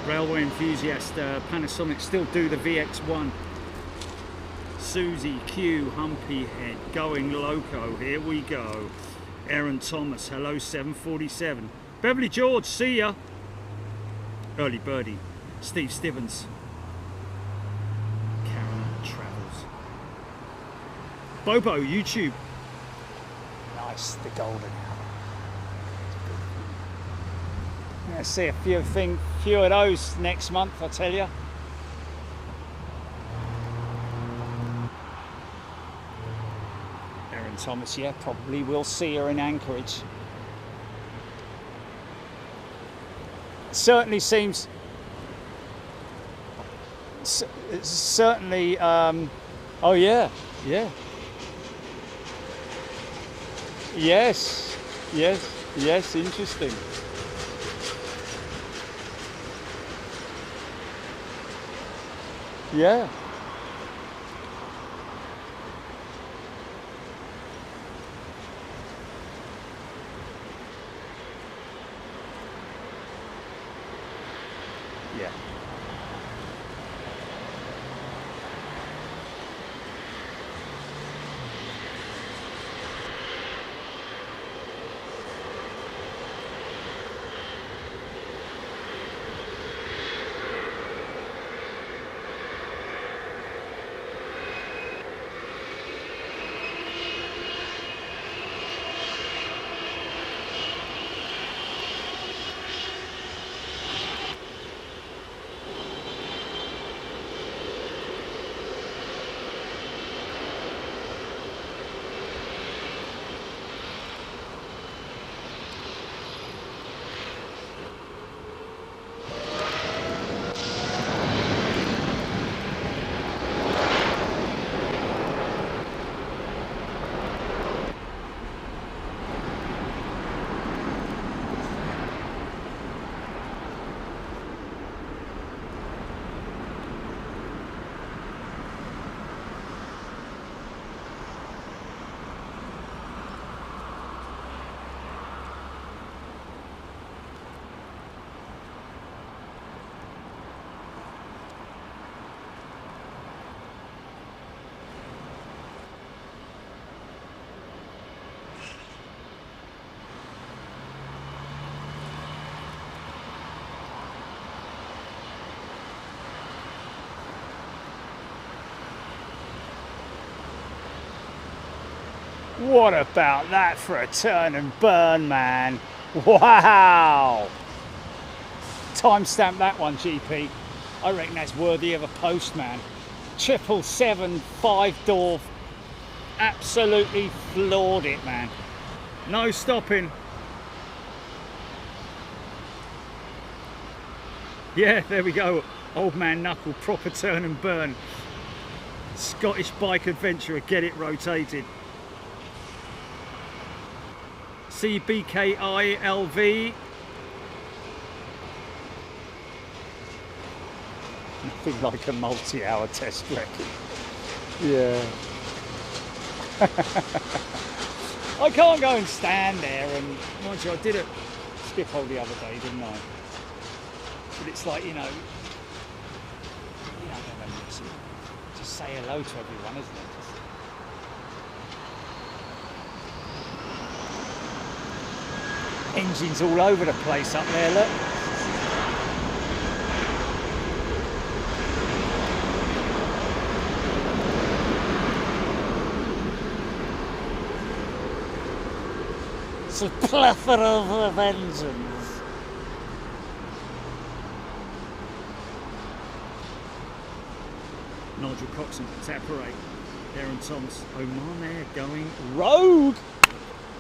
Railway enthusiast, Panasonic still do the VX1. Susie Q, Humpy Head, going loco, here we go. Aaron Thomas, hello 747. Beverly George, see ya. Early Birdie, Steve Stivens. Karen Travels. Bobo, YouTube. Nice, the golden hour. I see a few of those next month, I tell you. Erin Thomas, yeah, probably we'll see her in Anchorage. Certainly seems. Certainly. Oh yeah, yeah. Yes, yes, yes. Interesting. Yeah. Yeah. What about that for a turn and burn, man? Wow! Timestamp that one, GP. I reckon that's worthy of a post, man. 777, 5-door. Absolutely floored it, man. No stopping. Yeah, there we go. Old man knuckle, proper turn and burn. Scottish bike adventurer, get it rotated. CBKILV. Nothing like a multi-hour test wreck. Yeah. I can't go and stand there, and mind you, I did a skip hole the other day, didn't I? But it's like, you know, just say hello to everyone, isn't it? Engines all over the place up there, look. It's a plethora of engines. Nigel Coxon, separate. Aaron Thomas, Oman Air going rogue.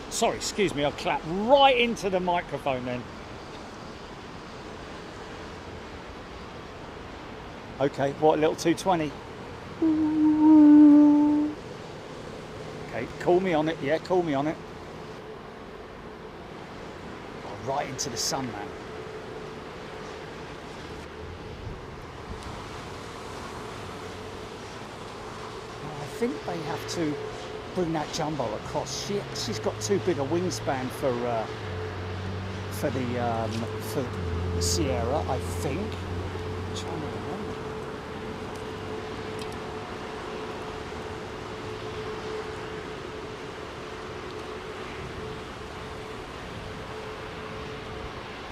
Sorry, excuse me, I'll clap right into the microphone then. Okay, what, a little 220? Okay, call me on it, yeah, call me on it. Oh, right into the sun, man. Oh, I think they have to bring that jumbo across. She's got too big a wingspan for the Sierra, I think. I'm trying to remember.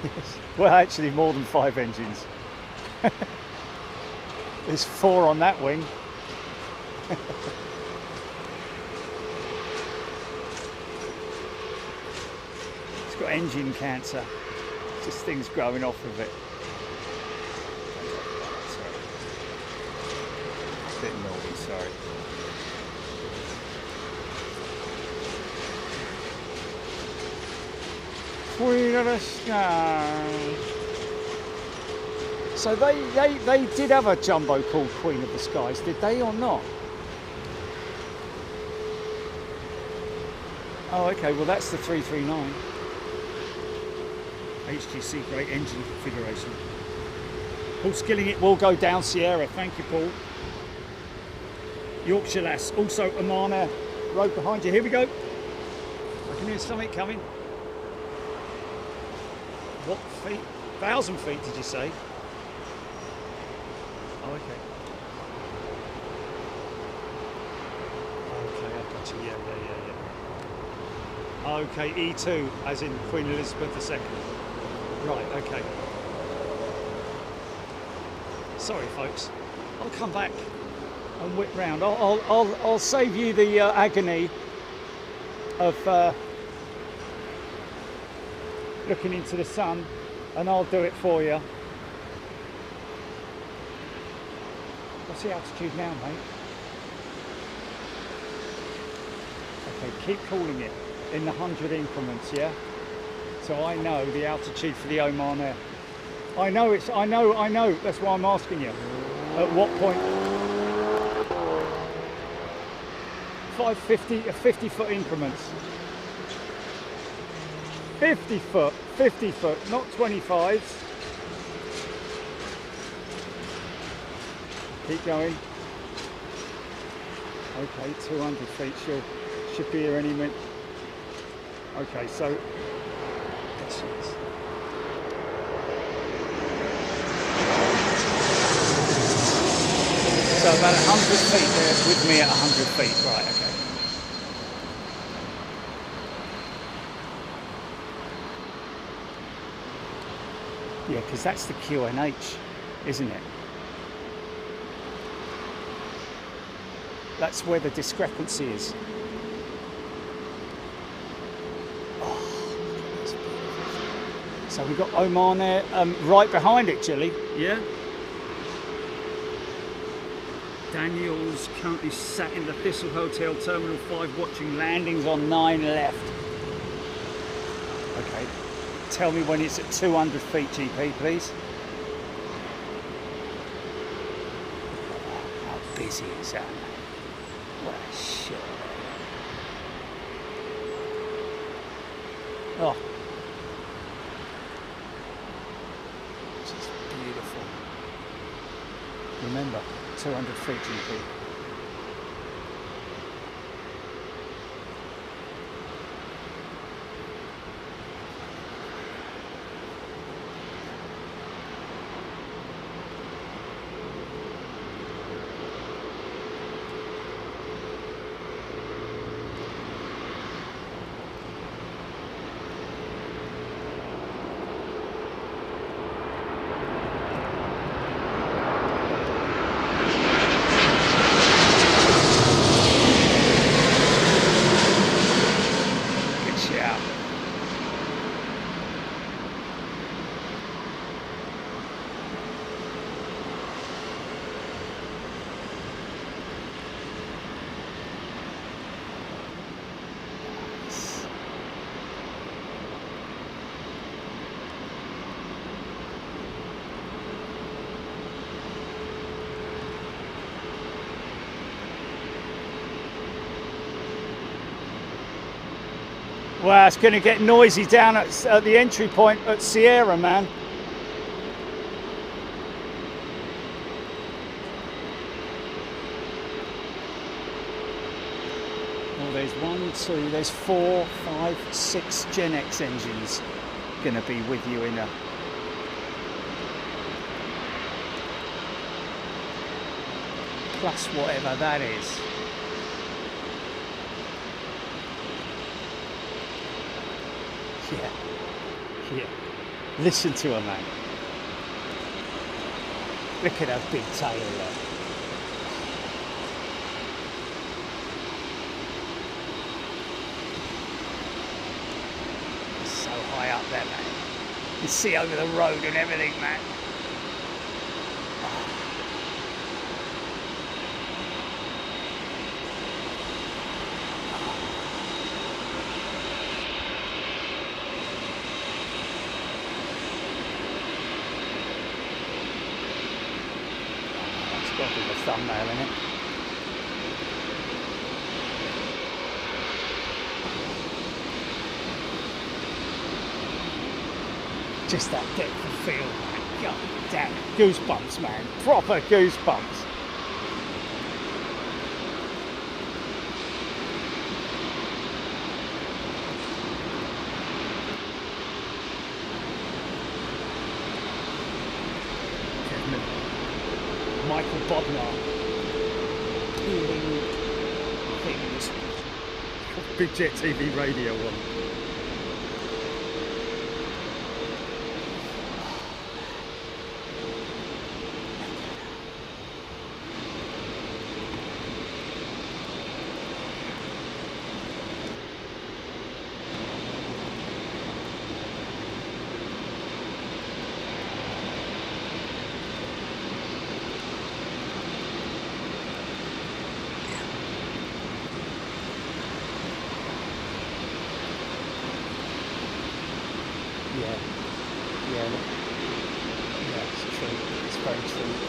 Yes. Well, actually, more than 5 engines. There's 4 on that wing. Got engine cancer, just things growing off of it. A bit naughty, sorry. Queen of the Sky. So they did have a jumbo called Queen of the Skies, did they or not? Oh, okay, well that's the 339. HGC, great engine configuration. Paul Skilling, it will go down Sierra. Thank you, Paul. Yorkshire Lass, also Oman Air, road behind you. Here we go. I can hear something coming. What feet? 1,000 feet, did you say? Oh, okay. Okay, I've got you. Yeah. Okay, E2, as in Queen Elizabeth II. Right, okay. Sorry, folks. I'll come back and whip round. I'll save you the agony of looking into the sun, and I'll do it for you. What's the altitude now, mate? Okay, keep calling it in the 100 increments, yeah? So I know the altitude for the Oman Air. I know, that's why I'm asking you. At what point? 50 foot increments. 50 foot, not 25s. Keep going. Okay, 200 feet, should be here any minute. Okay, so about 100 feet there with me at 100 feet, right, okay. Yeah, because that's the QNH, isn't it? That's where the discrepancy is. So we've got Oman Air right behind it, Gilly. Yeah. Daniel's currently sat in the Thistle Hotel Terminal 5 watching landings on 9 left. Okay. Tell me when it's at 200 feet, GP, please. How busy is that? What a shit. Oh. This is beautiful. Remember, 200 feet, GP. Wow, it's going to get noisy down at the entry point at Sierra, man. Well, there's 1, 2, there's 4, 5, 6 Gen X engines going to be with you in a... plus whatever that is. Yeah, yeah. Listen to her, man. Look at her big tail there. It's so high up there, man. You see over the road and everything, man. Thumbnail in it. Just that depth of field, man. God damn, goosebumps, man. Proper goosebumps. Michael Bodnar healing things. Big Jet TV radio one.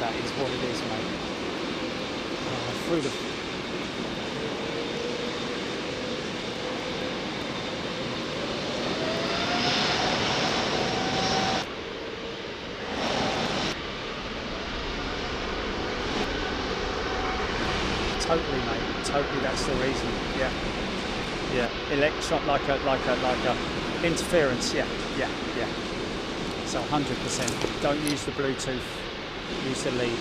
That is what it is, mate. Through the... Totally, mate. Totally, that's the reason. Yeah. Yeah. Electron, like a interference. Yeah. Yeah. Yeah. So 100%. Don't use the Bluetooth. Use the lead.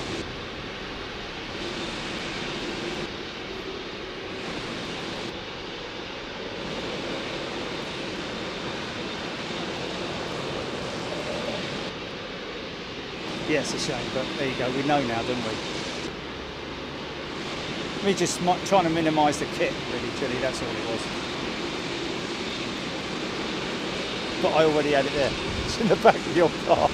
Yeah, it's a shame, but there you go. We know now, don't we? We just trying to minimise the kit, really, Tilly. That's all it was. but I already had it there. It's in the back of your car.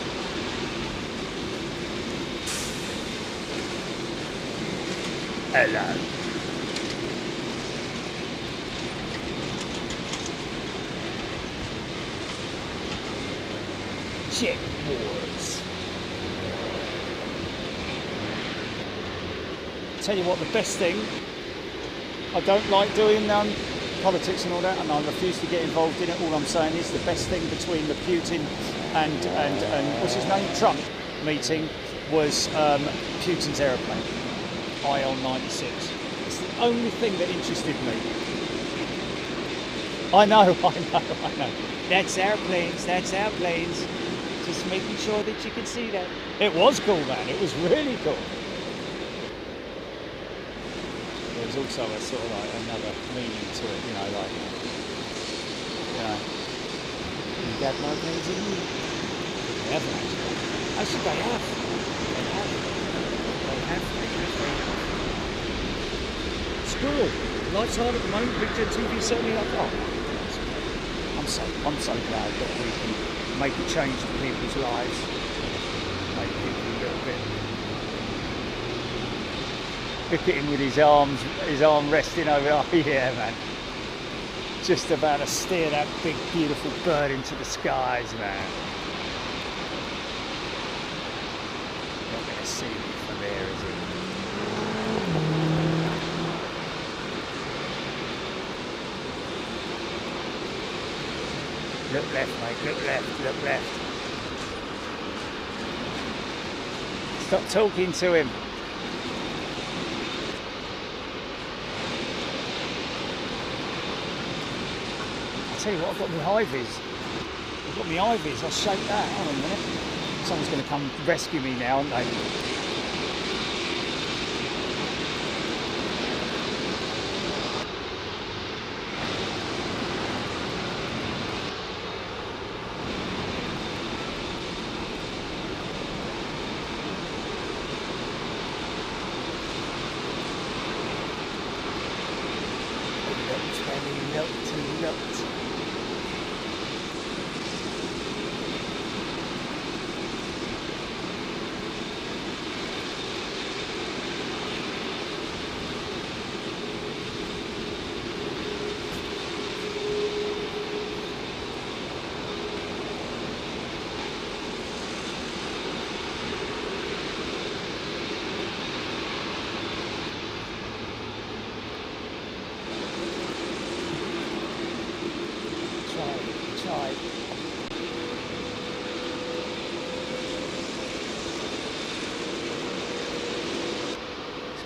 Hello. Jet Wars. Tell you what, the best thing, I don't like doing politics and all that, and I refuse to get involved in it. All I'm saying is the best thing between the Putin and what's his name, Trump meeting was Putin's aeroplane, IL-96. It's the only thing that interested me. I know. That's airplanes, Just making sure that you can see that. It was cool, man. It was really cool. There was also a sort of like another meaning to it, you know, like, you got more planes in you. They haven't actually. Actually, they have. Squirrel. Lights on at the moment. Big Jet TV certainly up. Oh, I'm so glad that we can make a change in people's lives. Make people a little bit. Look at him with his arm resting over. Oh yeah, man. Just about to steer that big, beautiful bird into the skies, man. Not going to see me from there, is he? Look left, mate. Look left. Look left. Stop talking to him. I'll tell you what, I've got my Heavies. I'll shake that. Hold on a minute. Someone's going to come rescue me now, aren't they?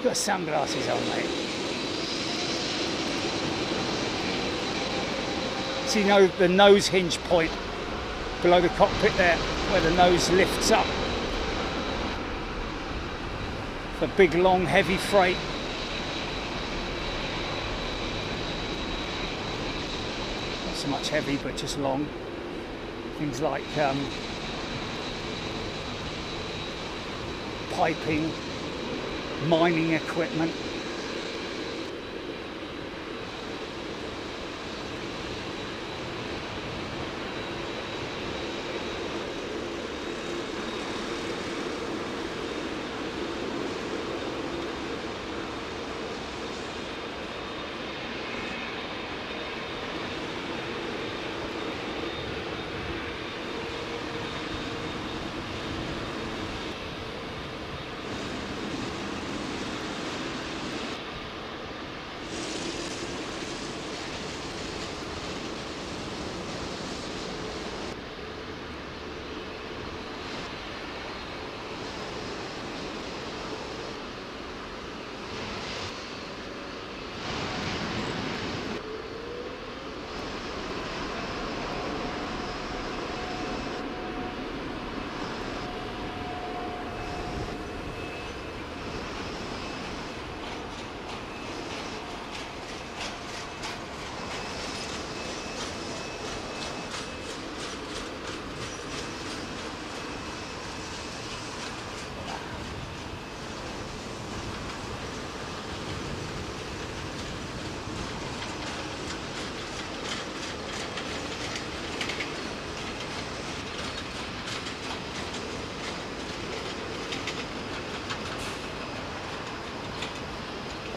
Got sunglasses on, mate. See, you know the nose hinge point below the cockpit there, where the nose lifts up for big, long, heavy freight. Not so much heavy, but just long. Things like piping, mining equipment.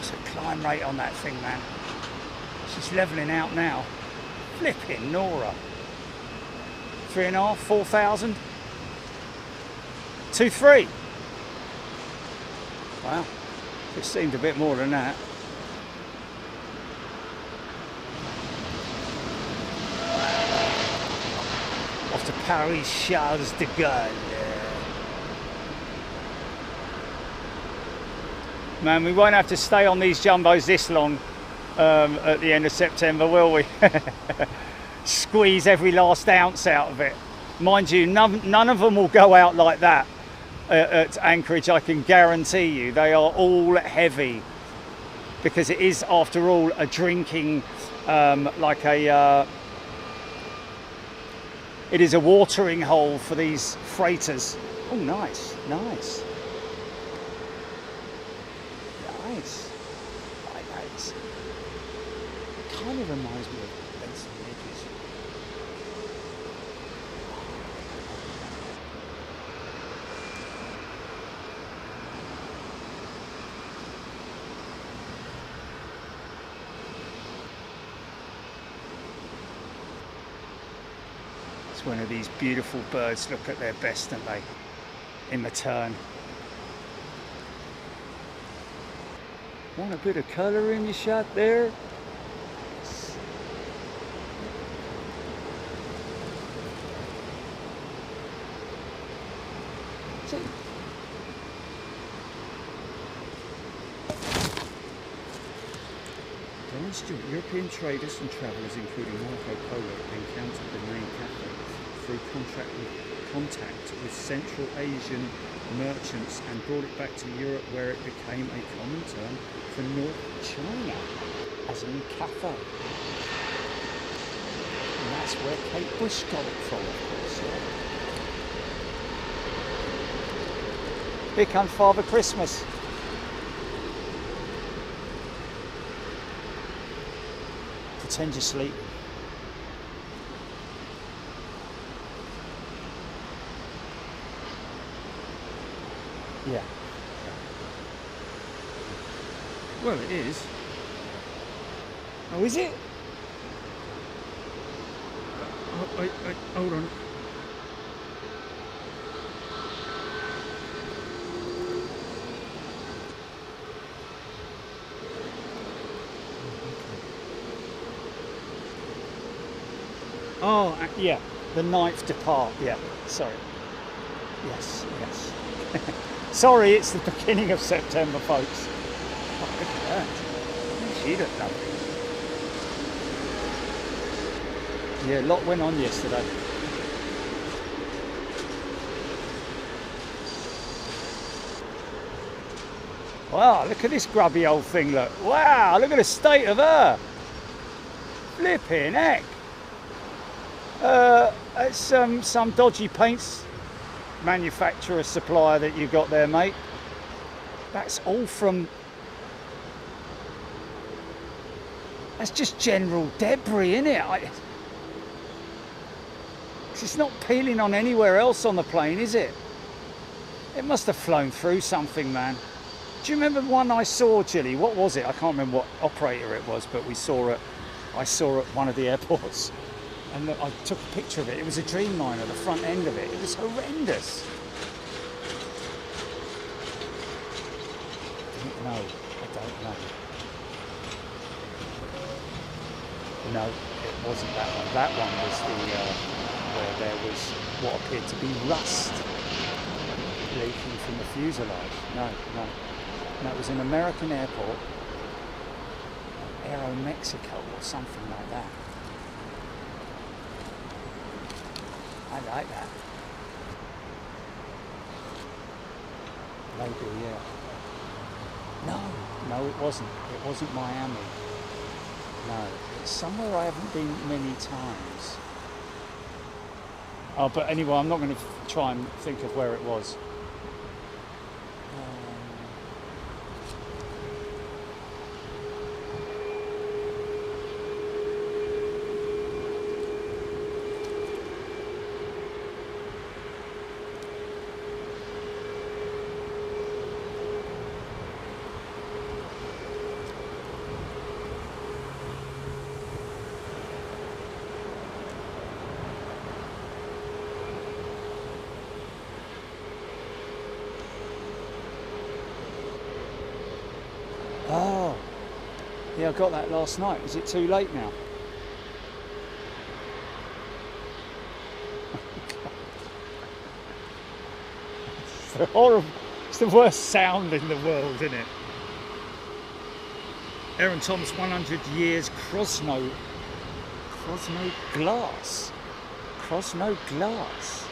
What's the climb rate on that thing, man? It's just levelling out now. Flipping Nora. 3.5, 4,000. 2.3. Wow. It seemed a bit more than that. Off to Paris Charles de Gaulle. Man, we won't have to stay on these jumbos this long at the end of September, will we? Squeeze every last ounce out of it. Mind you, none of them will go out like that at Anchorage, I can guarantee you. They are all heavy because it is, after all, a drinking, it is a watering hole for these freighters. Oh, nice, nice. Nice. Quite nice. Kind of reminds me of Benson Hedges. It's one of these beautiful birds look at their best, don't they? In the turn. Want a bit of colour in your shot there? European traders and travellers, including Marco Polo, encountered the main Cathay through contact with Central Asian merchants and brought it back to Europe, where it became a common term for North China, as in Cathay. And that's where Kate Bush got it from, of course. Yeah. Here comes Father Christmas. Pretend you're sleeping. Yeah. Well, it is. Oh, is it? Hold on. Oh, yeah, the ninth depart, yeah, sorry. Yes, yes. Sorry, it's the beginning of September, folks. Oh, look at that. She looked lovely. Yeah, a lot went on yesterday. Wow, look at this grubby old thing, look. Wow, look at the state of her. Flipping heck. It's some dodgy paints manufacturer supplier that you got there, mate. That's all from... That's just general debris, isn't it? It's not peeling on anywhere else on the plane, is it? It must have flown through something, man. Do you remember the one I saw, Gilly? What was it? I can't remember what operator it was, but I saw it at one of the airports. And look, I took a picture of it. It was a Dreamliner, the front end of it. It was horrendous. I don't know. No, it wasn't that one. That one was the where there was what appeared to be rust leaking from the fuselage. No. That was an American airport, Aero Mexico or something like that. I like that. Maybe, yeah. No, it wasn't. It wasn't Miami. No, it's somewhere I haven't been many times. Oh, but anyway, I'm not going to try and think of where it was. Oh, yeah, I got that last night. Is it too late now? It's horrible. It's the worst sound in the world, isn't it? Aaron Thomas, 100 years Crosno glass. Crosno glass.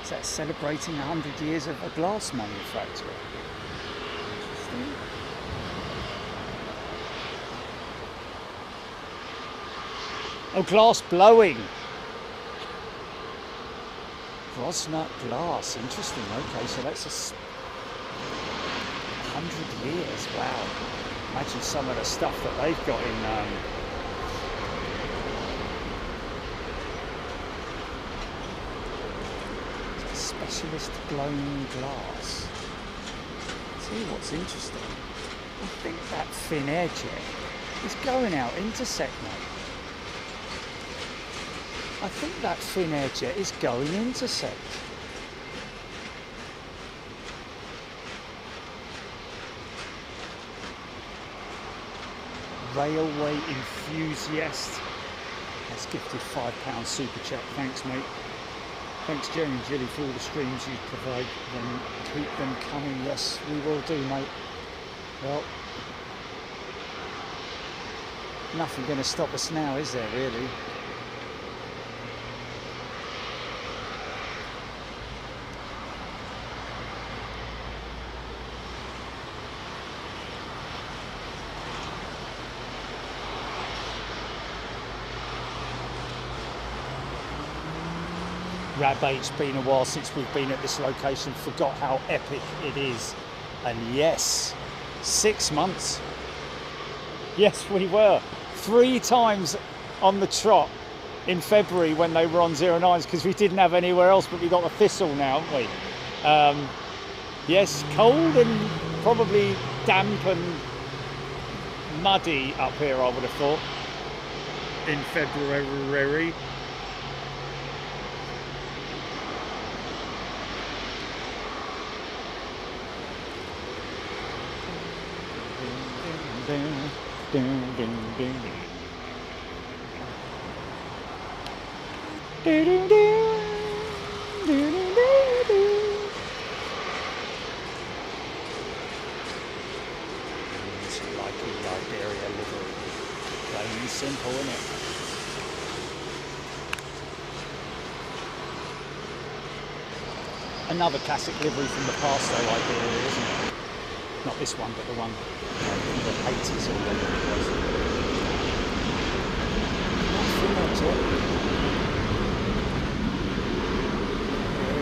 Is that celebrating 100 years of a glass manufacturer? Interesting. Oh, glass blowing. Crosnut glass. Interesting. Okay, so that's 100 years. Wow. Imagine some of the stuff that they've got in. Specialist blown glass. See what's interesting. I think that Finnair jet is going out intersect, mate. I think that Finnair jet is going intersect. Railway enthusiast has gifted £5 super chat. Thanks, mate. Thanks, Jerry and Jilly, for all the streams you provide. Then keep them coming. Yes, we will do, mate. Well, nothing going to stop us now, is there, really? It's been a while since we've been at this location, forgot how epic it is. And yes, 6 months. Yes, we were 3 times on the trot in February when they were on 09s, because we didn't have anywhere else, but we got the Thistle now, haven't we? Yes, cold and probably damp and muddy up here, I would have thought, in February. It's like a Iberia livery. Plain and simple, isn't it? Another classic livery from the past, though, Iberia, isn't it? Not this one, but the one from the 80s or whatever it was.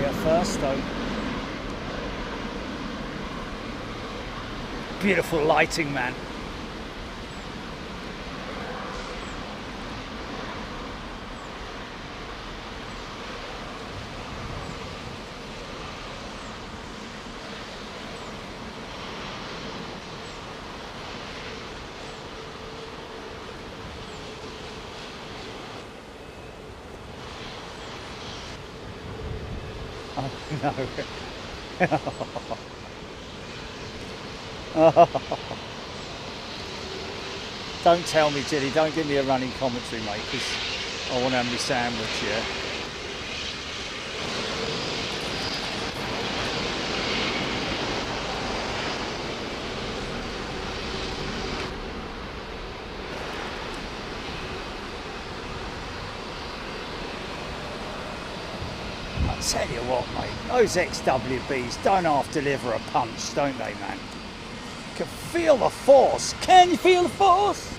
Here first, though. Beautiful lighting, man. No. Don't tell me, Jilly, don't give me a running commentary, mate, because I want to have my sandwich, yeah? Tell you what, mate, those XWBs don't half deliver a punch, don't they, man? You can feel the force. Can you feel the force?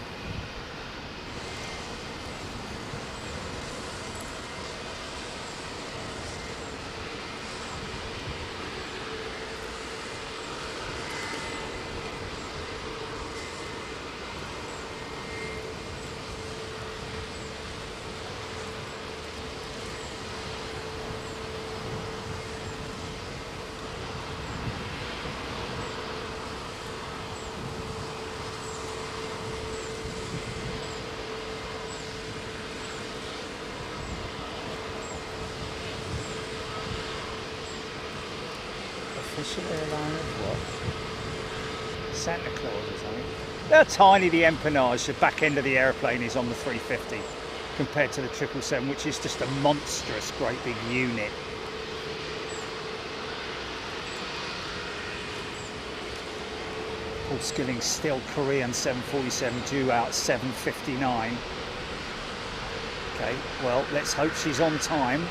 Official airline of what? Santa Claus or something. They're tiny, the empennage, the back end of the airplane is on the 350 compared to the 777, which is just a monstrous, great big unit. Paul Skilling still Korean 747 due out 7:59. Okay, well, let's hope she's on time.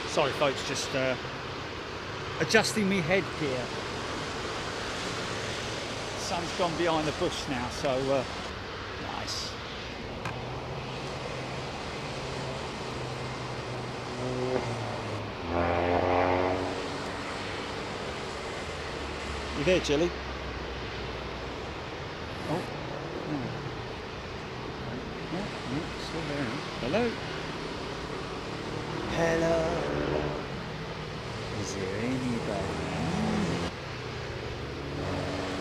Sorry folks, just adjusting me head gear. Sun's gone behind the bush now, so nice. You there, Jilly? Oh, no. No, still there. Hello? Hello. Is there anybody?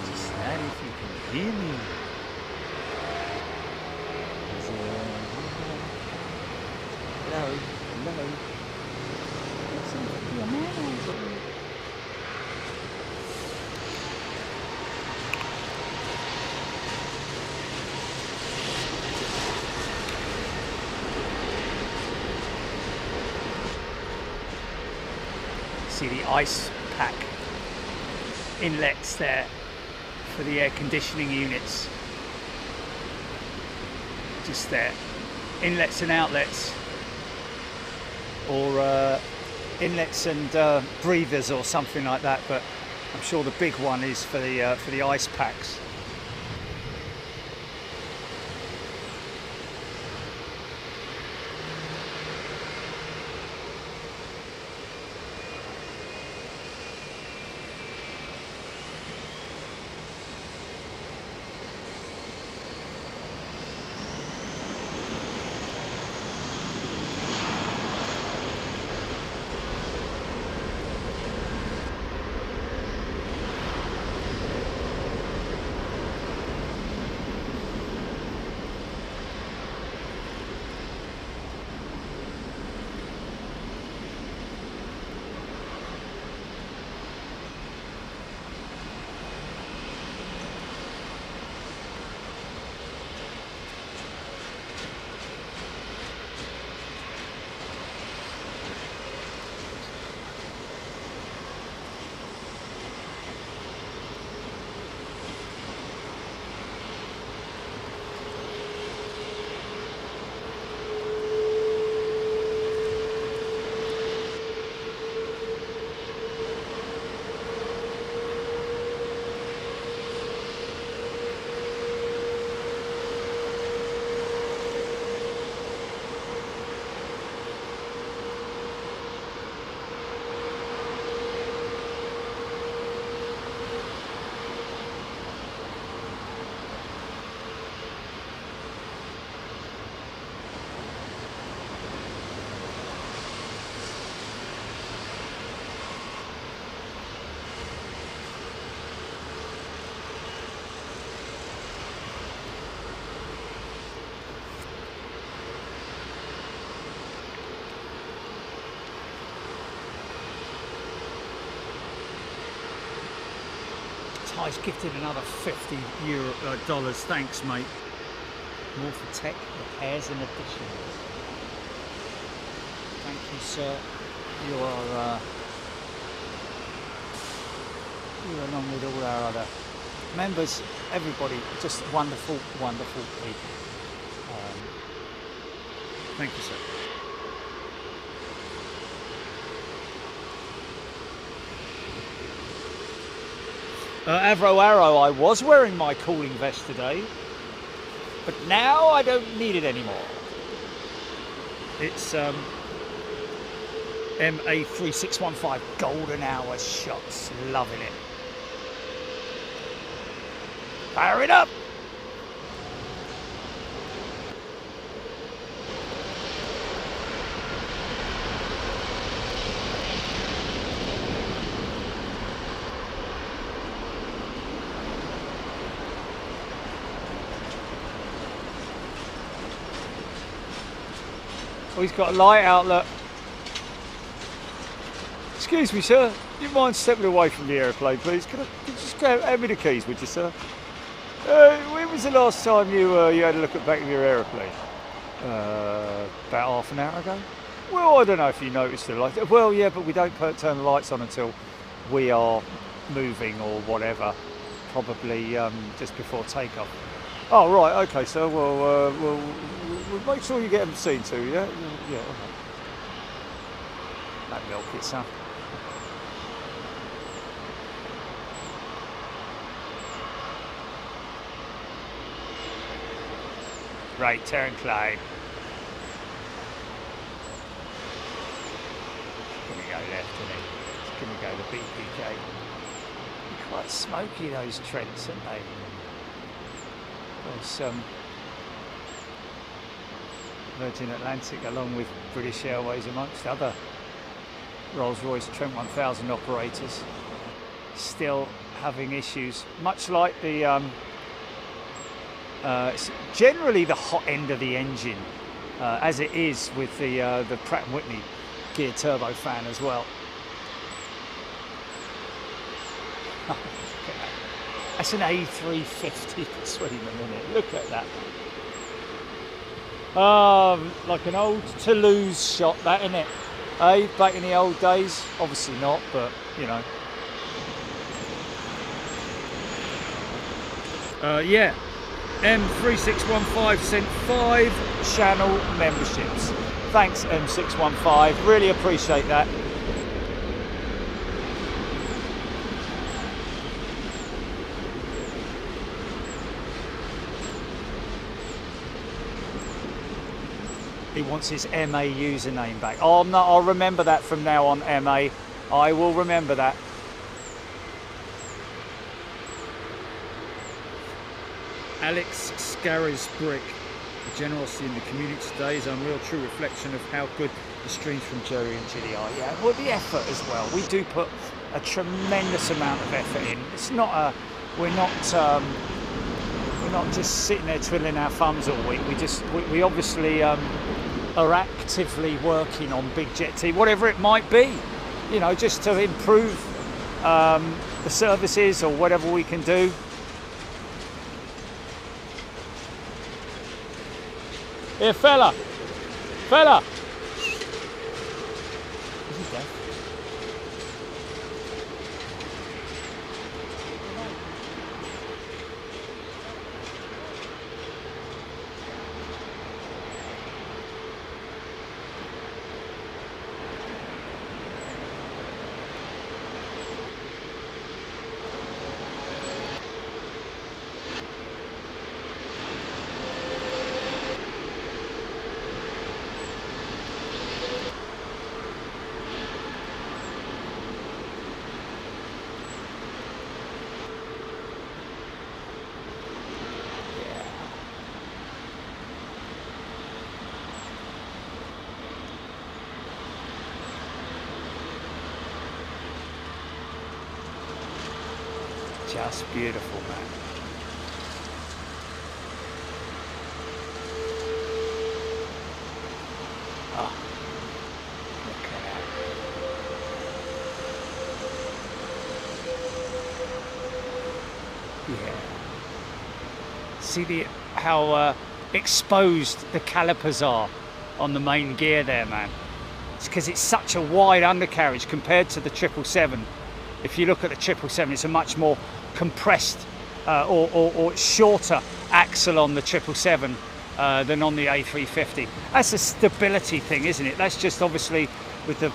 Just not if you can hear me. Is there anybody? Hello? Hello? Somebody, a man over there. See the ice pack inlets there for the air conditioning units. Just there, inlets and outlets, or inlets and breathers or something like that. But I'm sure the big one is for the ice packs. Ty's gifted another $50. Thanks, mate. More for tech, repairs and additions. Thank you, sir. You are along with all our other members, everybody, just wonderful, wonderful people. Thank you, sir. Avro Arrow, I was wearing my cooling vest today, but now I don't need it anymore. It's MA3615 golden hour shots. Loving it. Fire it up! Oh, he's got a light outlet. Excuse me, sir. Do you mind stepping away from the aeroplane, please? Could you just hand me the keys, would you, sir? When was the last time you had a look at the back of your aeroplane? About half an hour ago. Well, I don't know if you noticed the light. Well, yeah, but we don't turn the lights on until we are moving or whatever. Probably just before takeoff. Oh, right, okay, sir. Well, we'll make sure you get them seen to, yeah? Yeah, all right. That milk it, son. Right, turn Clyde. It's going to go left, isn't it? It's going to go the BPK. They're quite smoky, those Trents, aren't they? There's Virgin Atlantic, along with British Airways, amongst other Rolls-Royce Trent 1000 operators, still having issues, much like the it's generally the hot end of the engine, as it is with the Pratt & Whitney gear turbofan as well. That's an A350 between them, isn't it? Look at that. Like an old Toulouse shot, that, isn't it? Back in the old days? Obviously not, but you know. Yeah. M3615 sent 5 channel memberships. Thanks, M615. Really appreciate that. He wants his MA username back. Oh no, I'll remember that from now on, MA. I will remember that. Alex Scarisbrick. The generosity in the community today is a real true reflection of how good the streams from Jerry and Chili are. Yeah, well, the effort as well. We do put a tremendous amount of effort in. It's not a, we're not just sitting there twiddling our thumbs all week. We obviously are actively working on Big Jet T, whatever it might be, you know, just to improve the services or whatever we can do. Here, fella. Is he deaf? Just beautiful, man. Oh, look at that. Yeah. See how exposed the calipers are on the main gear there, man. It's because it's such a wide undercarriage compared to the 777. If you look at the 777, it's a much more compressed or shorter axle on the 777 than on the A350. That's a stability thing, isn't it? That's just obviously with the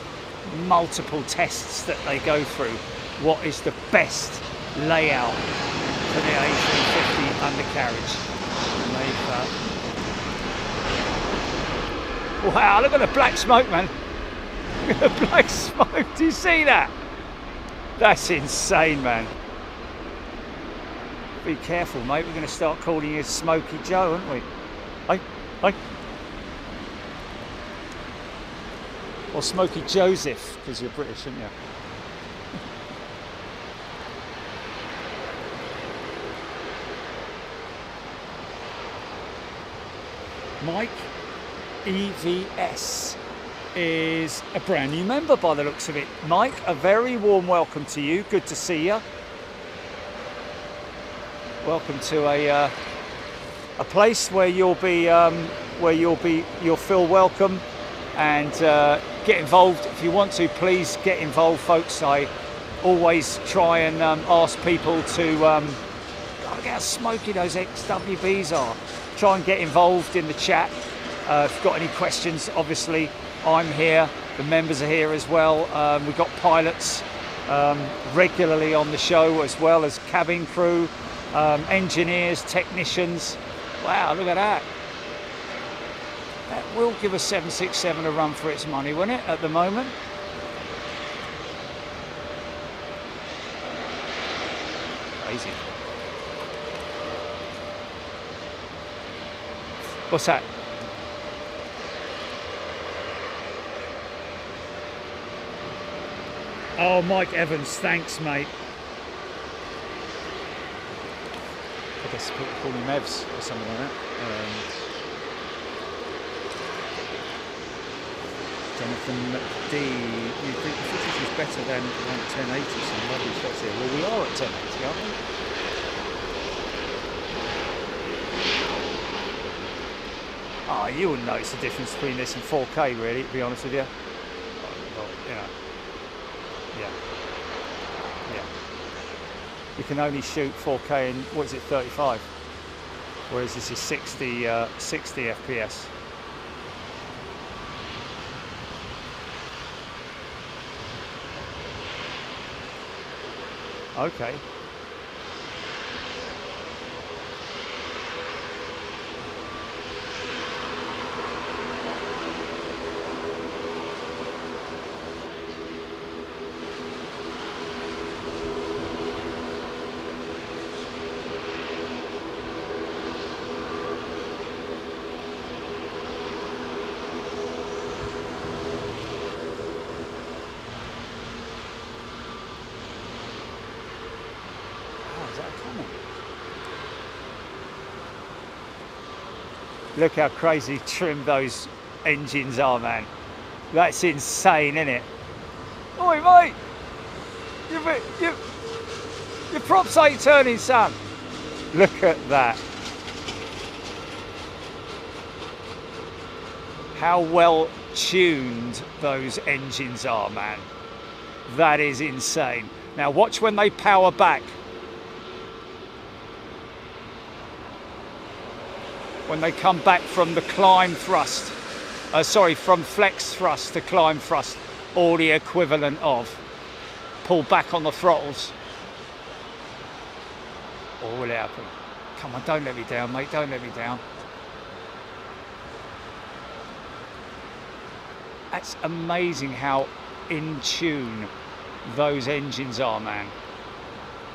multiple tests that they go through, what is the best layout for the A350 undercarriage. And Wow, look at the black smoke, man. Look at the black smoke. Do you see that? That's insane, man. Be careful, mate. We're going to start calling you Smokey Joe, aren't we? Hey. Or Smokey Joseph, because you're British, aren't you? Mike EVS is a brand new member by the looks of it. Mike, a very warm welcome to you. Good to see you. Welcome to a place where you'll feel welcome and get involved. If you want to, please get involved, folks. I always try and ask people to look how smoky those XWBs are. Try and get involved in the chat. If you've got any questions, obviously I'm here. The members are here as well. We've got pilots regularly on the show, as well as cabin crew, engineers, technicians. Wow, look at that. That will give a 767 a run for its money, won't it, at the moment? Crazy. What's that? Oh, Mike Evans, thanks, mate. I guess people call me Mevs or something like that. Jonathan D, you think the footage is better than 1080? Some lovely shots here. Well, we are at 1080, aren't we? Oh, you wouldn't notice the difference between this and 4K, really, to be honest with you. Well, yeah. You can only shoot 4K in, what is it, 35? Whereas this is 60 FPS. Okay. Look how crazy trimmed those engines are, man. That's insane, isn't it? Oi, mate! Your props ain't turning, son. Look at that. How well tuned those engines are, man. That is insane. Now watch when they power back. When they come back from the climb thrust, from flex thrust to climb thrust, or the equivalent of. Pull back on the throttles. What will happen? Come on, don't let me down, mate, don't let me down. That's amazing how in tune those engines are, man.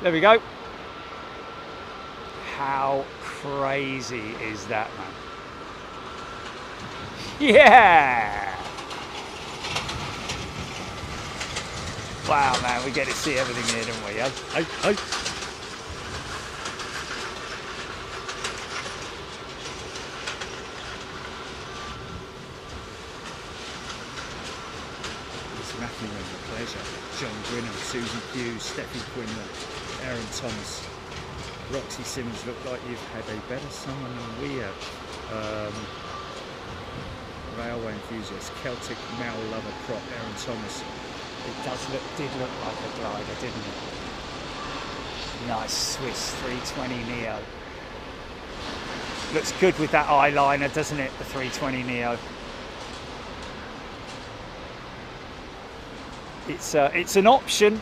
There we go. How crazy is that, man? Yeah! Wow, man, we get to see everything here, don't we? Oh. It's Matthew and the pleasure. John Grinham, Susan Hughes, Steffi Quinlan, Aaron Thomas. Roxy Simmons, look like you've had a better summer than we have. Railway enthusiast, Celtic Mal lover prop, Aaron Thomas. It did look like a glider, didn't it? Nice Swiss 320 Neo. Looks good with that eyeliner, doesn't it? The 320 Neo. It's an option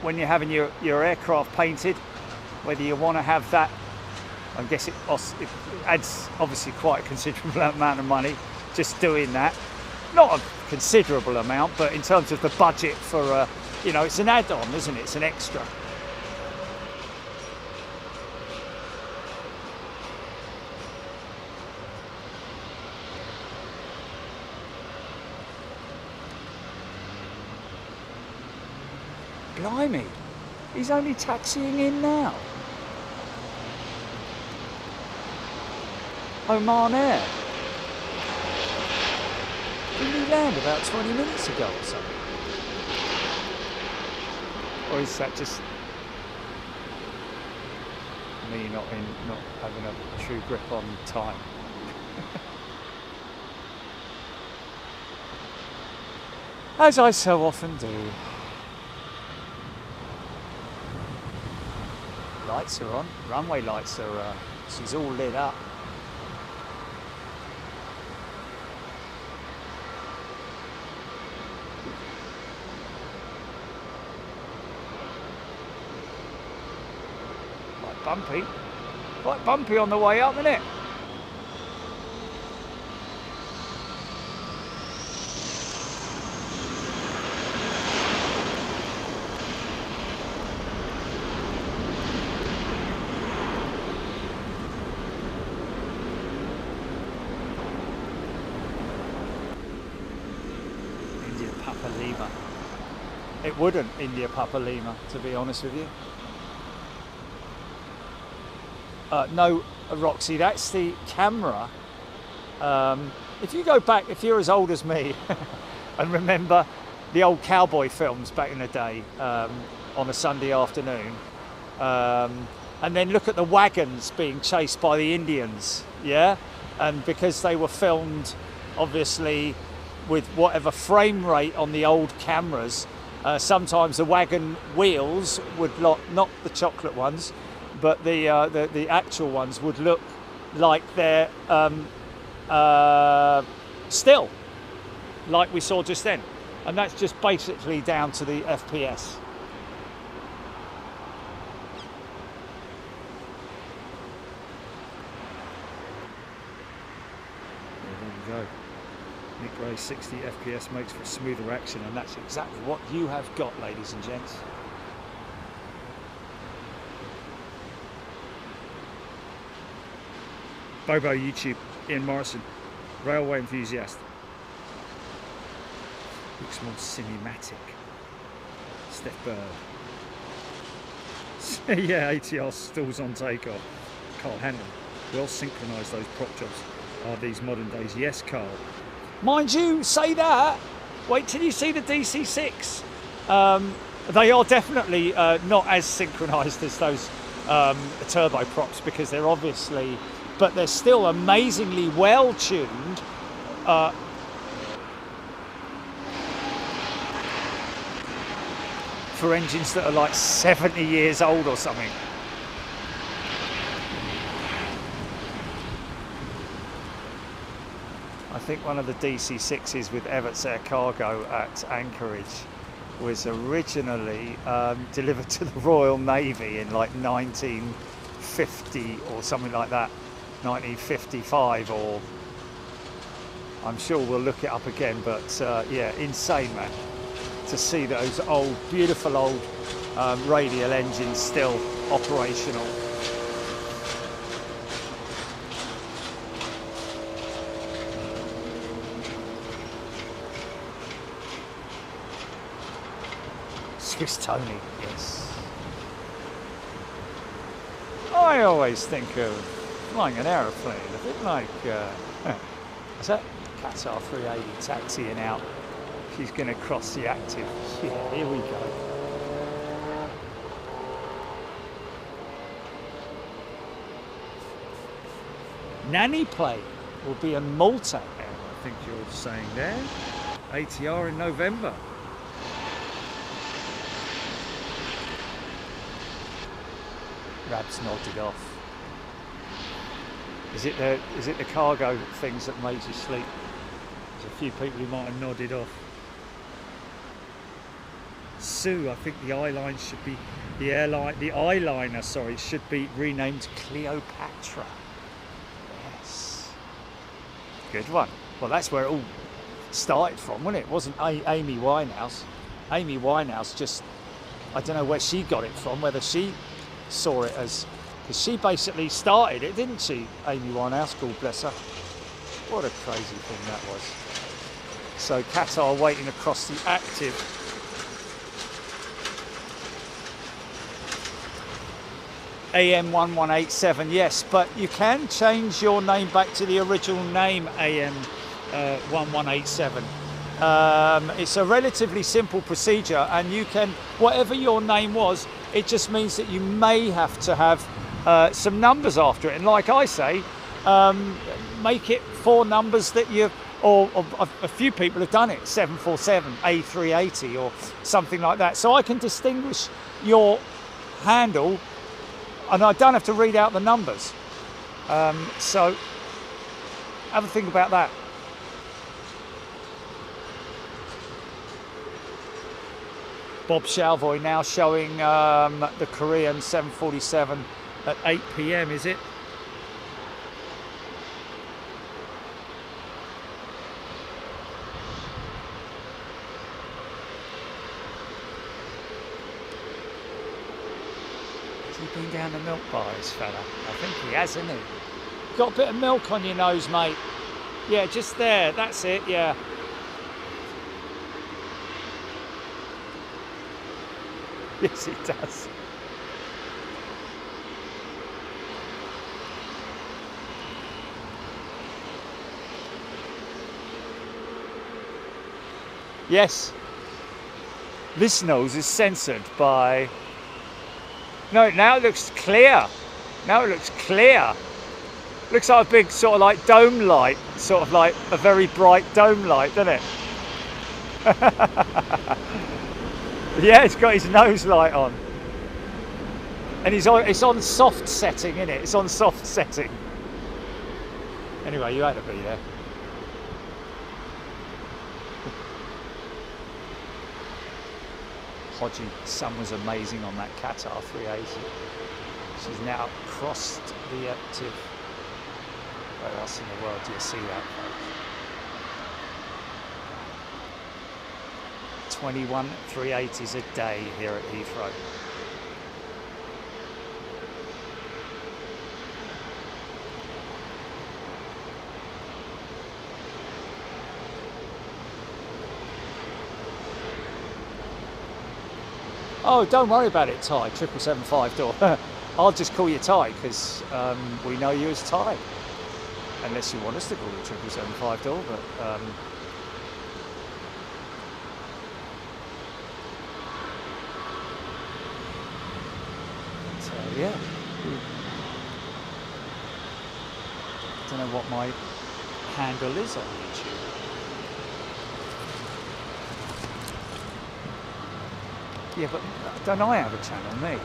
when you're having your aircraft painted, whether you want to have that I guess it adds obviously quite a considerable amount of money just doing that. Not a considerable amount, but in terms of the budget for, you know, it's an add-on, isn't it? It's an extra. Blimey, he's only taxiing in now. Oman Air. Didn't he land about 20 minutes ago or something? Or is that just me not having a true grip on time? As I so often do. Lights are on, runway lights are, she's all lit up. Quite bumpy on the way up, isn't it? India Papa Lima. It wouldn't, India Papa Lima, to be honest with you. No, Roxy, that's the camera. If you go back, if you're as old as me and remember the old cowboy films back in the day on a Sunday afternoon, and then look at the wagons being chased by the Indians, yeah? And because they were filmed, obviously, with whatever frame rate on the old cameras, sometimes the wagon wheels would not the chocolate ones, but the actual ones would look like they're still, like we saw just then. And that's just basically down to the FPS. There we go. Nick Ray 60 FPS makes for smoother action, and that's exactly what you have got, ladies and gents. Bobo YouTube, Ian Morrison, railway enthusiast. Looks more cinematic. Steph Bird. Yeah, ATR stalls on takeoff. Carl Hanlon. Well synchronised, those prop jobs are these modern days. Yes, Carl. Mind you, say that. Wait till you see the DC-6. They are definitely not as synchronised as those turbo props, because they're obviously, but they're still amazingly well tuned. For engines that are like 70 years old or something. I think one of the DC-6s with Emirates Air Cargo at Anchorage was originally delivered to the Royal Navy in like 1950 or something like that, 1955, or I'm sure we'll look it up again, but yeah, insane, man, to see those old, beautiful old radial engines still operational. Swiss Tony, yes. I always think of flying an aeroplane a bit like, is that Qatar A380 taxiing out? She's going to cross the active. Yeah, here we go. Nanny plane will be in Malta, I think you're saying there. ATR in November. Rab's nodded off. Is it the cargo things that made you sleep? There's a few people who might have nodded off. Sue, I think the eyeliner should be the eyeliner, sorry, should be renamed Cleopatra. Yes. Good one. Well, that's where it all started from, wasn't it? It wasn't Amy Winehouse. Amy Winehouse just, I don't know where she got it from, whether she saw it as, because she basically started it, didn't she, Amy Winehouse, God bless her. What a crazy thing that was. So Qatar waiting across the active AM1187, yes, but you can change your name back to the original name AM1187. It's a relatively simple procedure, and you can, whatever your name was, it just means that you may have to have some numbers after it. And like I say, make it 4 numbers that you, or a few people have done it, 747, A380 or something like that. So I can distinguish your handle and I don't have to read out the numbers. So have a think about that. Bob Shalvoy now showing the Korean 747 at 8 p.m, is it? Has he been down the milk bar, this fella? I think he has, hasn't he? Got a bit of milk on your nose, mate. Yeah, just there, that's it, yeah. Yes, it does. Yes. This nose is censored by... No, now it looks clear. Now it looks clear. Looks like a big sort of like dome light. Sort of like a very bright dome light, doesn't it? Yeah, it's got his nose light on. And it's on soft setting, isn't it? It's on soft setting. Anyway, you had to be there. Hodgie, sun was amazing on that Qatar 380. She's now crossed the active. Where else in the world do you see that, folks? 21 380s a day here at Heathrow. Oh, don't worry about it, Ty, 777-5 door. I'll just call you Ty because we know you as Ty. Unless you want us to call you 777-5 door, but yeah. Don't know what my handle is on YouTube. Yeah, but don't I have a channel, me?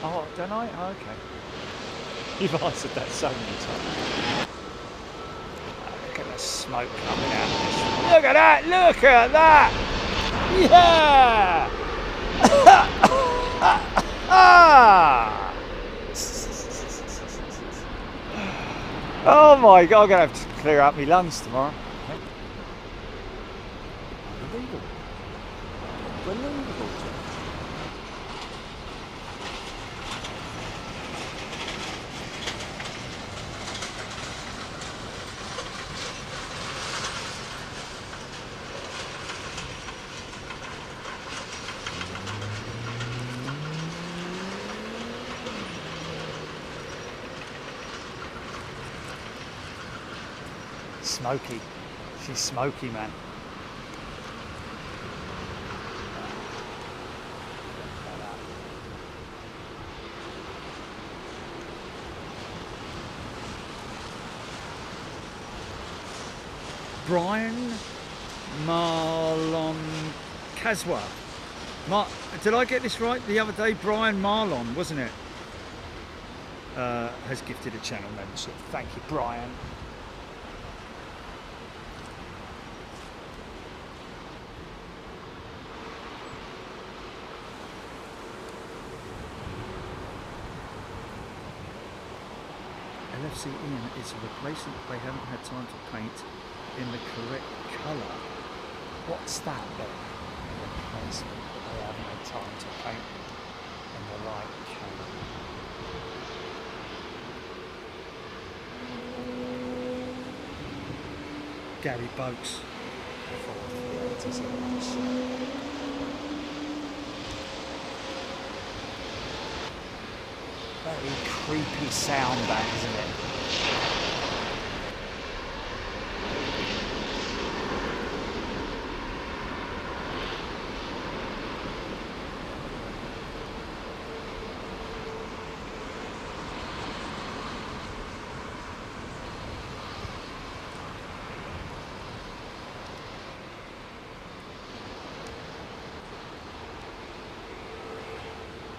Oh, don't I? Oh, okay. You've answered that so many times. Oh, look at the smoke coming out of this. Look at that! Look at that! Yeah! Oh my God, I'm going to have to clear out my lungs tomorrow. Unbelievable. Unbelievable. Smoky. She's smoky, man. Brian Marlon Caswa. Did I get this right the other day? Brian Marlon, wasn't it? Has gifted a channel membership. Thank you, Brian. see, Ian, is a replacement they haven't had time to paint in the correct colour. What's that then? A replacement they haven't had time to paint in the right colour. Gary Boakes. Very creepy sound, that, isn't it?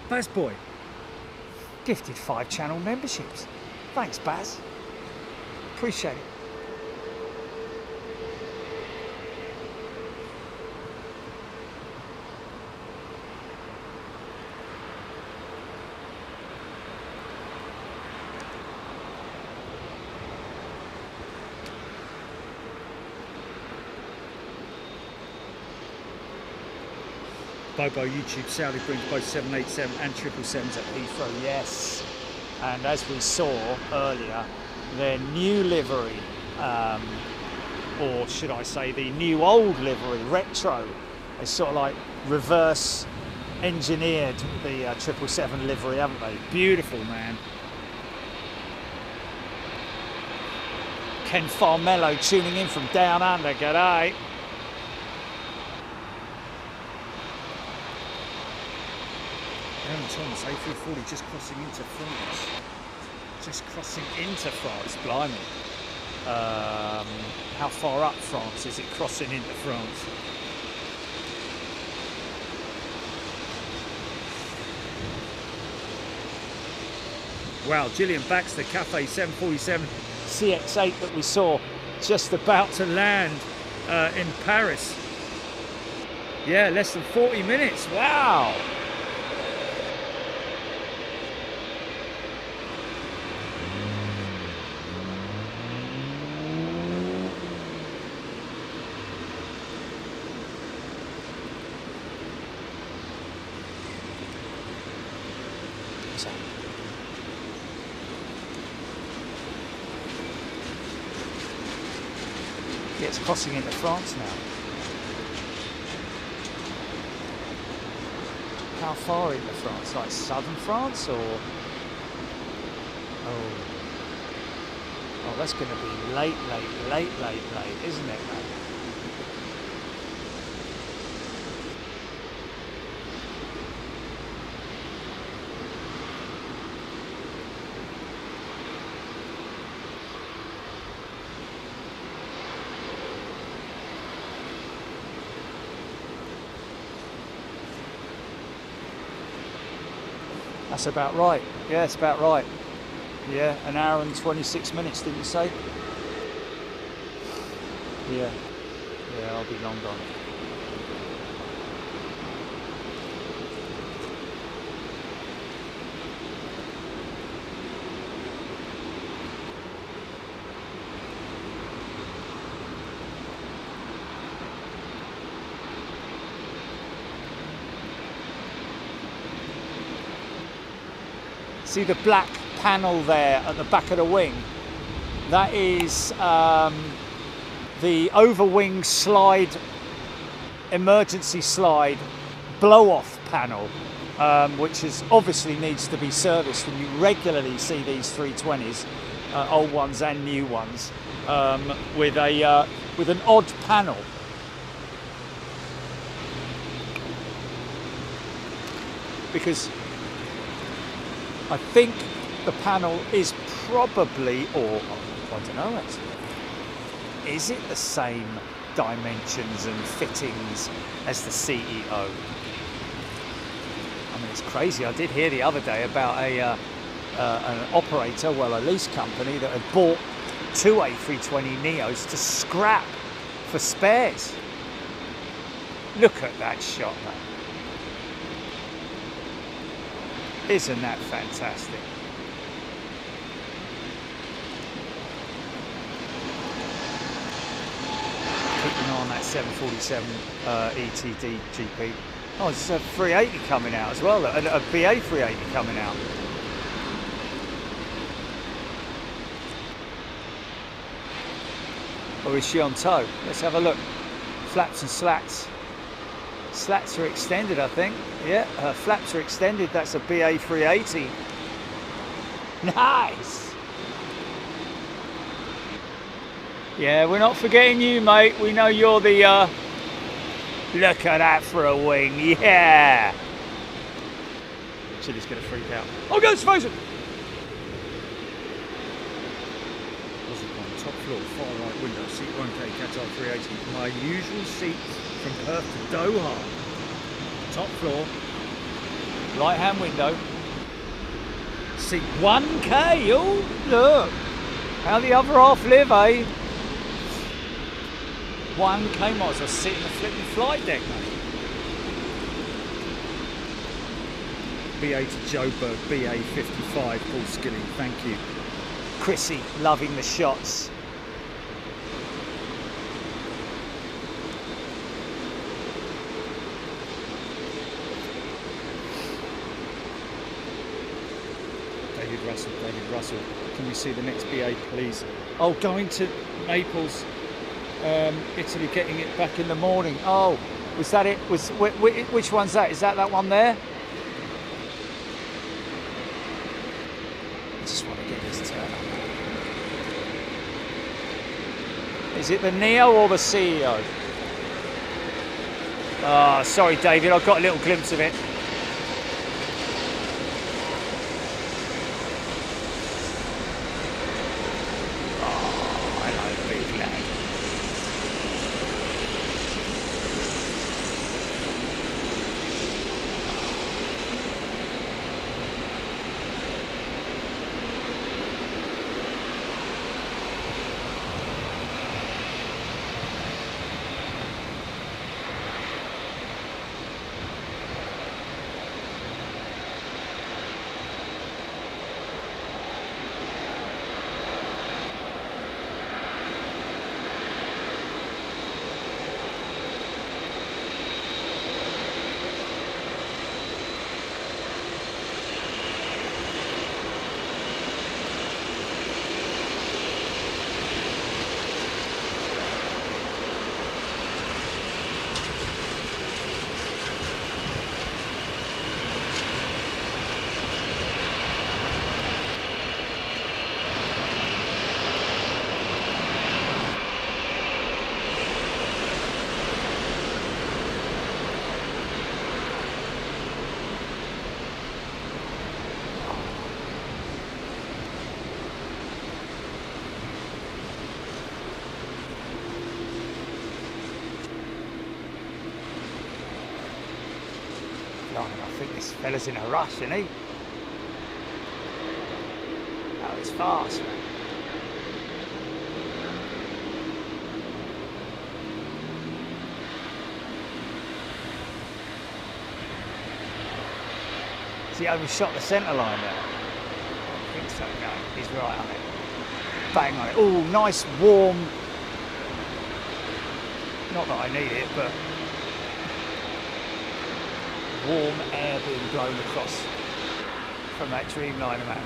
Baz Boy, gifted 5 channel memberships. Thanks, Baz. Appreciate it. Bobo YouTube, Saudi brings both 787 and 777s at Heathrow, yes. And as we saw earlier, their new livery, or should I say the new old livery, retro, is sort of like reverse engineered the 777 livery, haven't they? Beautiful, man. Ken Farmello tuning in from down under, g'day. Thomas, A340 just crossing into France. Just crossing into France, blimey. How far up France is it crossing into France? Wow, Gillian Baxter, Cathay 747 CX-8 that we saw just about to land in Paris. Yeah, less than 40 minutes, wow. Yeah, it's crossing into France now. How far into France? Like southern France, or? Oh, that's going to be late, isn't it, mate? That's about right. Yeah, it's about right. Yeah, 1 hour and 26 minutes, didn't you say? Yeah. Yeah, I'll be long gone. See the black panel there at the back of the wing? That is the overwing slide, emergency slide blow-off panel, which is obviously needs to be serviced, and you regularly see these 320s, old ones and new ones, with an odd panel. Because I think the panel is probably, or I don't know actually, is it the same dimensions and fittings as the CEO? I mean, it's crazy. I did hear the other day about an operator, well, a lease company that had bought 2 A320neos to scrap for spares. Look at that shot, man. Isn't that fantastic? 747 ETD GP. Oh, there's a 380 coming out as well, a BA 380 coming out. Or is she on tow? Let's have a look. Flaps and slats. Slats are extended, I think. Yeah, her flaps are extended. That's a BA 380. Nice! Yeah, we're not forgetting you, mate. We know you're the... Look at that for a wing, yeah! Chili's gonna freak out. Oh, go, frozen! Top floor, far right window, seat 1K, Qatar 380. My usual seat from Perth to Doha. Top floor, right hand window. Seat 1K, oh look! How the other half live, eh? 1K miles, I sit in the flipping flight deck, mate. BA to Joburg, BA 55, Paul Skilling, thank you. Chrissy, loving the shots. David Russell, can we see the next BA, please? Oh, going to Naples, Italy, getting it back in the morning. Oh, was that it? Which one's that? Is that one there? I just want to get this turn up. Is it the Neo or the CEO? Oh, sorry, David, I got a little glimpse of it. I think this fella's in a rush, isn't he? Oh, it's fast, man. Has he overshot the centre line there? I think so, no. He's right on it. Bang on it. Oh, nice warm. Not that I need it, but warm air being blown across from that Dreamliner, man.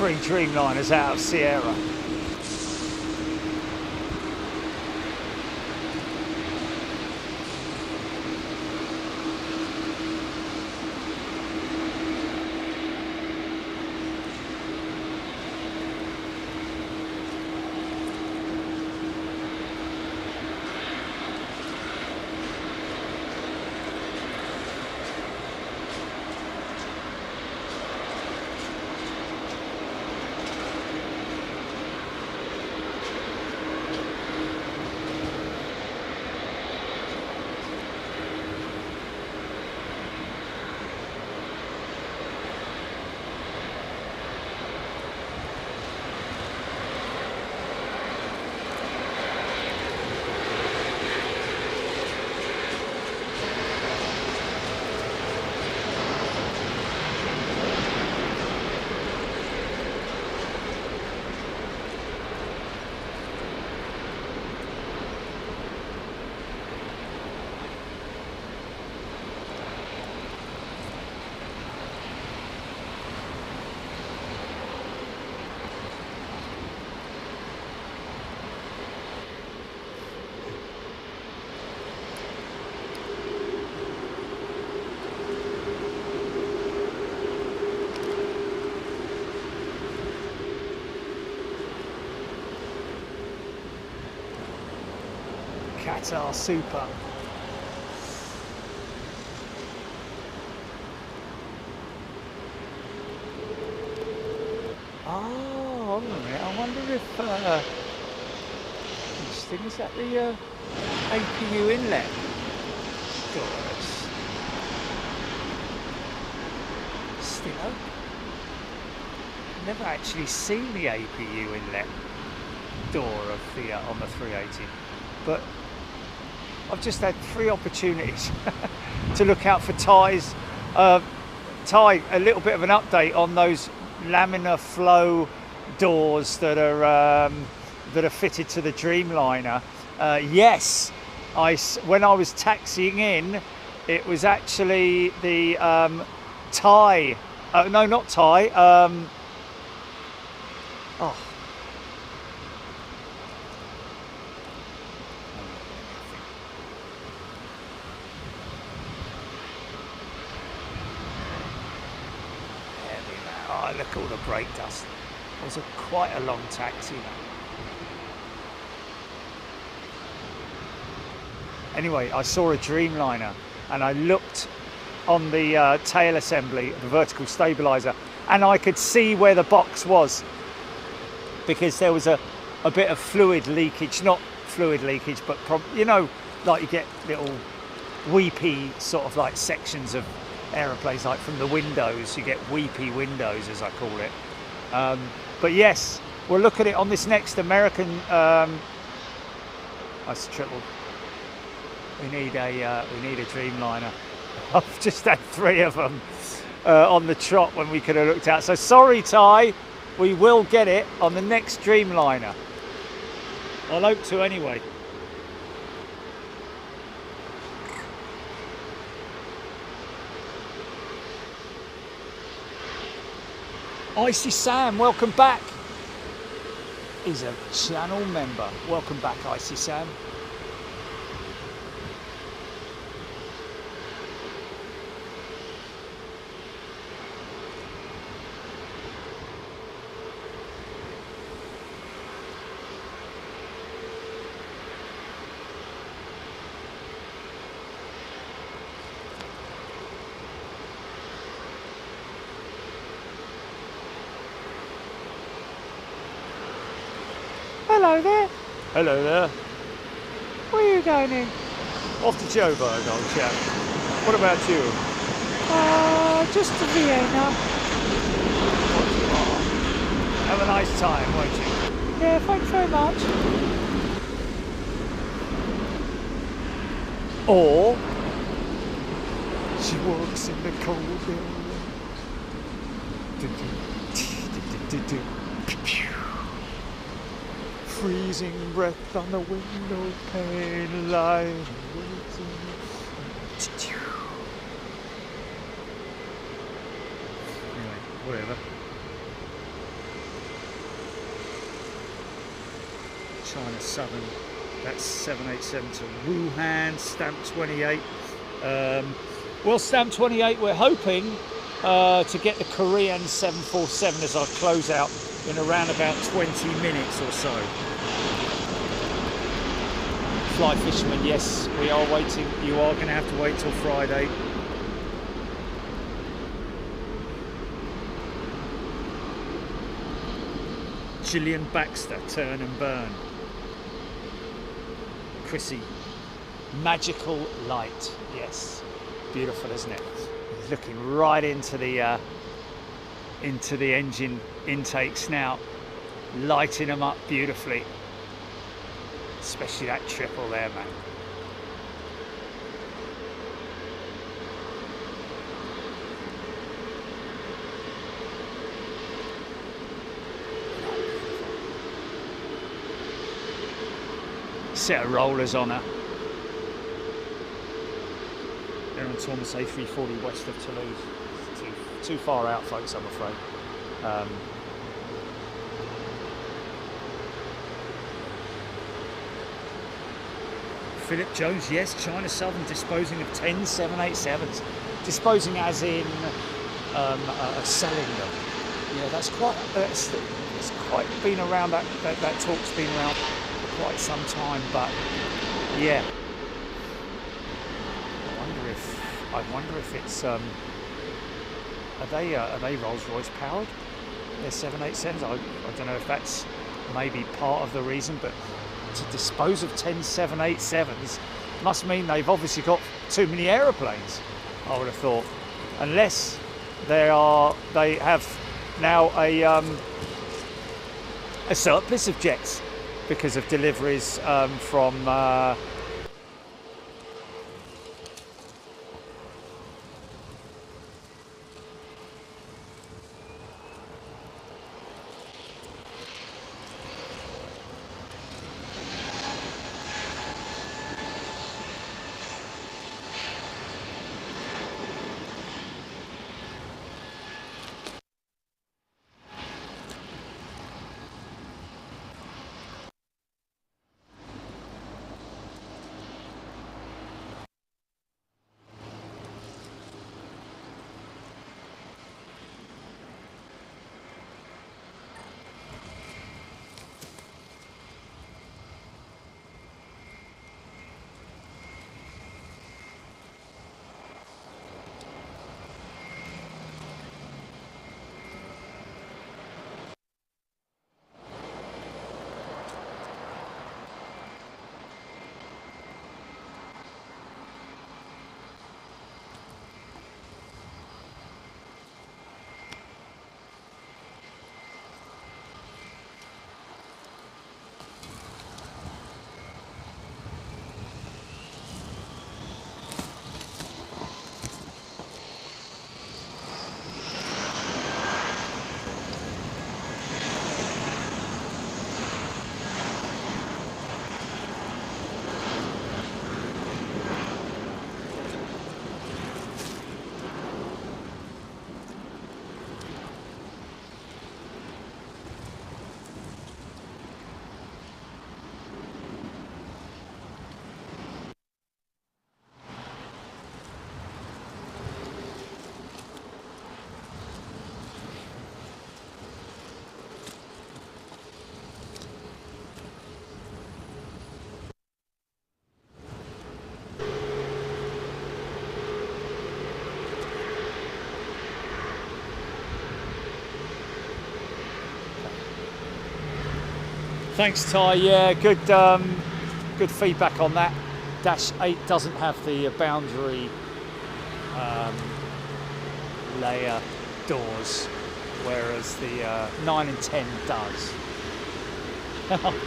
Three Dreamliners out of Sierra. Qatar Super. Oh, hold on a minute. I wonder if interesting, is that the APU inlet? Doors. Still open. Never actually seen the APU inlet door of the on the 380, but I've just had 3 opportunities to look out for ties. Ty, a little bit of an update on those laminar flow doors that are fitted to the Dreamliner. Yes, when I was taxiing in, it was actually the Thai. No, not Thai. Oh. Oh, look at all the brake dust. It was quite a long taxi now. Anyway, I saw a Dreamliner and I looked on the tail assembly, the vertical stabilizer, and I could see where the box was because there was a bit of fluid leakage, not fluid leakage, but you know, like you get little weepy sort of like sections of aeroplanes, like from the windows, you get weepy windows, as I call it. But yes, we'll look at it on this next American. That's triple. We need a Dreamliner. I've just had 3 of them on the trot when we could have looked out. So sorry, Ty. We will get it on the next Dreamliner. I'll hope to anyway. Icy Sam, welcome back. He's a channel member. Welcome back, Icy Sam. Hello there. Hello there. Where are you going in? Off to Joburg, old chap. What about you? Just to Vienna. Have a nice time, won't you? Yeah, thanks very much. Or she walks in the cold building. Freezing breath on the window pane, lying waiting. Anyway, whatever. China Southern, that's 787 to Wuhan, stamp 28. Well, stamp 28, we're hoping to get the Korean 747 as our closeout in around about 20 minutes or so. Fly fisherman, yes, we are waiting. You are going to have to wait till Friday. Gillian Baxter, turn and burn. Chrissy, magical light, yes, beautiful, isn't it? Looking right into the engine intake snout, lighting them up beautifully. Especially that triple there, man. Set of rollers on her. They're on Thomas A340 west of Toulouse. Too far out, folks, I'm afraid. Philip Jones, yes, China Southern disposing of 10 787s. Disposing as in selling them. Yeah, that's quite, it's quite been around, that talk's been around for quite some time, but Yeah. I wonder if it's are they Rolls-Royce powered? They're 787s. I don't know if that's maybe part of the reason, but to dispose of 10 787s must mean they've obviously got too many aeroplanes, I would have thought, unless they have now a surplus of jets because of deliveries from Thanks, Ty. Yeah, good feedback on that. Dash 8 doesn't have the boundary layer doors, whereas the 9 and 10 does.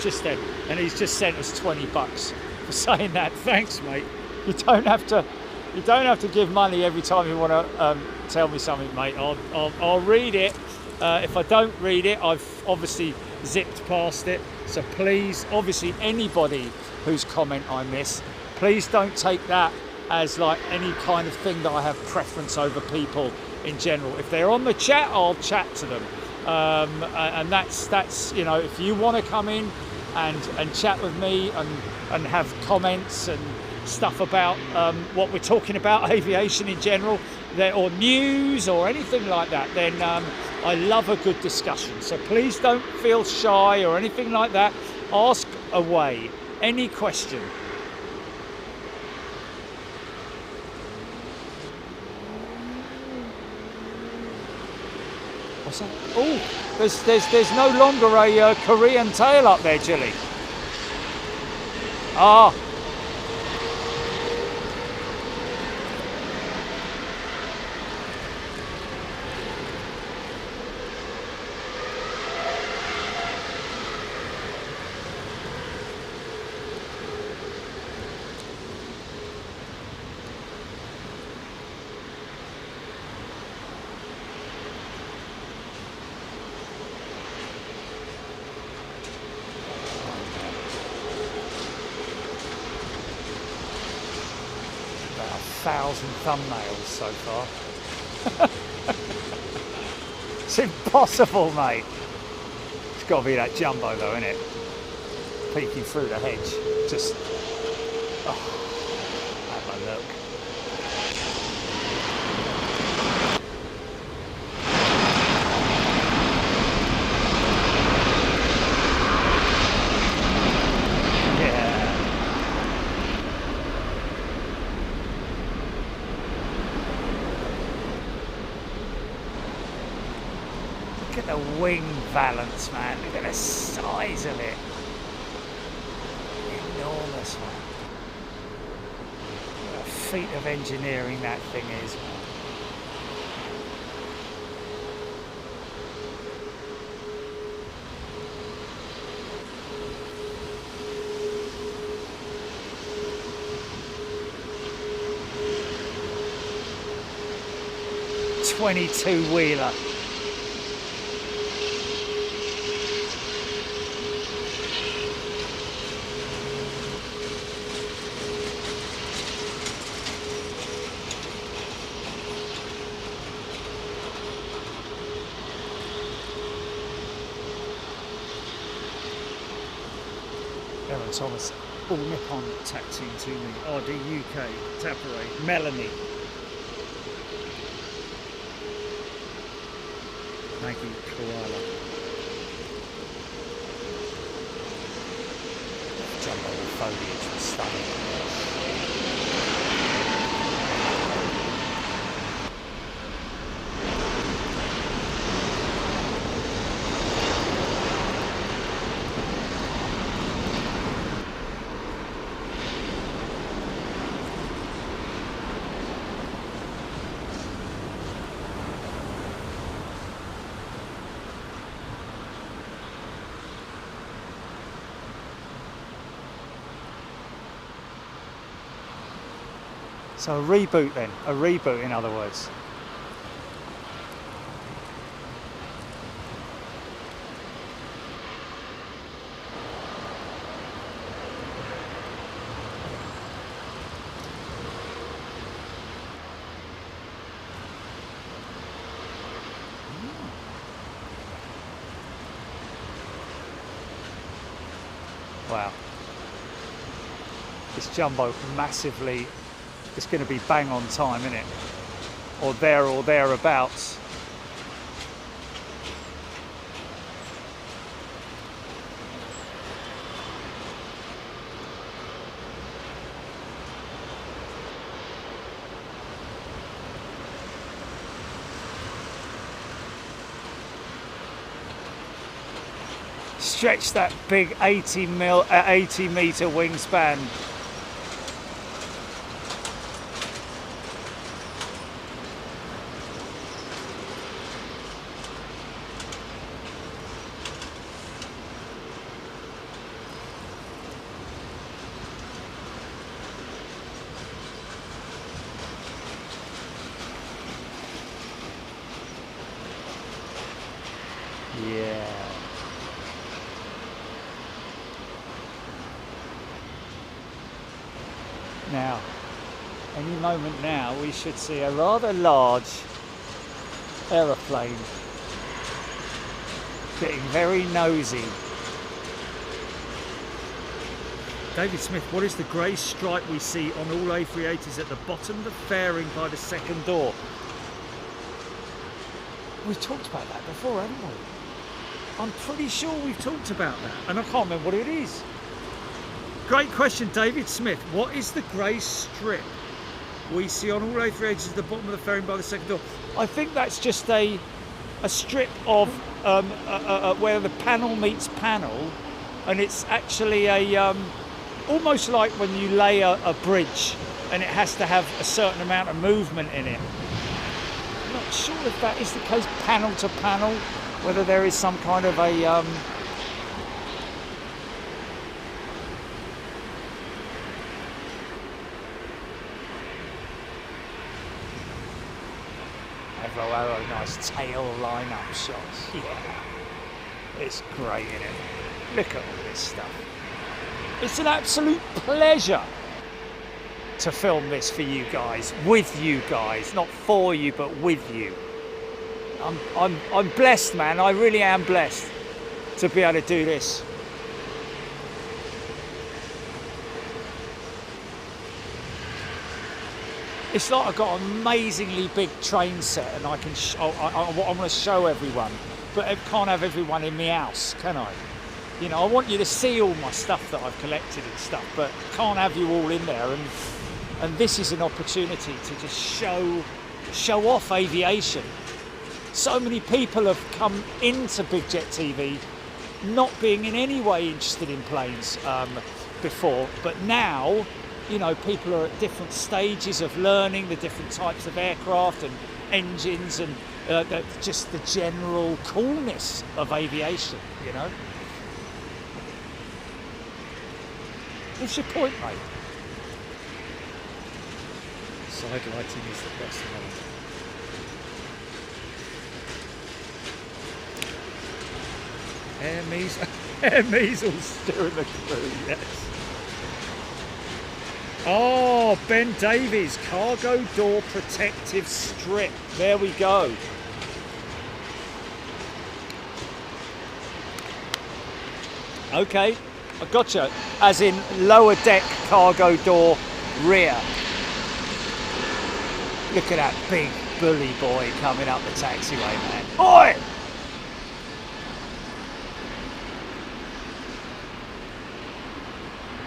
Just then, and he's just sent us $20 for saying that. Thanks, mate. You don't have to give money every time you want to tell me something, mate. I'll read it. If I don't read it, I've obviously zipped past it. So please, obviously, anybody whose comment I miss, please don't take that as like any kind of thing that I have preference over people in general. If they're on the chat, I'll chat to them. And that's you know, if you want to come in and chat with me and have comments and stuff about what we're talking about, aviation in general, or news or anything like that, then I love a good discussion. So please don't feel shy or anything like that. Ask away any question. What's that? Oh, there's no longer a Korean tail up there, Jilly. Ah. Thumbnails so far. It's impossible, mate. It's got to be that jumbo though, isn't it? Peeking through the hedge. Just have a look. Look at the wing valance, man. Look at the size of it. Enormous, man. What a feat of engineering that thing is, man. Wheeler. Aaron Thomas, all Nippon taxiing to me. RD UK, Tapare, Melanie. Maggie Koala. Jumbo foliage was stunning. So a reboot then, a reboot in other words. Wow. This jumbo massively, it's going to be bang on time, isn't it? Or thereabouts. Stretch that big 80 meter wingspan. Yeah. Now, any moment now, we should see a rather large aeroplane getting very nosy. David Smith, what is the grey stripe we see on all A380s at the bottom of the fairing by the second door? We've talked about that before, haven't we? I'm pretty sure we've talked about that, and I can't remember what it is. Great question, David Smith. What is the grey strip we see on all A380s at the bottom of the fairing by the second door? I think that's just a strip of where the panel meets panel, and it's actually a almost like when you lay a bridge and it has to have a certain amount of movement in it. I'm not sure if that is the case panel to panel, whether there is some kind of a oh, nice tail line-up shots. Yeah, it's great, isn't it? Look at all this stuff. It's an absolute pleasure to film this for you guys, with you guys, not for you, but with you. I'm blessed, man. I really am blessed to be able to do this. It's like I've got an amazingly big train set, and I can I want to show everyone, but I can't have everyone in my house, can I? You know, I want you to see all my stuff that I've collected and stuff, but can't have you all in there. And this is an opportunity to just show off aviation So many people have come into Big Jet TV not being in any way interested in planes before, but now, you know, people are at different stages of learning the different types of aircraft and engines and just the general coolness of aviation, you know. What's your point, mate? Side lighting is the best one. Air measles steering the crew, yes. Oh, Ben Davies, cargo door protective strip. There we go. Okay, I gotcha. As in lower deck cargo door rear. Look at that big bully boy coming up the taxiway, man. Oi!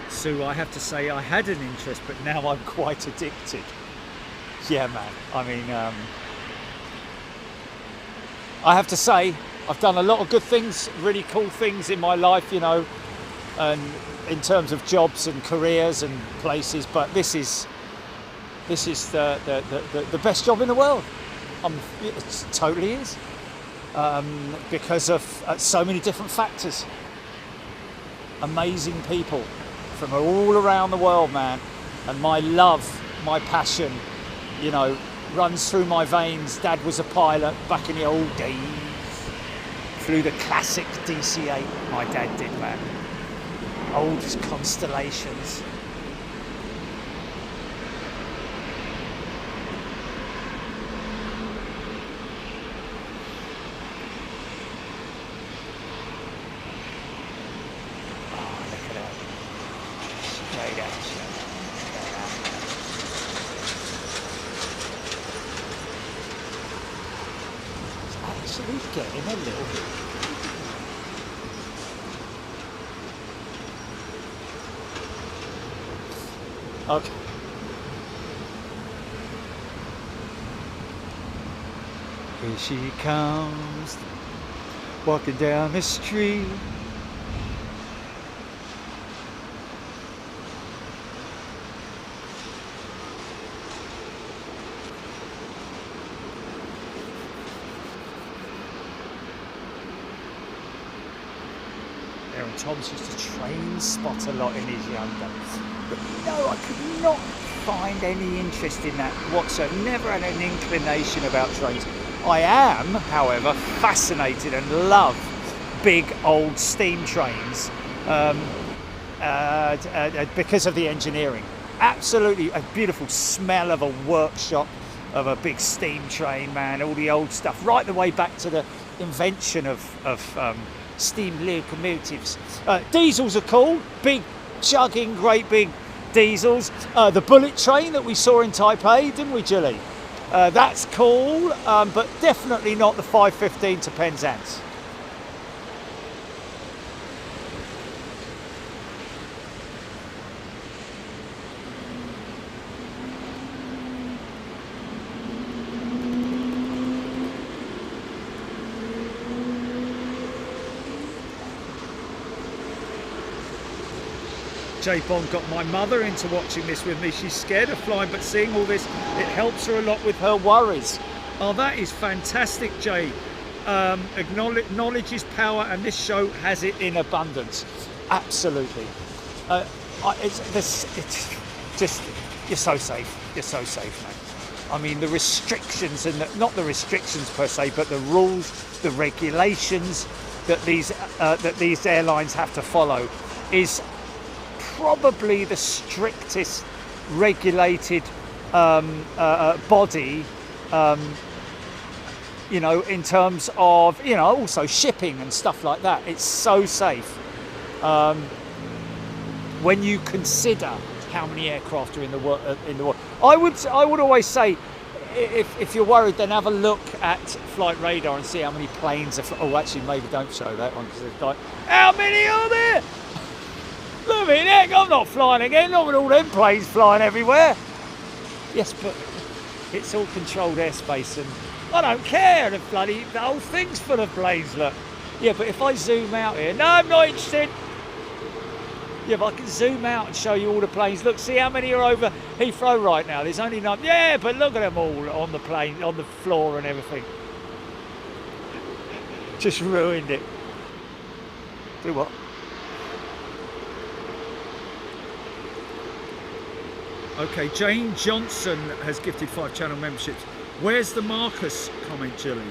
Sue, I have to say I had an interest, but now I'm quite addicted. Yeah, man. I mean, I have to say I've done a lot of good things, really cool things in my life, you know, and in terms of jobs and careers and places. But this is the best job in the world. It totally is, because of so many different factors. Amazing people from all around the world, man, and my love, my passion, you know, runs through my veins. Dad was a pilot back in the old days. Flew the classic DC-8, my dad did, man. Old Constellations. Getting a little bit. Okay. Here she comes, walking down the street. Tom's used to train spot a lot in his young days. But no, I could not find any interest in that whatsoever. Never had an inclination about trains. I am, however, fascinated and love big old steam trains because of the engineering. Absolutely a beautiful smell of a workshop of a big steam train, man. All the old stuff, right the way back to the invention of steam locomotives. Diesels are cool, big chugging, great big diesels. The bullet train that we saw in Taipei, didn't we, Julie? That's cool, but definitely not the 515 to Penzance. J Bond got my mother into watching this with me. She's scared of flying, but seeing all this, it helps her a lot with her worries. Oh, that is fantastic, Jay. Knowledge is power, and this show has it in abundance. Absolutely. It's just, you're so safe. You're so safe, man. I mean, the restrictions, and not the restrictions per se, but the rules, the regulations that these airlines have to follow is probably the strictest regulated body, you know, in terms of, you know, also shipping and stuff like that. It's so safe when you consider how many aircraft are in the world. I would always say, if you're worried, then have a look at Flight Radar and see how many planes are. Oh, actually, maybe don't show that one, because it's like, how many are there? Look at heck, I'm not flying again, not with all them planes flying everywhere. Yes, but it's all controlled airspace, and I don't care. The whole thing's full of planes, look. Yeah, but if I zoom out here, no, I'm not interested. Yeah, but I can zoom out and show you all the planes. Look, see how many are over Heathrow right now? There's only 9. Yeah, but look at them all on the plane, on the floor and everything. Just ruined it. Do what? Okay, Jane Johnson has gifted 5 channel memberships. Where's the Marcus comment, Julie?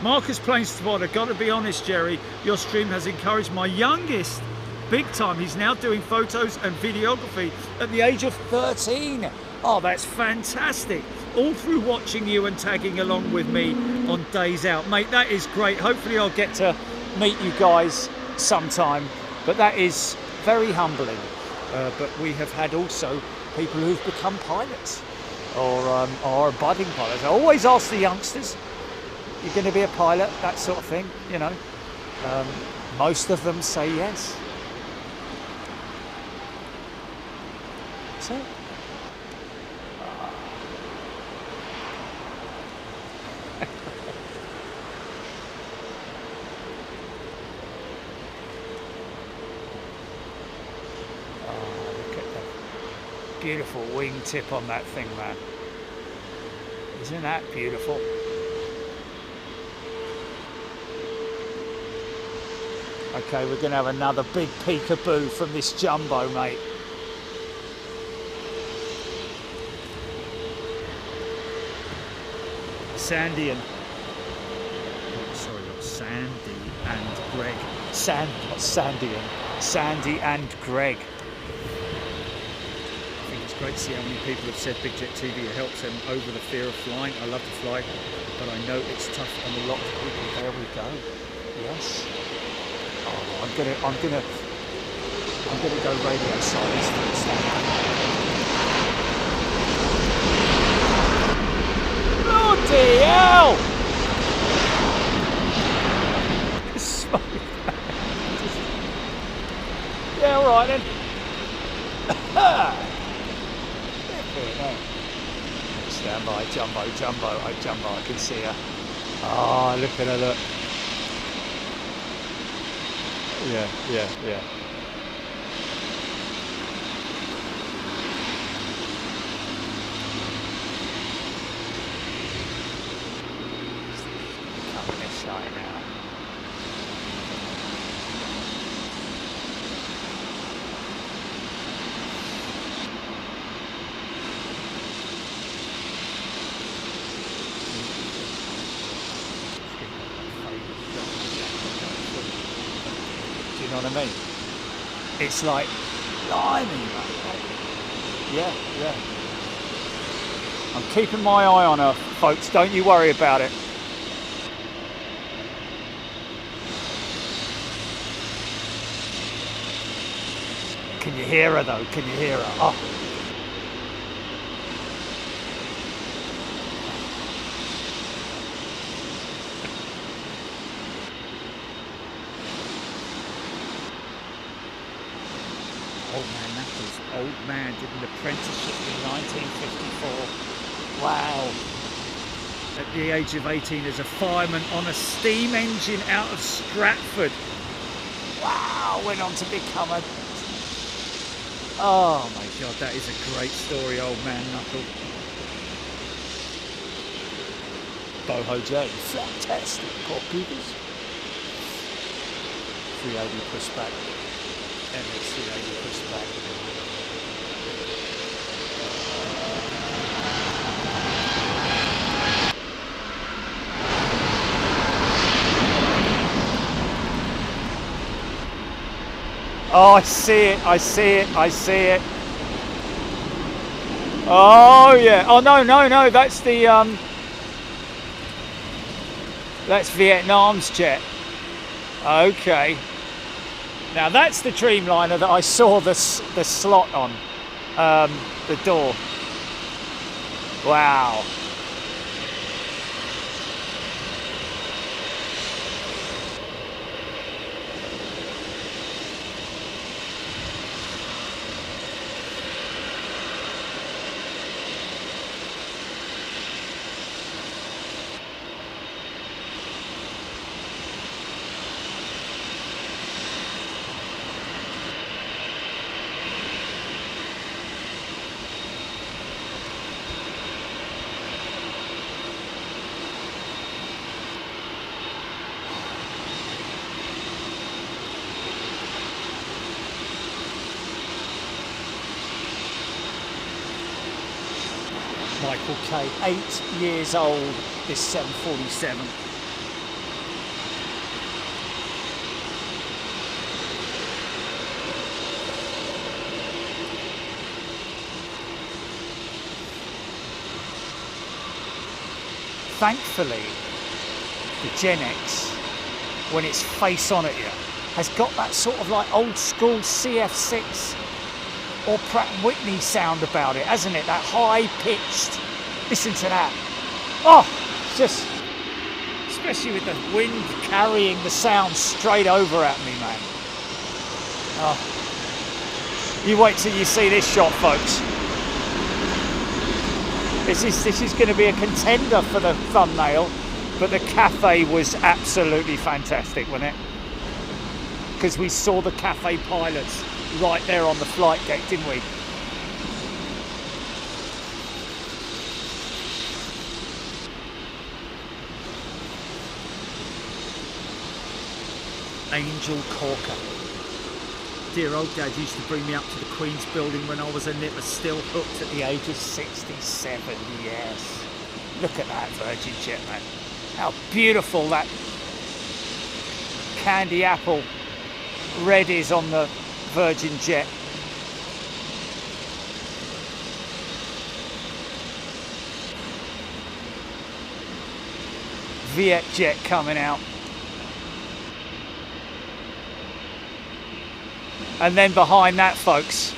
Marcus Plane Spotter, gotta be honest, Jerry, your stream has encouraged my youngest big time. He's now doing photos and videography at the age of 13. Oh, that's fantastic. All through watching you and tagging along with me on days out. Mate, that is great. Hopefully I'll get to meet you guys sometime. But that is very humbling. But we have had also people who've become pilots or budding pilots. I always ask the youngsters, you're going to be a pilot, that sort of thing, you know. Most of them say yes. So, beautiful wingtip on that thing, man. Isn't that beautiful? Okay, we're going to have another big peekaboo from this jumbo, mate. Sandy and... sorry, not Sandy and Greg. Not Sandy and... Sandy and Greg. Great to see how many people have said Big Jet TV helps them over the fear of flying. I love to fly, but I know it's tough on a lot of people. There we go. Yes. Oh, I'm gonna go radio silence first. Bloody hell! Yeah, all right then. Stand by, jumbo, I can see her. Oh, look at her, look. Yeah. Coming this side now. You know what I mean? It's like blimey, mate. Yeah. I'm keeping my eye on her, folks. Don't you worry about it. Can you hear her though? Can you hear her? Oh. Old man did an apprenticeship in 1954. Wow. At the age of 18 as a fireman on a steam engine out of Stratford. Wow, went on to become a... Oh my God, that is a great story, old man Knuckle. Boho J, fantastic, poor peepers. 380 pushback. Emirates A380 pushback. Oh, I see it. Oh yeah. Oh no, that's the that's Vietnam's jet. Okay. Now that's the Dreamliner that I saw the slot on the door. Wow. Michael K, 8 years old, this 747. Thankfully, the Gen X, when it's face on at you, has got that sort of like old school CF6 or Pratt & Whitney sound about it, hasn't it? That high pitched, listen to that. Oh, it's just, especially with the wind carrying the sound straight over at me, man. Oh, you wait till you see this shot, folks. This is going to be a contender for the thumbnail, but the Cathay was absolutely fantastic, wasn't it? Because we saw the Cathay pilots right there on the flight gate, didn't we? Angel Corker. Dear old dad used to bring me up to the Queen's building when I was a nipper, still hooked at the age of 67 years. Look at that Virgin Jet, man. How beautiful that candy apple red is on the Virgin Jet. Viet Jet coming out. And then behind that, folks,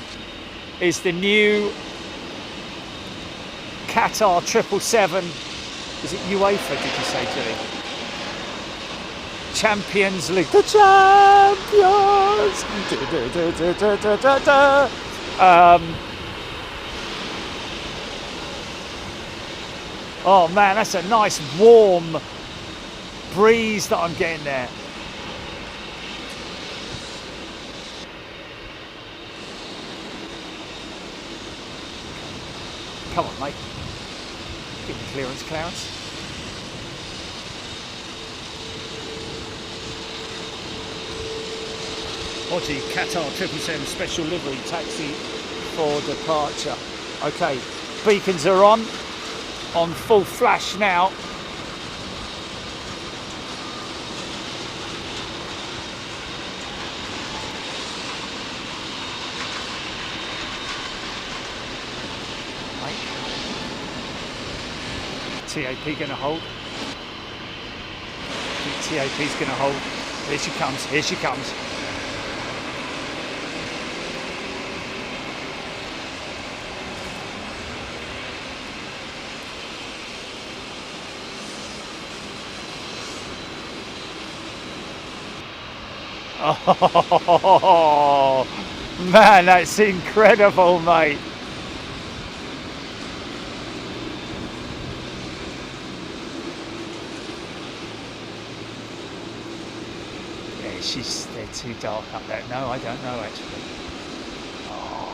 is the new Qatar 777. Is it UEFA, did you say, Tilly? Champions League. The champions! Oh man, that's a nice warm breeze that I'm getting there. Come on, mate. Give me clearance, Clarence. Oji, Qatar 777 special livery taxi for departure. Okay, beacons are on full flash now. TAP going to hold. TAP's going to hold. Here she comes. Here she comes. Oh man, that's incredible, mate. They're too dark up there. No, I don't know actually. Oh.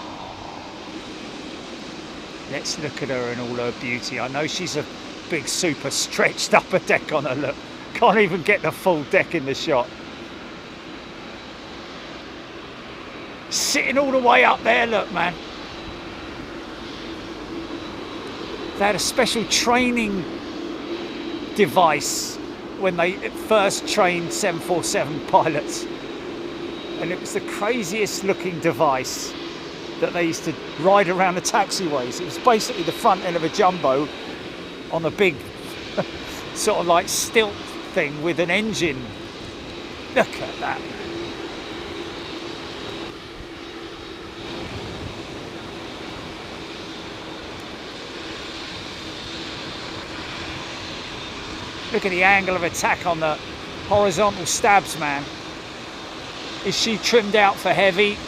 Let's look at her in all her beauty. I know she's a big super stretched upper deck on her, look. Can't even get the full deck in the shot. Sitting all the way up there, look, man. They had a special training device when they first trained 747 pilots, and it was the craziest looking device that they used to ride around the taxiways. It was basically the front end of a jumbo on a big sort of like stilt thing with an engine. Look at that. Look at the angle of attack on the horizontal stabs, man. Is she trimmed out for heavy?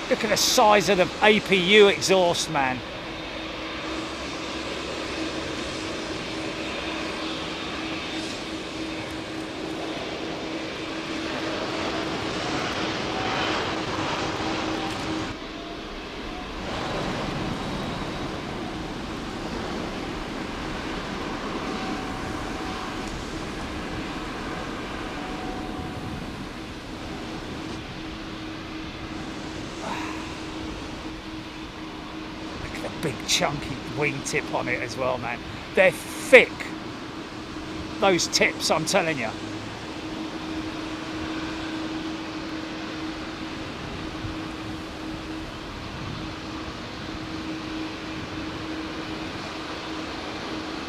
Look at the size of the APU exhaust, man. big chunky wingtip on it as well, man. They're thick, those tips, I'm telling you.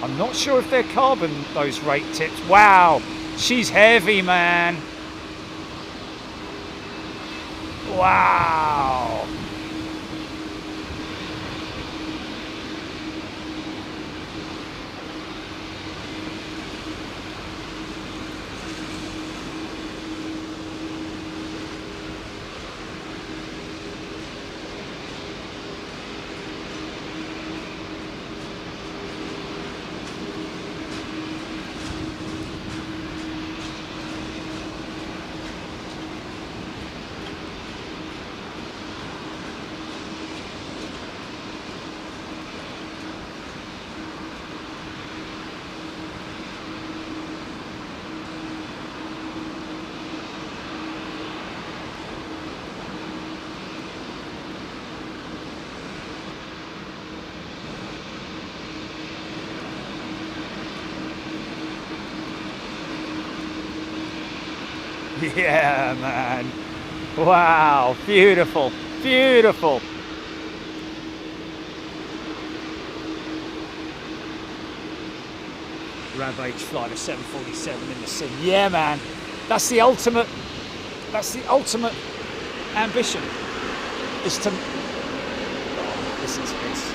I'm not sure if they're carbon, those rate tips. Wow, she's heavy, man. Wow. Yeah, man. Wow, beautiful, beautiful. Rav H flight of 747 in the scene. Yeah, man. That's the ultimate ambition. Is to this is this.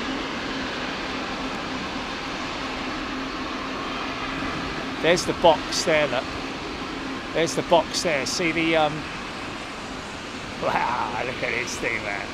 There's the box there, look. There's the box there. See the wow, look at this thing, man.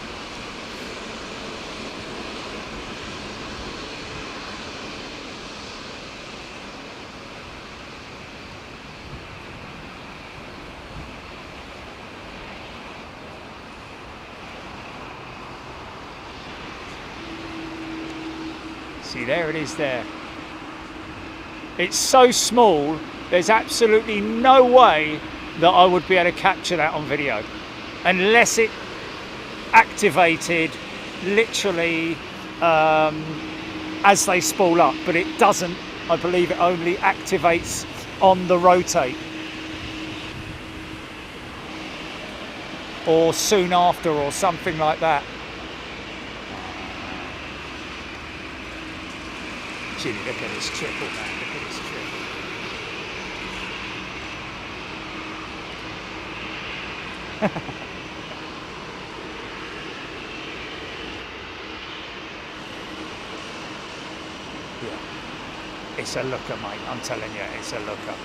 See, there it is there. It's so small, there's absolutely no way that I would be able to capture that on video unless it activated literally as they spool up, but it doesn't. I believe it only activates on the rotate or soon after or something like that. Gee, look at this triple, man. Look at this triple. Yeah, it's a looker, mate. I'm telling you, it's a looker.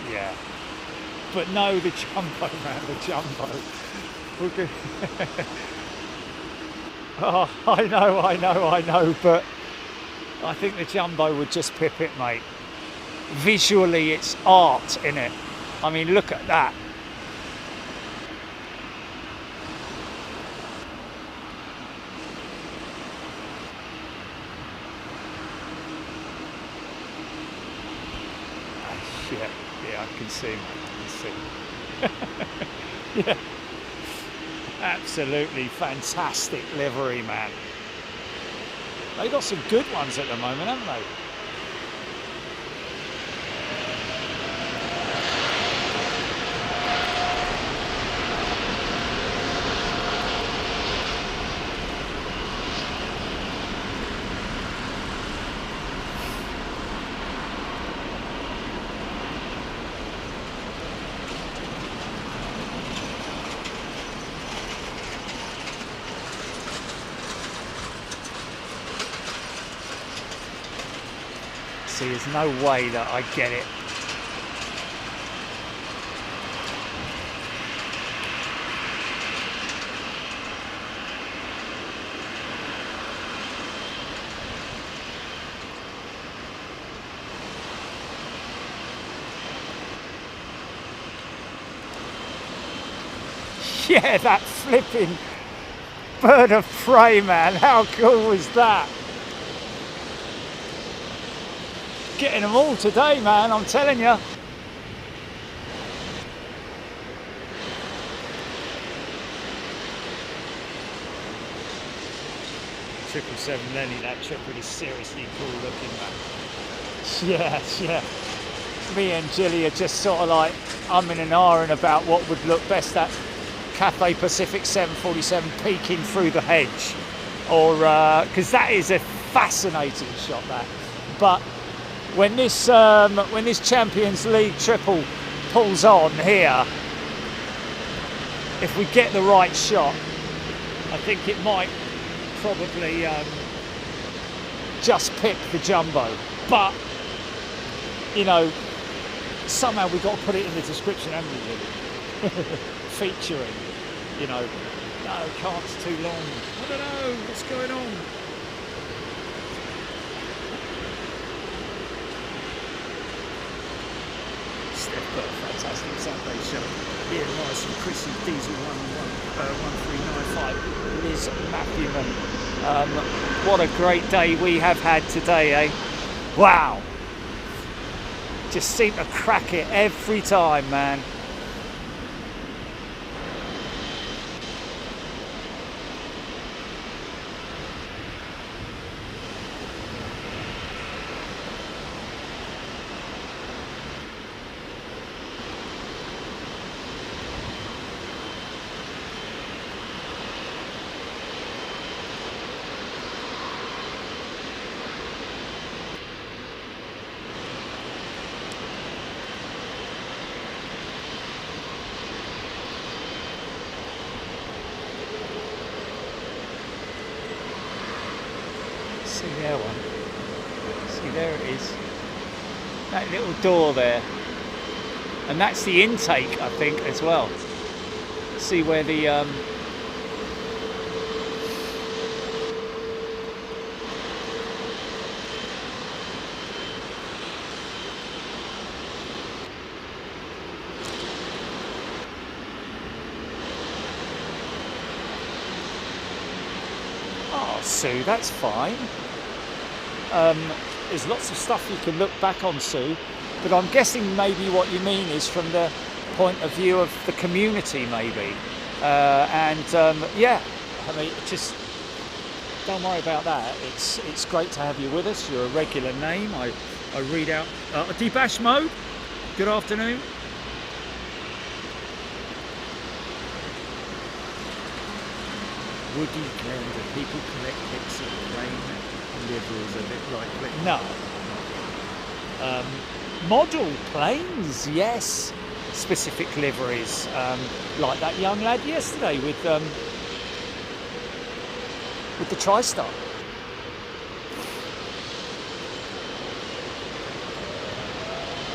Yeah, but no, the jumbo, man, the jumbo. Okay. Oh, I know, but I think the jumbo would just pip it, mate. Visually, it's art, innit? I mean, look at that. Yeah, I can see. Yeah, absolutely fantastic livery, man. They got some good ones at the moment, haven't they? See, there's no way that I get it. Yeah, that flipping bird of prey, man. How cool was that? Getting them all today, man, I'm telling you. 777 Lenny, that triplet is seriously cool looking, man. Yeah. Me and Jilly are just sort of like umming and ahhing about what would look best, that Cathay Pacific 747 peeking through the hedge, or because that is a fascinating shot, that. But when this Champions League triple pulls on here, if we get the right shot, I think it might probably just pick the jumbo. But you know, somehow we've got to put it in the description, haven't we, really? Featuring, you know, no, cart's too long. I don't know, what's going on? Steph got a fantastic Sunday show. Ian Morrison, Chrissy, Diesel 1395, Liz Matthewman. What a great day we have had today, eh? Wow! Just seem to crack it every time, man. See there one. See, there it is. That little door there. And that's the intake, I think, as well. See where the Oh, Sue, that's fine. There's lots of stuff you can look back on, Sue, but I'm guessing maybe what you mean is from the point of view of the community, maybe. Yeah, I mean, just don't worry about that. It's great to have you with us. You're a regular name. I read out Debash Mode. Good afternoon. Woody Glenda, people collect pics of plane liveries a bit like no. Model planes, yes. Specific liveries, like that young lad yesterday with the TriStar.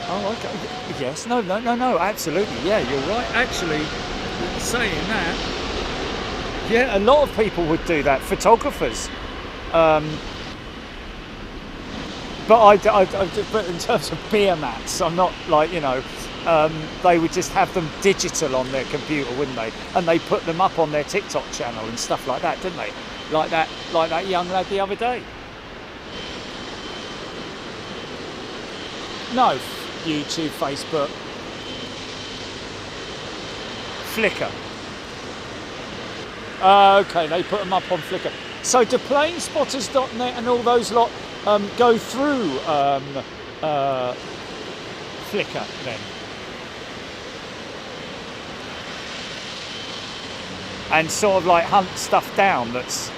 Oh, okay. Yes. No. Absolutely. Yeah, you're right. Actually, saying that. Yeah, a lot of people would do that, photographers. But but in terms of beer mats, I'm not like, you know, they would just have them digital on their computer, wouldn't they? And they put them up on their TikTok channel and stuff like that, didn't they? Like that young lad the other day. No, YouTube, Facebook, Flickr. Okay, they put them up on Flickr. So do planespotters.net and all those lot go through Flickr then? And sort of like hunt stuff down that's...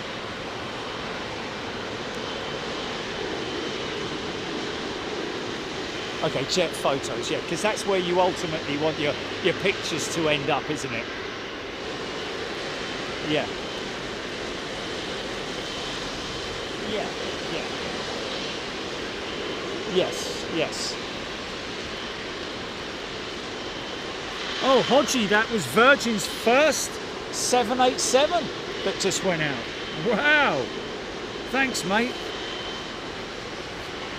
Okay, jet photos, yeah, because that's where you ultimately want your pictures to end up, isn't it? Yeah. Yeah. Yes. Oh, Hodgie, that was Virgin's first 787 that just went out. Wow. Thanks, mate.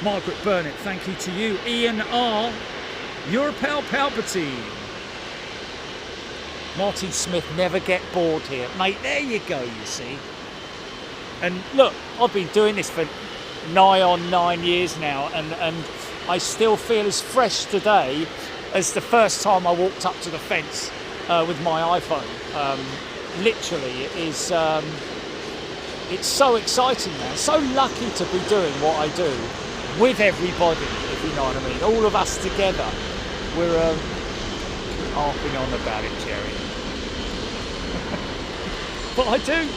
Margaret Burnett, thank you to you. Ian R. You're a pal Palpatine. Martin Smith, never get bored here. Mate, there you go, you see. And look, I've been doing this for nigh on 9 years now, and I still feel as fresh today as the first time I walked up to the fence with my iPhone. Literally, it is it's so exciting, man. So lucky to be doing what I do with everybody, if you know what I mean. All of us together. We're harping on about it, Jerry. But I do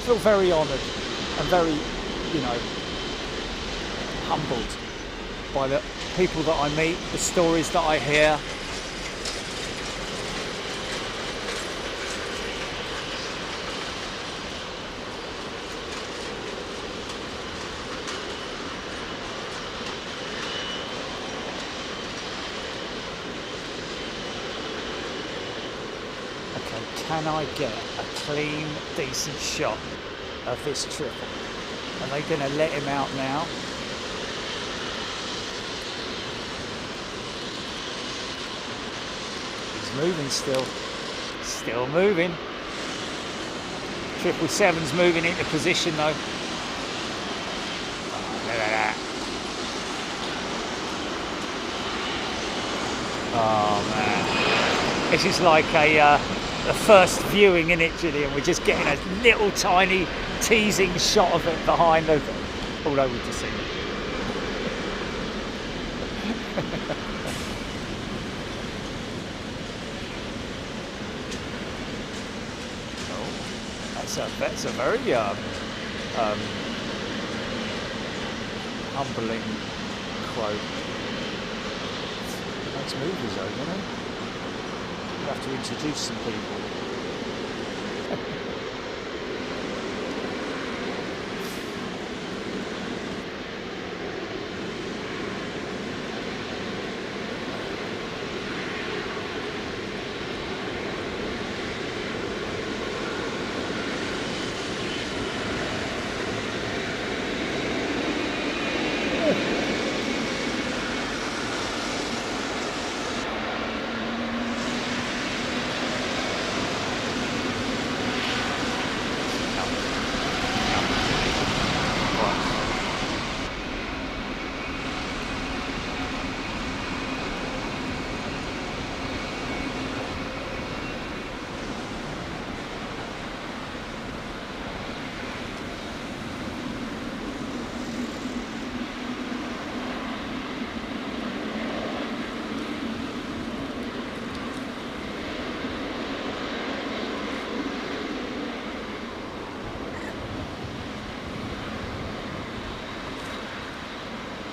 feel very honoured and very, you know, humbled by the people that I meet, the stories that I hear. Can I get a clean, decent shot of this triple? Are they going to let him out now? He's moving still. Still moving. 777's moving into position though. Oh, look at that. Oh man. This is like a first viewing in Italy, and we're just getting a little tiny teasing shot of it behind the, although we've just seen it. Oh, that's a very humbling quote. Nice movies though, you know? Have to introduce some people.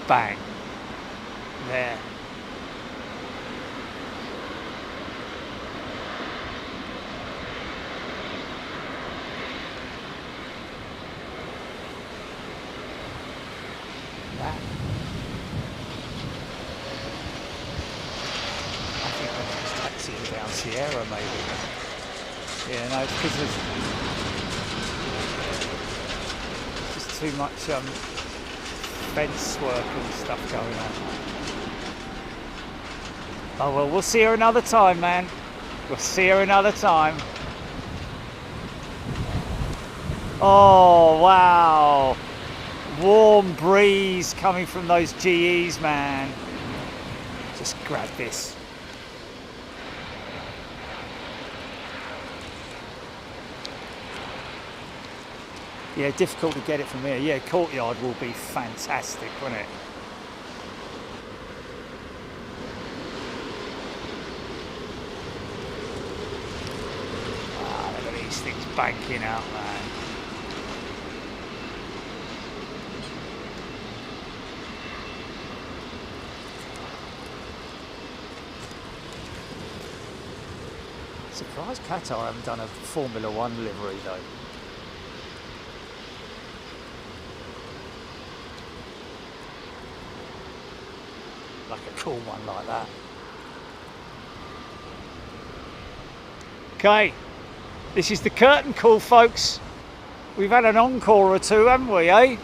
Bang. There. That. I think I'm just taxiing down Sierra maybe. Yeah, no, it's because there's just too much fence work and stuff going on. Oh well, we'll see her another time, man. We'll see her another time. Oh wow, warm breeze coming from those GEs, man. Just grab this. Yeah, difficult to get it from here. Yeah, courtyard will be fantastic, won't it? Ah, look at these things banking out, man. Surprised Qatar haven't done a Formula One livery though. Like a cool one like that. Okay, this is the curtain call, folks. We've had an encore or two, haven't we, eh?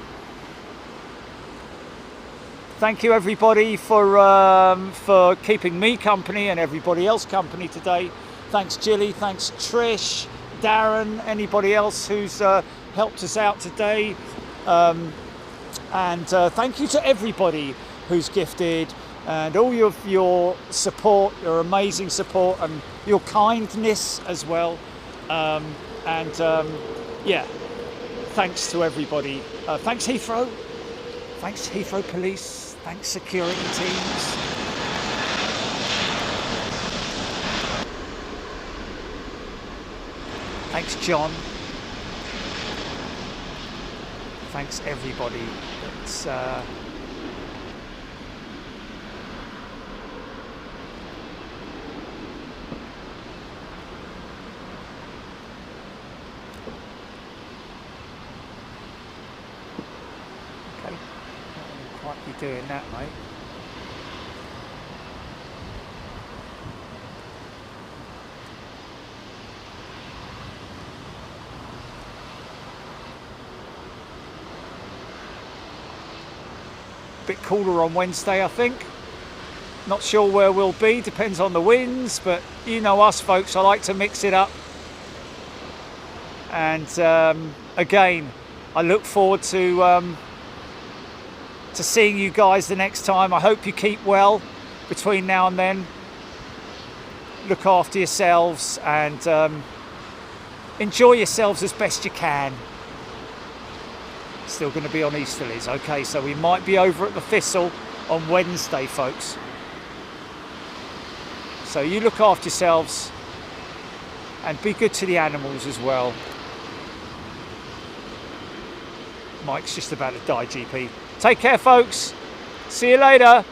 Thank you everybody for keeping me company and everybody else company today. Thanks Jilly, thanks Trish, Darren, anybody else who's helped us out today. And thank you to everybody who's gifted, and all of your support, your amazing support, and your kindness as well. Yeah, thanks to everybody. Thanks Heathrow. Thanks Heathrow Police. Thanks security teams. Thanks John. Thanks everybody. It's be doing that, mate. Bit cooler on Wednesday, I think. Not sure where we'll be, depends on the winds, but you know us folks, I like to mix it up. And again, I look forward to seeing you guys the next time. I hope you keep well between now and then. Look after yourselves and enjoy yourselves as best you can. Still going to be on Easterlies. Okay, so we might be over at the Thistle on Wednesday, folks. So you look after yourselves and be good to the animals as well. Mike's just about to die, GP. Take care, folks. See you later.